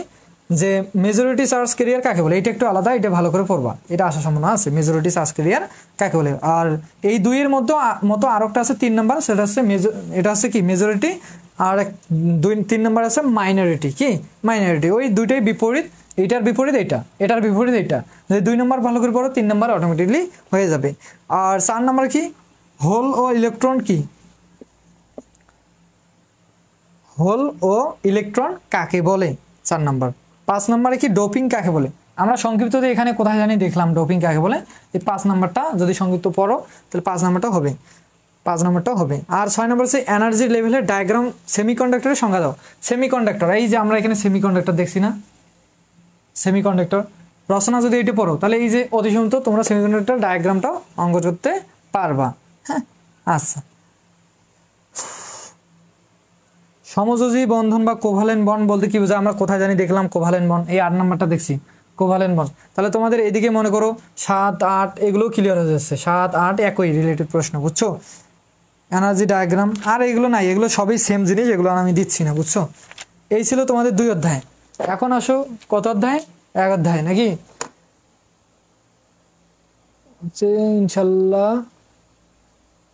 S1: যে মেজরিটি চার্জ ক্যারিয়ার কাকে বলে। এটা একটু আলাদা, এটা ভালো করে পড়বা, এটা আসার সম্ভাবনা আছে। মেজরিটি চার্জ ক্যারিয়ার কাকে বলে। আর এই 2-এর মতো আরেকটা আছে 3 নম্বর, সেটা হচ্ছে এটা হচ্ছে কি মেজরিটি। আর 3 নম্বর আছে মাইনরিটি কি, মাইনরিটি। ওই দুইটাই বিপরীত, এইটার বিপরীত এইটা, এটার বিপরীত এইটা। যদি 2 নম্বর ভালো করে পড়ো 3 নম্বর অটোমেটিকলি হয়ে যাবে। আর 4 নম্বর কি, হোল ও ইলেকট্রন কি, হোল ও ইলেকট্রন কাকে বলে 4 নম্বর। 5 নম্বরে কি, ডোপিং কাকে বলে। আমরা সংক্ষিপ্ততে এখানে কোথায় জানি দেখলাম ডোপিং কাকে বলে। এই 5 নম্বরটা যদি সংক্ষিপ্ত পড়ো তাহলে 5 নম্বরটা হবে, 5 নম্বরটা হবে। আর 6 নম্বর হচ্ছে এনার্জি লেভেলের ডায়াগ্রাম সেমিকন্ডাক্টরের সংজ্ঞা দাও। সেমিকন্ডাক্টর, এই যে আমরা এখানে সেমিকন্ডাক্টর দেখছি না, সেমিকন্ডাক্টর রচনা যদি এটি পড়ো তাহলে এই যে অতি সংক্ষিপ্ত তোমরা সেমিকন্ডাক্টর ডায়াগ্রামটাও অঙ্ক করতে পারবা। হ্যাঁ, আচ্ছা, সমযোজী বন্ধন বা কোভালেন্ট বন্ড বলতে কি বোঝায় আমরা কোথায় জানি দেখলাম কোভালেন্ট বন্ড, এই 8 নাম্বারটা দেখছি কোভালেন্ট বন্ড। তাহলে তোমাদের এদিকে মনে করো 7, 8 এগুলো ক্লিয়ার হয়ে যাচ্ছে। 7, 8 একই রিলেটেড প্রশ্ন, বুঝছো। এনার্জি ডায়াগ্রাম আর এগুলো নাই, এগুলো সবই সেম জিনিস, এগুলো আমি দিচ্ছি না, বুঝছো। এই ছিল তোমাদের 2 অধ্যায়। এখন আসো কত অধ্যায়, 1 অধ্যায় নাকি যে ইনশাল্লাহ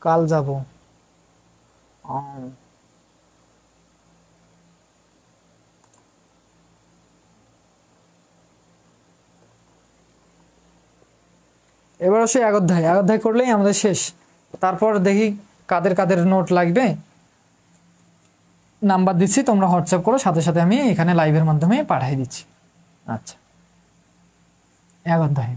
S1: কাল যাব। এবার আসে 1 অধ্যায়, 1 অধ্যায় করলেই আমাদের শেষ। তারপর দেখি কাদের কাদের নোট লাগবে, নাম্বার দিচ্ছি, তোমরা হোয়াটসঅ্যাপ করো, সাথে সাথে আমি এখানে লাইভের মাধ্যমে পাঠিয়ে দিচ্ছি। আচ্ছা, 1 অধ্যায়।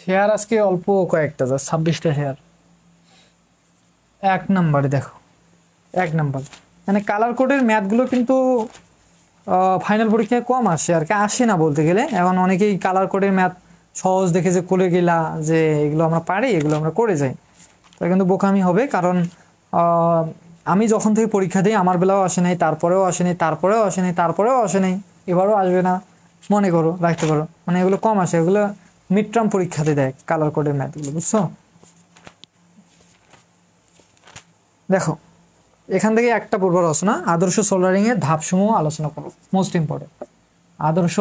S1: শেয়ার আজকে অল্প কয়েকটা, 26টা শেয়ার। 1 নম্বরে দেখো, 1 নম্বর মানে কালার কোডের ম্যাথগুলো কিন্তু ফাইনাল পরীক্ষায় কম আসে আর কি, আসে না বলতে গেলে। এখন অনেকেই কালার কোডের ম্যাথ সহজ দেখে যে করে গেলা যে এগুলো আমরা পারি, এগুলো আমরা করে যাই, তা কিন্তু বোকামি হবে। কারণ আমি যখন থেকে পরীক্ষা দিই আমার বেলাও আসে নাই, তারপরেও আসে নাই, তারপরেও আসে নাই, তারপরেও আসে নাই, এবারও আসবে না মনে করো, রাখতে পারো। মানে এগুলো কম আসে, এগুলো মিড টার্ম পরীক্ষাতে দেয় কালার কোডের ম্যাথগুলো, বুঝছো? দেখো এখান থেকে একটা পূর্ব রচনা, আদর্শ সোল্ডারিং এর ধাপসমূহ আলোচনা করো, মোস্ট ইম্পর্টেন্ট। আদর্শ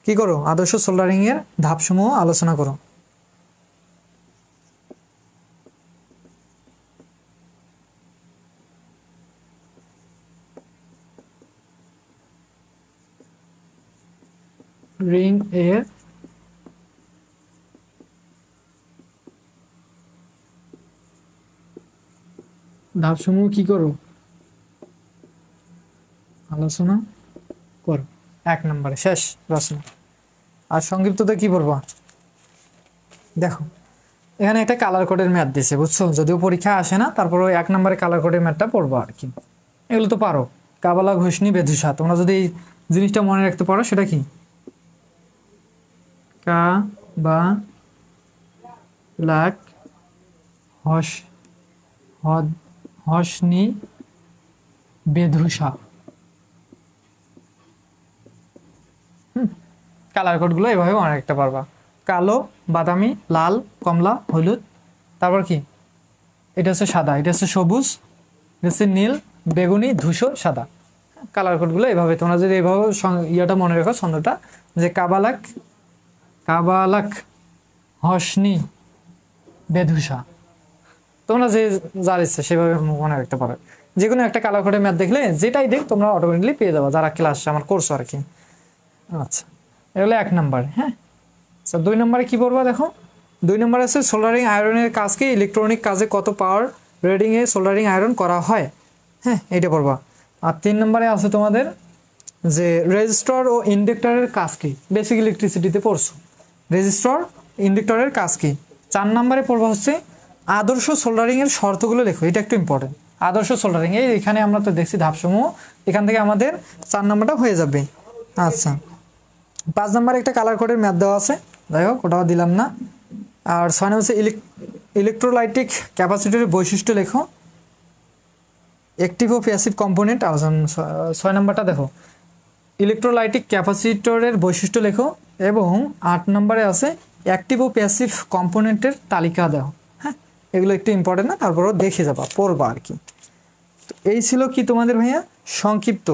S1: কি করো? আদর্শ সোল্ডারিং এর ধাপসমূহ আলোচনা করো। রিং এর ধাপসমূহ কি করো? আলোচনা করো। 1 নম্বরে শেষ রচনা। আর সংক্ষিপ্ততে কি পড়বা? দেখো এখানে একটা কালার কোডের ম্যাথ দিছে, বুঝছো? যদিও পরীক্ষা আসে না, তারপরে 1 নম্বরে কালার কোডের ম্যাথটা পড়বা আর কি। এগুলো তো পারো, কাবালা, ঘোষণী, বেধুসা। তোমরা যদি এই জিনিসটা মনে রাখতে পারো, সেটা কি? কা বা লাক হস হদ হসনি বেধুসা। কালার কোডগুলো এভাবে মনে রাখতে পারবা। কালো, বাদামি, লাল, কমলা, হলুদ, তারপর কি এটা হচ্ছে সাদা, এটা হচ্ছে সবুজ, এটা হচ্ছে নীল, বেগুনি, ধূসর, সাদা। কালার কোডগুলো এভাবে তোমরা যদি এভাবে ইয়েটা মনে রাখো, ছন্দটা, যে কাবালাক কাবালাক হসনি বেধুসা, তোমরা যে যার ইচ্ছে সেভাবে মনে রাখতে পারো। যে কোনো একটা কালার কোডের ম্যাথ দেখলে যেটাই দেখ তোমরা অটোমেটিকলি পেয়ে যাবো, যারা ক্লাস আমার কোর্স আর কি। আচ্ছা, এগুলো 1 নম্বর। হ্যাঁ, আচ্ছা 2 নম্বরে কি পড়বা? দেখো 2 নম্বরে আছে সোল্ডারিং আয়রনের কাজকে ইলেকট্রনিক কাজে কত পাওয়ার রেটিং এ সোল্ডারিং আয়রন করা হয়। হ্যাঁ, এইটা পড়বা। আর 3 নম্বরে আছে তোমাদের যে রেজিস্টর ও ইন্ডাক্টরের কাজ কি। বেসিক ইলেকট্রিসিটিতে পড়ছো, রেজিস্টর, ইন্ডাক্টরের কাজ কি। 4 নম্বরে পড়বা হচ্ছে আদর্শ সোল্ডারিং এর শর্তগুলো লেখো। এটা একটু ইম্পর্টেন্ট। আদর্শ সোল্ডারিং এখানে আমরা তো দেখছি ধাপসমূহ, এখান থেকে আমাদের 4 নম্বরটা হয়ে যাবে। আচ্ছা, 5 নম্বরে একটা কালার কোডের ম্যাথ দেওয়া আছে, যাই হোক ওটাও দিলাম না। আর 6 নম্বর হচ্ছে ইলেকট্রোলাইটিক ক্যাপাসিটরের বৈশিষ্ট্য লেখো। অ্যাক্টিভ ও প্যাসিভ কম্পোনেন্ট আলোচনা। 6 নম্বরটা দেখো ইলেকট্রোলাইটিক ক্যাপাসিটরের বৈশিষ্ট্য লেখো। এবং 8 নম্বরে আছে অ্যাক্টিভ ও প্যাসিভ কম্পোনেন্টের তালিকা দাও। হ্যাঁ, এগুলো একটু ইম্পর্টেন্ট না, তারপরেও দেখে যাবা, পড়বা আর কি। তো এই ছিল কি তোমাদের ভাইয়া সংক্ষিপ্ত।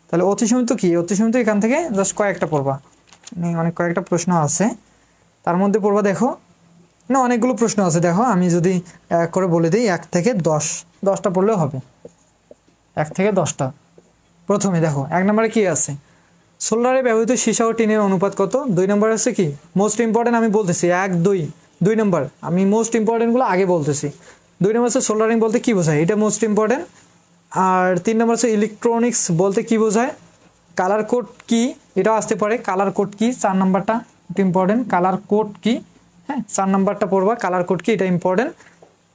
S1: তাহলে অতি সংক্ষিপ্ত কি? অতি সংক্ষিপ্ত এখান থেকে জাস্ট কয়েকটা পড়বা, অনেক কয়েকটা প্রশ্ন আছে তার মধ্যে পড়বা। দেখো না, অনেকগুলো প্রশ্ন আছে, দেখো আমি যদি এক করে বলে দিই, 1 থেকে 10টা পড়লেও হবে, 1 থেকে 10টা। প্রথমে দেখো 1 নম্বরে কি আছে? সোল্ডারে ব্যবহৃত সীসা ও টিনের অনুপাত কত? 2 নম্বরে আছে কি মোস্ট ইম্পর্টেন্ট, আমি বলতেছি 1, 2 নম্বর, আমি মোস্ট ইম্পর্টেন্টগুলো আগে বলতেছি। 2 নম্বর হচ্ছে সোল্ডারিং বলতে কি বোঝায়, এটা মোস্ট ইম্পর্টেন্ট। আর 3 নম্বর হচ্ছে ইলেকট্রনিক্স বলতে কি বোঝায়। কালার কোড কি, এটাও আসতে পারে, কালার কোড কি। 4 নম্বরটা এটা ইম্পর্টেন্ট, কালার কোড কি। হ্যাঁ, 4 নম্বরটা পড়বা, কালার কোড কি, এটা ইম্পর্টেন্ট।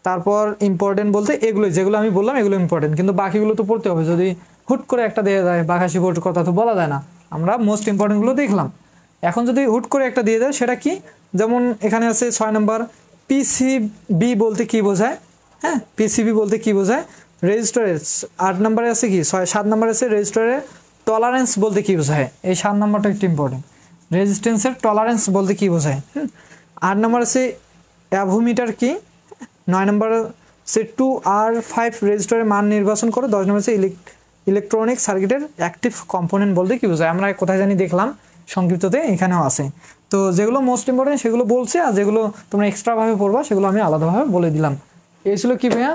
S1: তারপর ইম্পর্টেন্ট বলতে এগুলো যেগুলো আমি বললাম এগুলো ইম্পর্টেন্ট, কিন্তু বাকিগুলো তো পড়তে হবে। যদি হুট করে একটা দেওয়া যায়, বাঘাসি বোর্ড কথা তো বলা যায় না, আমরা মোস্ট ইম্পর্টেন্টগুলো দেখলাম। এখন যদি হুট করে একটা দিয়ে দেয়, সেটা কি? যেমন এখানে আছে 6 নম্বর, পিসিবি বলতে কি বোঝায়। হ্যাঁ, পিসিবি বলতে কি বোঝায়। রেজিস্টারের 8 নম্বরে আছে কি, 7 নম্বরে আছে রেজিস্টারের টলারেন্স বলতে কি বোঝায়। এই 7 নম্বরটা একটু ইম্পর্টেন্ট, রেজিস্ট্যান্সের টলারেন্স বলতে কি বোঝায়। 8 নম্বর আছে অ্যাভোমিটার কি। 9 নম্বর সে 2R5 রেজিস্টারের মান নির্বাচন করো। 10 নম্বর হচ্ছে ইলেকট্রনিক সার্কিটের অ্যাক্টিভ কম্পোনেন্ট বলতে কি বোঝায়। আমরা কোথায় জানি দেখলাম সংক্ষিপ্ততে, এখানেও আছে। তো যেগুলো মোস্ট ইম্পর্টেন্ট সেগুলো বলছে, আর যেগুলো তোমরা এক্সট্রাভাবে পড়বা সেগুলো আমি আলাদাভাবে বলে দিলাম। এই ছিল কি ভাইয়া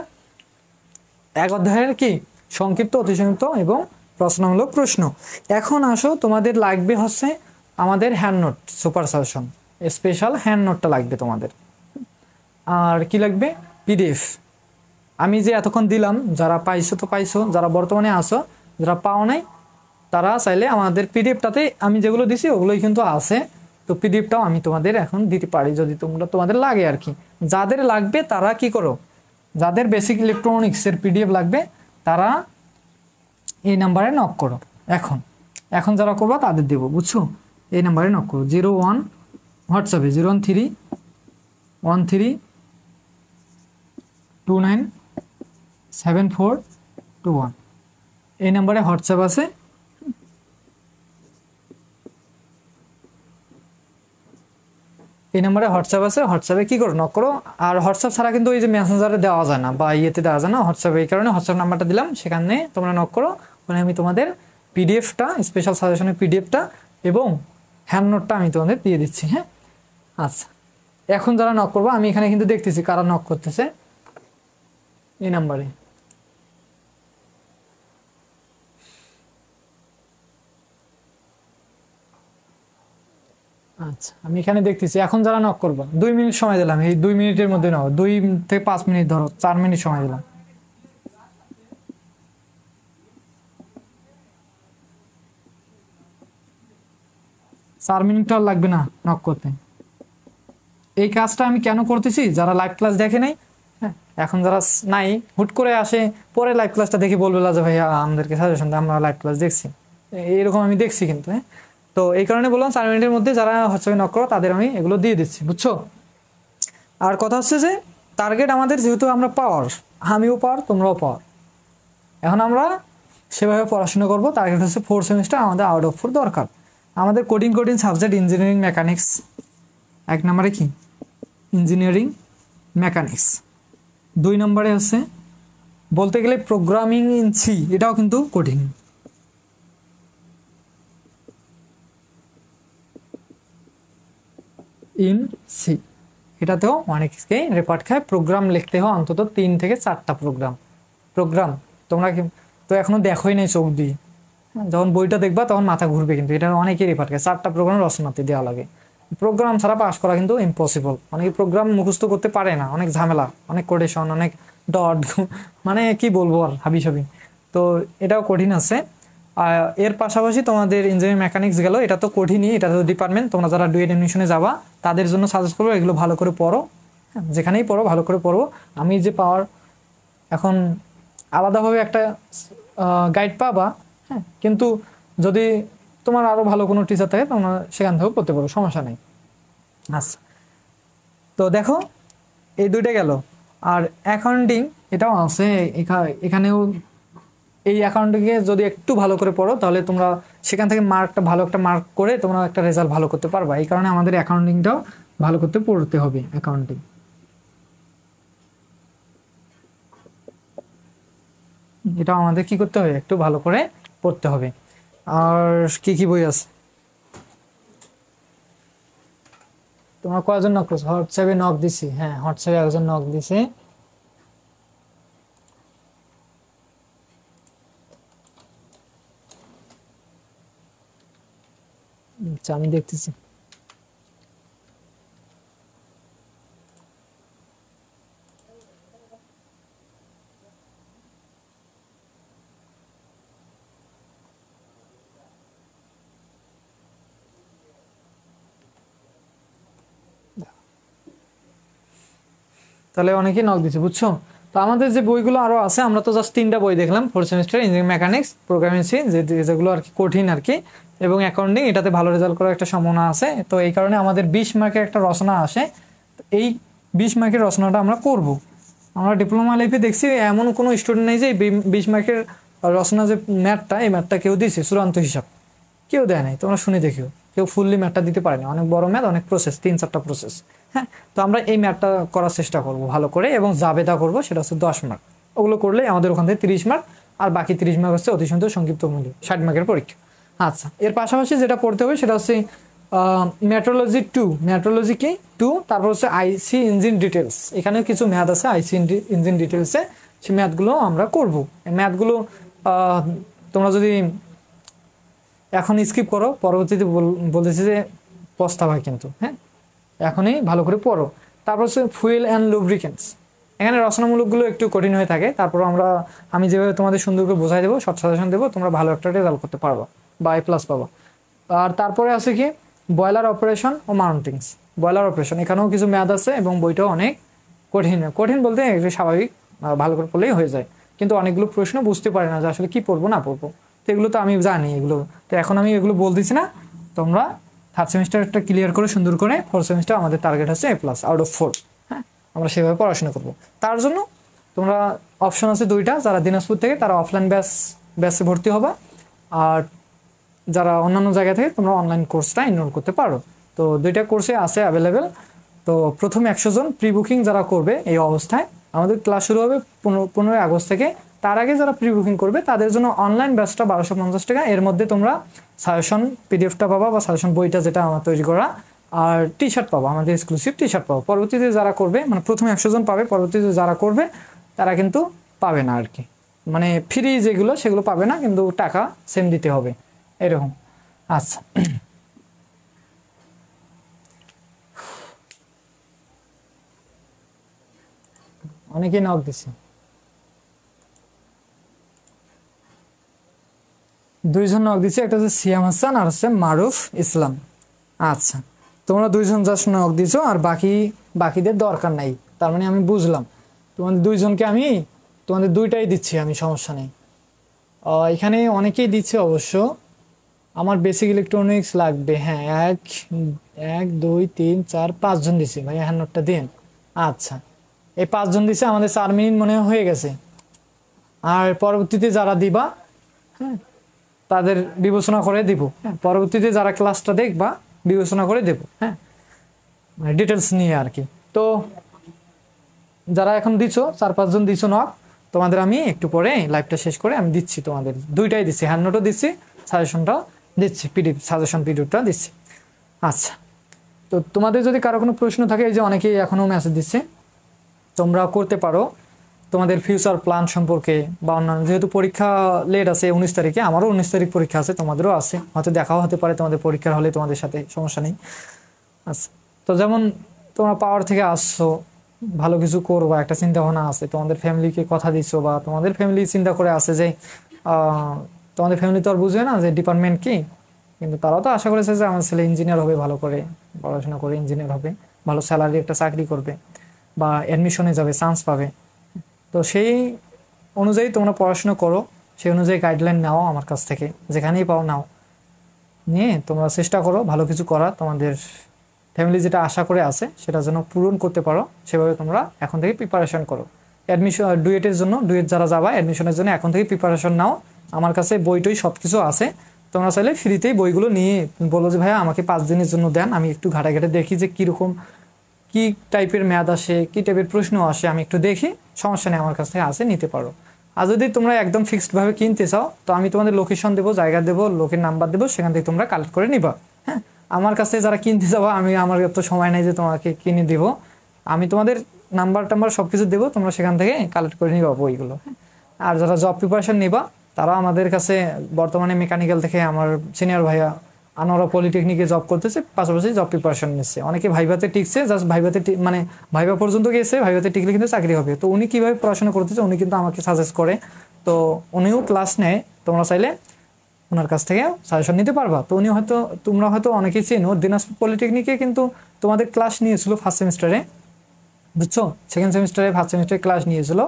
S1: 1 অধ্যায়ের কি সংক্ষিপ্ত, অতি সংক্ষিপ্ত এবং রচনামূলক প্রশ্ন। এখন আসো, তোমাদের লাগবে হচ্ছে আমাদের hand note, super suggestion special hand নোটটা লাগবে তোমাদের। আর কি লাগবে? পিডিএফ। আমি যে এতক্ষণ দিলাম, যারা পাইছো তো পাইছো, যারা বর্তমানে আসো, যারা পাও নাই তারা চাইলে আমাদের পিডিএফটাতে আমি যেগুলো দিছি ওগুলোই কিন্তু আছে। তো পিডিএফটাও আমি তোমাদের এখন দিতে পারি যদি তোমাদের লাগে আর কি। যাদের লাগবে তারা কি করো, যাদের বেসিক ইলেকট্রনিক্সের পিডিএফ লাগবে তারা এই নাম্বারে নক করো। এখন এখন যারা করবা তাদের দেবো, বুঝছো? এই নাম্বারে নক করো 01 হোয়াটসঅ্যাপে 013297421 এই নাম্বারে হোয়াটসঅ্যাপ আছে। এই নাম্বারে হোয়াটসঅ্যাপ আছে, হোয়াটসঅ্যাপে কি করো নক করো। আর হোয়াটসঅ্যাপ ছাড়া কিন্তু ওই যে মেসেঞ্জারে দেওয়া যায় না বা ইয়েতে দেওয়া যায় না, হোয়াটসঅ্যাপে এই কারণে হোয়াটসঅ্যাপ নাম্বারটা দিলাম, সেখানে তোমরা নক করো। ওখানে আমি তোমাদের পিডিএফটা, স্পেশাল সাজেশনের পিডিএফটা এবং হ্যান্ড নোটটা আমি তোমাদের দিয়ে দিচ্ছি। হ্যাঁ, আচ্ছা এখন যারা নক করবো আমি এখানে কিন্তু দেখতেছি কারা নক করতেছে এই নাম্বারে। আচ্ছা আমি এখানে দেখতেছি এখন যারা নক করবো 2 মিনিট সময় দিলাম, এই 2 মিনিটের মধ্যে নাও, 2 থেকে 5 মিনিট ধরো, 4 মিনিট সময় দিলাম। চার মিনিটটা আর লাগবে না নক করতে। এই কাজটা আমি কেন করতেছি, যারা লাইভ ক্লাস দেখে নাই, হ্যাঁ এখন যারা নাই হুট করে আসে পরে লাইভ ক্লাসটা দেখে বলবে যে ভাইয়া আমাদেরকে সাজেশন দেয়, আমরা লাইভ ক্লাস দেখছি, এরকম আমি দেখছি কিন্তু। হ্যাঁ, তো এই কারণে বললাম 4 মিনিটের মধ্যে যারা হোয়াটসঅ্যাপে নক করো তাদের আমি এগুলো দিয়ে দিচ্ছি, বুঝছো? আর কথা হচ্ছে যে টার্গেট আমাদের যেহেতু আমরা পাওয়ার, আমিও পাওয়ার তোমরাও পাওয়ার, এখন আমরা সেভাবে পড়াশোনা করবো। টার্গেট হচ্ছে 4 সেমিস্টার আমাদের আউট অফ 4 দরকার। আমাদের কোডিং সাবজেক্ট ইঞ্জিনিয়ারিং মেকানিক্স, 1 নম্বরে কি ইঞ্জিনিয়ারিং মেকানিক্স, 2 নম্বরে হচ্ছে বলতে গেলে প্রোগ্রামিং ইন সি, এটাও কিন্তু কঠিন। ইন সি এটাতেও অনেককে রেপার্ট খায়, প্রোগ্রাম লিখতে হয় অন্তত 3 থেকে 4টা প্রোগ্রাম তোমরা তো এখনো দেখোই নাই চোখ দিয়ে, যখন বইটা দেখবা তখন মাথা ঘুরবে, কিন্তু এটা অনেকেই রেপার্ট খায়। 4টা প্রোগ্রাম রচনাতে দেওয়া লাগে, প্রোগ্রাম ছাড়া পাস করা কিন্তু ইম্পসিবল। অনেকে প্রোগ্রাম মুখস্থ করতে পারে না, অনেক ঝামেলা, অনেক কোটেশন, অনেক ডট, মানে কি বলবো আর হাবিসাবি। তো এটাও কঠিন আছে। আর এর পাশাপাশি তোমাদের ইঞ্জিনিয়ারিং মেকানিক্স গেল, এটা তো কঠিনই, এটা তো ডিপার্টমেন্ট। তোমরা যারা ডুয়েট এডমিশনে যাবা তাদের জন্য সাজেস্ট করবো এগুলো ভালো করে পড়ো, যেখানেই পড়ো ভালো করে পড়ো। আমি যে পাওয়ার এখন আলাদাভাবে একটা গাইড পাবা, হ্যাঁ, কিন্তু যদি তোমার আরও ভালো কোনো টিচার থাকে তোমরা সেখান থেকেও পড়তে পারো, সমস্যা নেই। আচ্ছা তো দেখো এই 2টা গেল। আর অ্যাকাউন্টিং এটাও আছে, এখানেও এই অ্যাকাউন্টিংয়ে যদি একটু ভালো করে পড়ো তাহলে তোমরা সেখান থেকে ভালো একটা মার্ক করে তোমরা একটা রেজাল্ট ভালো করতে পারবা। এই কারণে আমাদের অ্যাকাউন্টিংটাও ভালো করতে পড়তে হবে। অ্যাকাউন্টিং এটাও আমাদের কি করতে হবে, একটু ভালো করে পড়তে হবে। আর কি কি বই আছে, তোমরা কয়জন নক করছো? হোয়াটসঅ্যাপে নক দিছি, হ্যাঁ হোয়াটসঅ্যাপে একজন নক দিছে। আচ্ছা আমি দেখতেছি। তাহলে অনেকেই নক দিচ্ছে, বুঝছো? তো আমাদের যে বইগুলো আরো আছে, আমরা তো জাস্ট 3টা বই দেখলাম 4 semester, engineering mechanics, programming C, যেগুলো আর কি কঠিন আর কি, এবং অ্যাকাউন্টিং, এটাতে ভালো রেজাল্ট করার একটা সম্ভাবনা আছে। তো এই কারণে আমাদের 20 মার্কের একটা রচনা আসে, এই 20 মার্কের রচনাটা আমরা করব। আমরা ডিপ্লোমা লাইফে দেখছি এমন কোনো স্টুডেন্ট নেই যে 20 মার্কের রচনা যে ম্যাথটা, এই ম্যাথটা কেউ দিয়েছে চূড়ান্ত হিসাব, কেউ দেয় নাই। তোমরা শুনে দেখিও, কেউ ফুললি ম্যাথটা দিতে পারেনি, অনেক বড় ম্যাথ, অনেক প্রসেস, 3-4টা প্রসেস। হ্যাঁ, তো আমরা এই ম্যাথটা করার চেষ্টা করব ভালো করে, এবং জাবেদা করব, সেটা হচ্ছে 10 মার্ক। ওগুলো করলে আমাদের ওখান থেকে 30 মার্ক, আর বাকি 30 মার্ক হচ্ছে অতি সুন্দর সংক্ষিপ্ত মূল্য 60 মার্কের পরীক্ষা। আচ্ছা এর পাশাপাশি যেটা পড়তে হবে সেটা হচ্ছে মেট্রোলজি 2, মেট্রোলজি কি 2, তারপর হচ্ছে আইসি ইঞ্জিন ডিটেলস, এখানে কিছু ম্যাথ আছে আইসি ইঞ্জিন ডিটেলসে, সেই ম্যাথগুলো আমরা করব। এই ম্যাথগুলো তোমরা যদি এখন স্কিপ করো, পরবর্তীতে বলতেছি যে পস্তাবা কিন্তু। হ্যাঁ, এখনই ভালো করে পড়ো। তারপর হচ্ছে ফুয়েল অ্যান্ড লুব্রিকেন্টস, এখানে রচনামূলকগুলো একটু কঠিন হয়ে থাকে, তারপর আমি যেভাবে তোমাদের সুন্দর করে বোঝাই দেবো, শর্ট সাজেশন দেবো, তোমরা ভালো একটা রেজাল্ট করতে পারবা বা A+ পাবা। আর তারপরে আছে কি বয়লার অপারেশন ও মাউন্টিংস। বয়লার অপারেশন এখানেও কিছু ম্যাথ আছে এবং বইটাও অনেক কঠিন। কঠিন বলতে একটু স্বাভাবিক, ভালো করে পড়লেই হয়ে যায়, কিন্তু অনেকগুলো প্রশ্ন বুঝতে পারে না যে আসলে কি পড়বো না পড়বো। তো এগুলো তো আমি জানি এগুলো, তো এখন আমি এগুলো বলতেছি না। তোমরা থার্ড সেমিস্টারটা ক্লিয়ার করে সুন্দর করে, ফোর্থ সেমিস্টার আমাদের টার্গেট হচ্ছে A+/4। হ্যাঁ, আমরা সেভাবে পড়াশোনা করব। তার জন্য তোমরা অপশন আছে দুইটা, যারা দিনাজপুর থেকে তারা অফলাইন ব্যাচে ভর্তি হবে, আর যারা অন্যান্য জায়গা থেকে তোমরা অনলাইন কোর্সটা এনরোল করতে পারো। তো দুইটা কোর্সে আছে অ্যাভেলেবেল। তো প্রথমে 100 জন প্রি বুকিং যারা করবে এই অবস্থায়, আমাদের ক্লাস শুরু হবে 15 আগস্ট থেকে। তার আগে যারা প্রি বুকিং করবে তাদের জন্য অনলাইন ব্যাচটা 1250 টাকা। এর মধ্যে তোমরা সাজেশন পিডিএফটা পাবা, বা সাজেশন বইটা যেটা আমার তৈরি করা, আর টি শার্ট পাবো, আমাদের এক্সক্লুসিভ টি শার্ট পাবো। পরবর্তীতে যারা করবে, মানে প্রথমে 100 জন পাবে, পরবর্তীতে যারা করবে তারা কিন্তু পাবে না আর কি, মানে ফ্রি যেগুলো সেগুলো পাবে না, কিন্তু টাকা সেম দিতে হবে এরকম। আচ্ছা, অনেকেই নক দিচ্ছে, 2 জন নক দিচ্ছে, একটা হচ্ছে সিয়াম হাসান আর হচ্ছে মারুফ ইসলাম। আচ্ছা, তোমরা 2 জন জাস্ট নক দিছো, আর বাকিদের দরকার নাই। তার মানে আমি বুঝলাম তোমাদের 2 জনকে আমি তোমাদের দুইটাই দিচ্ছি আমি, সমস্যা নেই। এখানে অনেকেই দিচ্ছে অবশ্য। আমার বেসিক ইলেকট্রনিক্স লাগবে, হ্যাঁ, 1 2 3 4 5 জন দিছে ভাই, হ্যাঁ নোটটা দিন। আচ্ছা, এই 5 জন দিছে, আমাদের 4 মিনিট মনে হয়ে গেছে। আর পরবর্তীতে যারা দিবা, হ্যাঁ, তাদের বিবেচনা করে দিব। হ্যাঁ, পরবর্তীতে যারা ক্লাসটা দেখবা বিবেচনা করে দেব, হ্যাঁ, মানে ডিটেলস নিয়ে আর কি। তো যারা এখন দিছো, 4-5 জন দিছো নক, তোমাদের আমি একটু পরে লাইভটা শেষ করে আমি দিচ্ছি, তোমাদের দুইটাই দিচ্ছি, হ্যান্ড নোটও দিচ্ছি, সাজেশনটাও দিচ্ছি, সাজেশন পিডিএফটা দিচ্ছি। আচ্ছা, তো তোমাদের যদি কারো কোনো প্রশ্ন থাকে, এই যে অনেকেই এখনও মেসেজ দিচ্ছে, তোমরা করতে পারো তোমাদের ফিউচার প্ল্যান সম্পর্কে বা অন্যান্য, যেহেতু পরীক্ষা লেট আছে 19 তারিখে, আমারও 19 তারিখ পরীক্ষা আছে, তোমাদেরও আছে, হয়তো দেখাও হতে পারে তোমাদের পরীক্ষার হলে তোমাদের সাথে, সমস্যা নেই। আচ্ছা, তো যেমন তোমরা পাওয়ার থেকে আসছো, ভালো কিছু করবা একটা চিন্তা ভাবনা আছে, তোমাদের ফ্যামিলিকে কথা দিচ্ছ, বা তোমাদের ফ্যামিলি চিন্তা করে আছে যে তোমাদের ফ্যামিলি তো আর বুঝবে না যে ডিপার্টমেন্ট কি, কিন্তু তারাও তো আশা করেছে যে আমার ছেলে ইঞ্জিনিয়ার হবে, ভালো করে পড়াশোনা করে ইঞ্জিনিয়ার হবে, ভালো স্যালারি একটা চাকরি করবে, বা অ্যাডমিশনে যাবে, চান্স পাবে। তো সেই অনুযায়ী তোমরা পড়াশোনা করো, সেই অনুযায়ী গাইডলাইন নাও আমার কাছ থেকে, যেখানেই পাও নাও, নিয়ে তোমরা চেষ্টা করো ভালো কিছু করা, তোমাদের ফ্যামিলি যেটা আশা করে আছে সেটা যেন পূরণ করতে পারো, সেভাবে তোমরা এখন থেকে প্রিপারেশন করো। অ্যাডমিশন ডুয়েটের জন্য, ডুয়েট যারা যাবা অ্যাডমিশনের জন্য এখন থেকে প্রিপারেশন নাও। আমার কাছে বইটই সব কিছু আছে, তোমরা চাইলে ফ্রিতেই বইগুলো নিয়ে বলো যে ভাইয়া আমাকে 5 দিনের জন্য দেন, আমি একটু ঘাটে দেখি যে কীরকম কি টাইপের ম্যাথ আসে, কি টাইপের প্রশ্ন আসে, আমি একটু দেখি, সমস্যা নেই, আমার কাছ থেকে আসে, নিতে পারো। আর যদি তোমরা একদম ফিক্সডভাবে কিনতে চাও, তো আমি তোমাদের লোকেশন দেবো, জায়গা দেবো, লোকের নাম্বার দেবো, সেখান থেকে তোমরা কালেক্ট করে নিবা। হ্যাঁ, আমার কাছে যারা কিনতে যাবো, আমার এত সময় নেই যে তোমাকে কিনে দিব, আমি তোমাদের নাম্বার টাম্বার সব কিছু দেবো, তোমরা সেখান থেকে কালেক্ট করে নিবা বইগুলো। হ্যাঁ, আর যারা জব প্রিপারেশন নিবা, তারা আমাদের কাছে বর্তমানে মেকানিক্যাল থেকে আমার সিনিয়র ভাইয়া আনোয়ারা পলিটেকনিকে জব করতেছে, পাশাপাশি জব প্রিপারেশন নিচ্ছে, অনেকে ভাইভাতে টিকছে, জাস্ট ভাইভাতে মানে ভাইভা পর্যন্ত গেছে, ভাইভাতে টিকলে কিন্তু চাকরি হবে। তো উনি কীভাবে পড়াশোনা করতেছে উনি কিন্তু আমাকে সাজেস্ট করে, তো উনিও ক্লাস নেয়, তোমরা চাইলে ওনার কাছ থেকে সাজেশন নিতে পারবা। তো উনি হয়তো, তোমরা হয়তো অনেকেই চেনো, দিনাজপুর পলিটেকনিকে কিন্তু তোমাদের ক্লাস নিয়েছিল ফার্স্ট সেমিস্টারে, বুঝছো, সেকেন্ড সেমিস্টারে ফার্স্ট সেমিস্টারে ক্লাস নিয়েছিল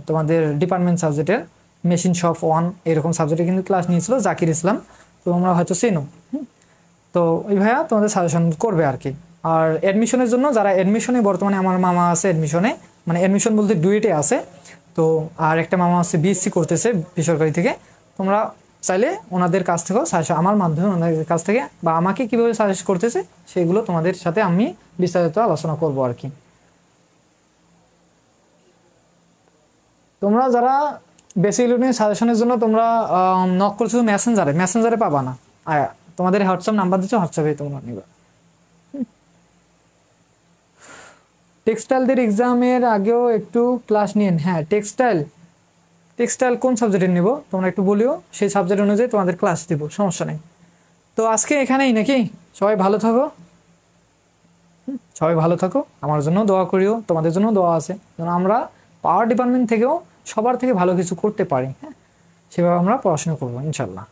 S1: তোমাদের ডিপার্টমেন্ট সাবজেক্টের, মেশিন শপ 1 এরকম সাবজেক্টে কিন্তু ক্লাস নিয়েছিল জাকির ইসলাম, তো তোমরা হয়তো চেনো। তো ওই ভাইয়া তোমাদের সাজেশন করবে আর কি। আর অ্যাডমিশনের জন্য যারা অ্যাডমিশনে, বর্তমানে আমার মামা আছে অ্যাডমিশনে, মানে অ্যাডমিশন বলতে ডুয়েটে আছে, তো আর একটা মামা আছে বিএসসি করতেছে বেসরকারি থেকে, তোমরা চাইলে ওনাদের কাছ থেকেও সাজেশন, আমার মাধ্যমে ওনাদের কাছ থেকে, বা আমাকে কীভাবে সাজেস্ট করতেছে সেগুলো তোমাদের সাথে আমি বিস্তারিত আলোচনা করবো আর কি। তোমরা যারা বেসিক ইলেকট্রনিক্স সাজেশনের জন্য তোমরা নক করছো মেসেঞ্জারে পাবা না, তোমাদের হোয়াটসঅ্যাপ নাম্বার দিচ্ছ, হোয়াটসঅ্যাপে তোমরা নিবা। টেক্সটাইলদের এক্সামের আগেও একটু ক্লাস নিন। হ্যাঁ, টেক্সটাইল কোন সাবজেক্টে নেব তোমরা একটু বলিও, সেই সাবজেক্ট অনুযায়ী তোমাদের ক্লাস দিব, সমস্যা নেই। তো আজকে এখানেই নাকি, সবাই ভালো থাকো, সবাই ভালো থাকো, আমার জন্য দোয়া করিও, তোমাদের জন্য দোয়া আছে যেন আমরা পাওয়ার ডিপার্টমেন্ট থেকেও সবার থেকে ভালো কিছু করতে পারি। হ্যাঁ, সেভাবে আমরা পড়াশোনা করবো ইনশাল্লাহ।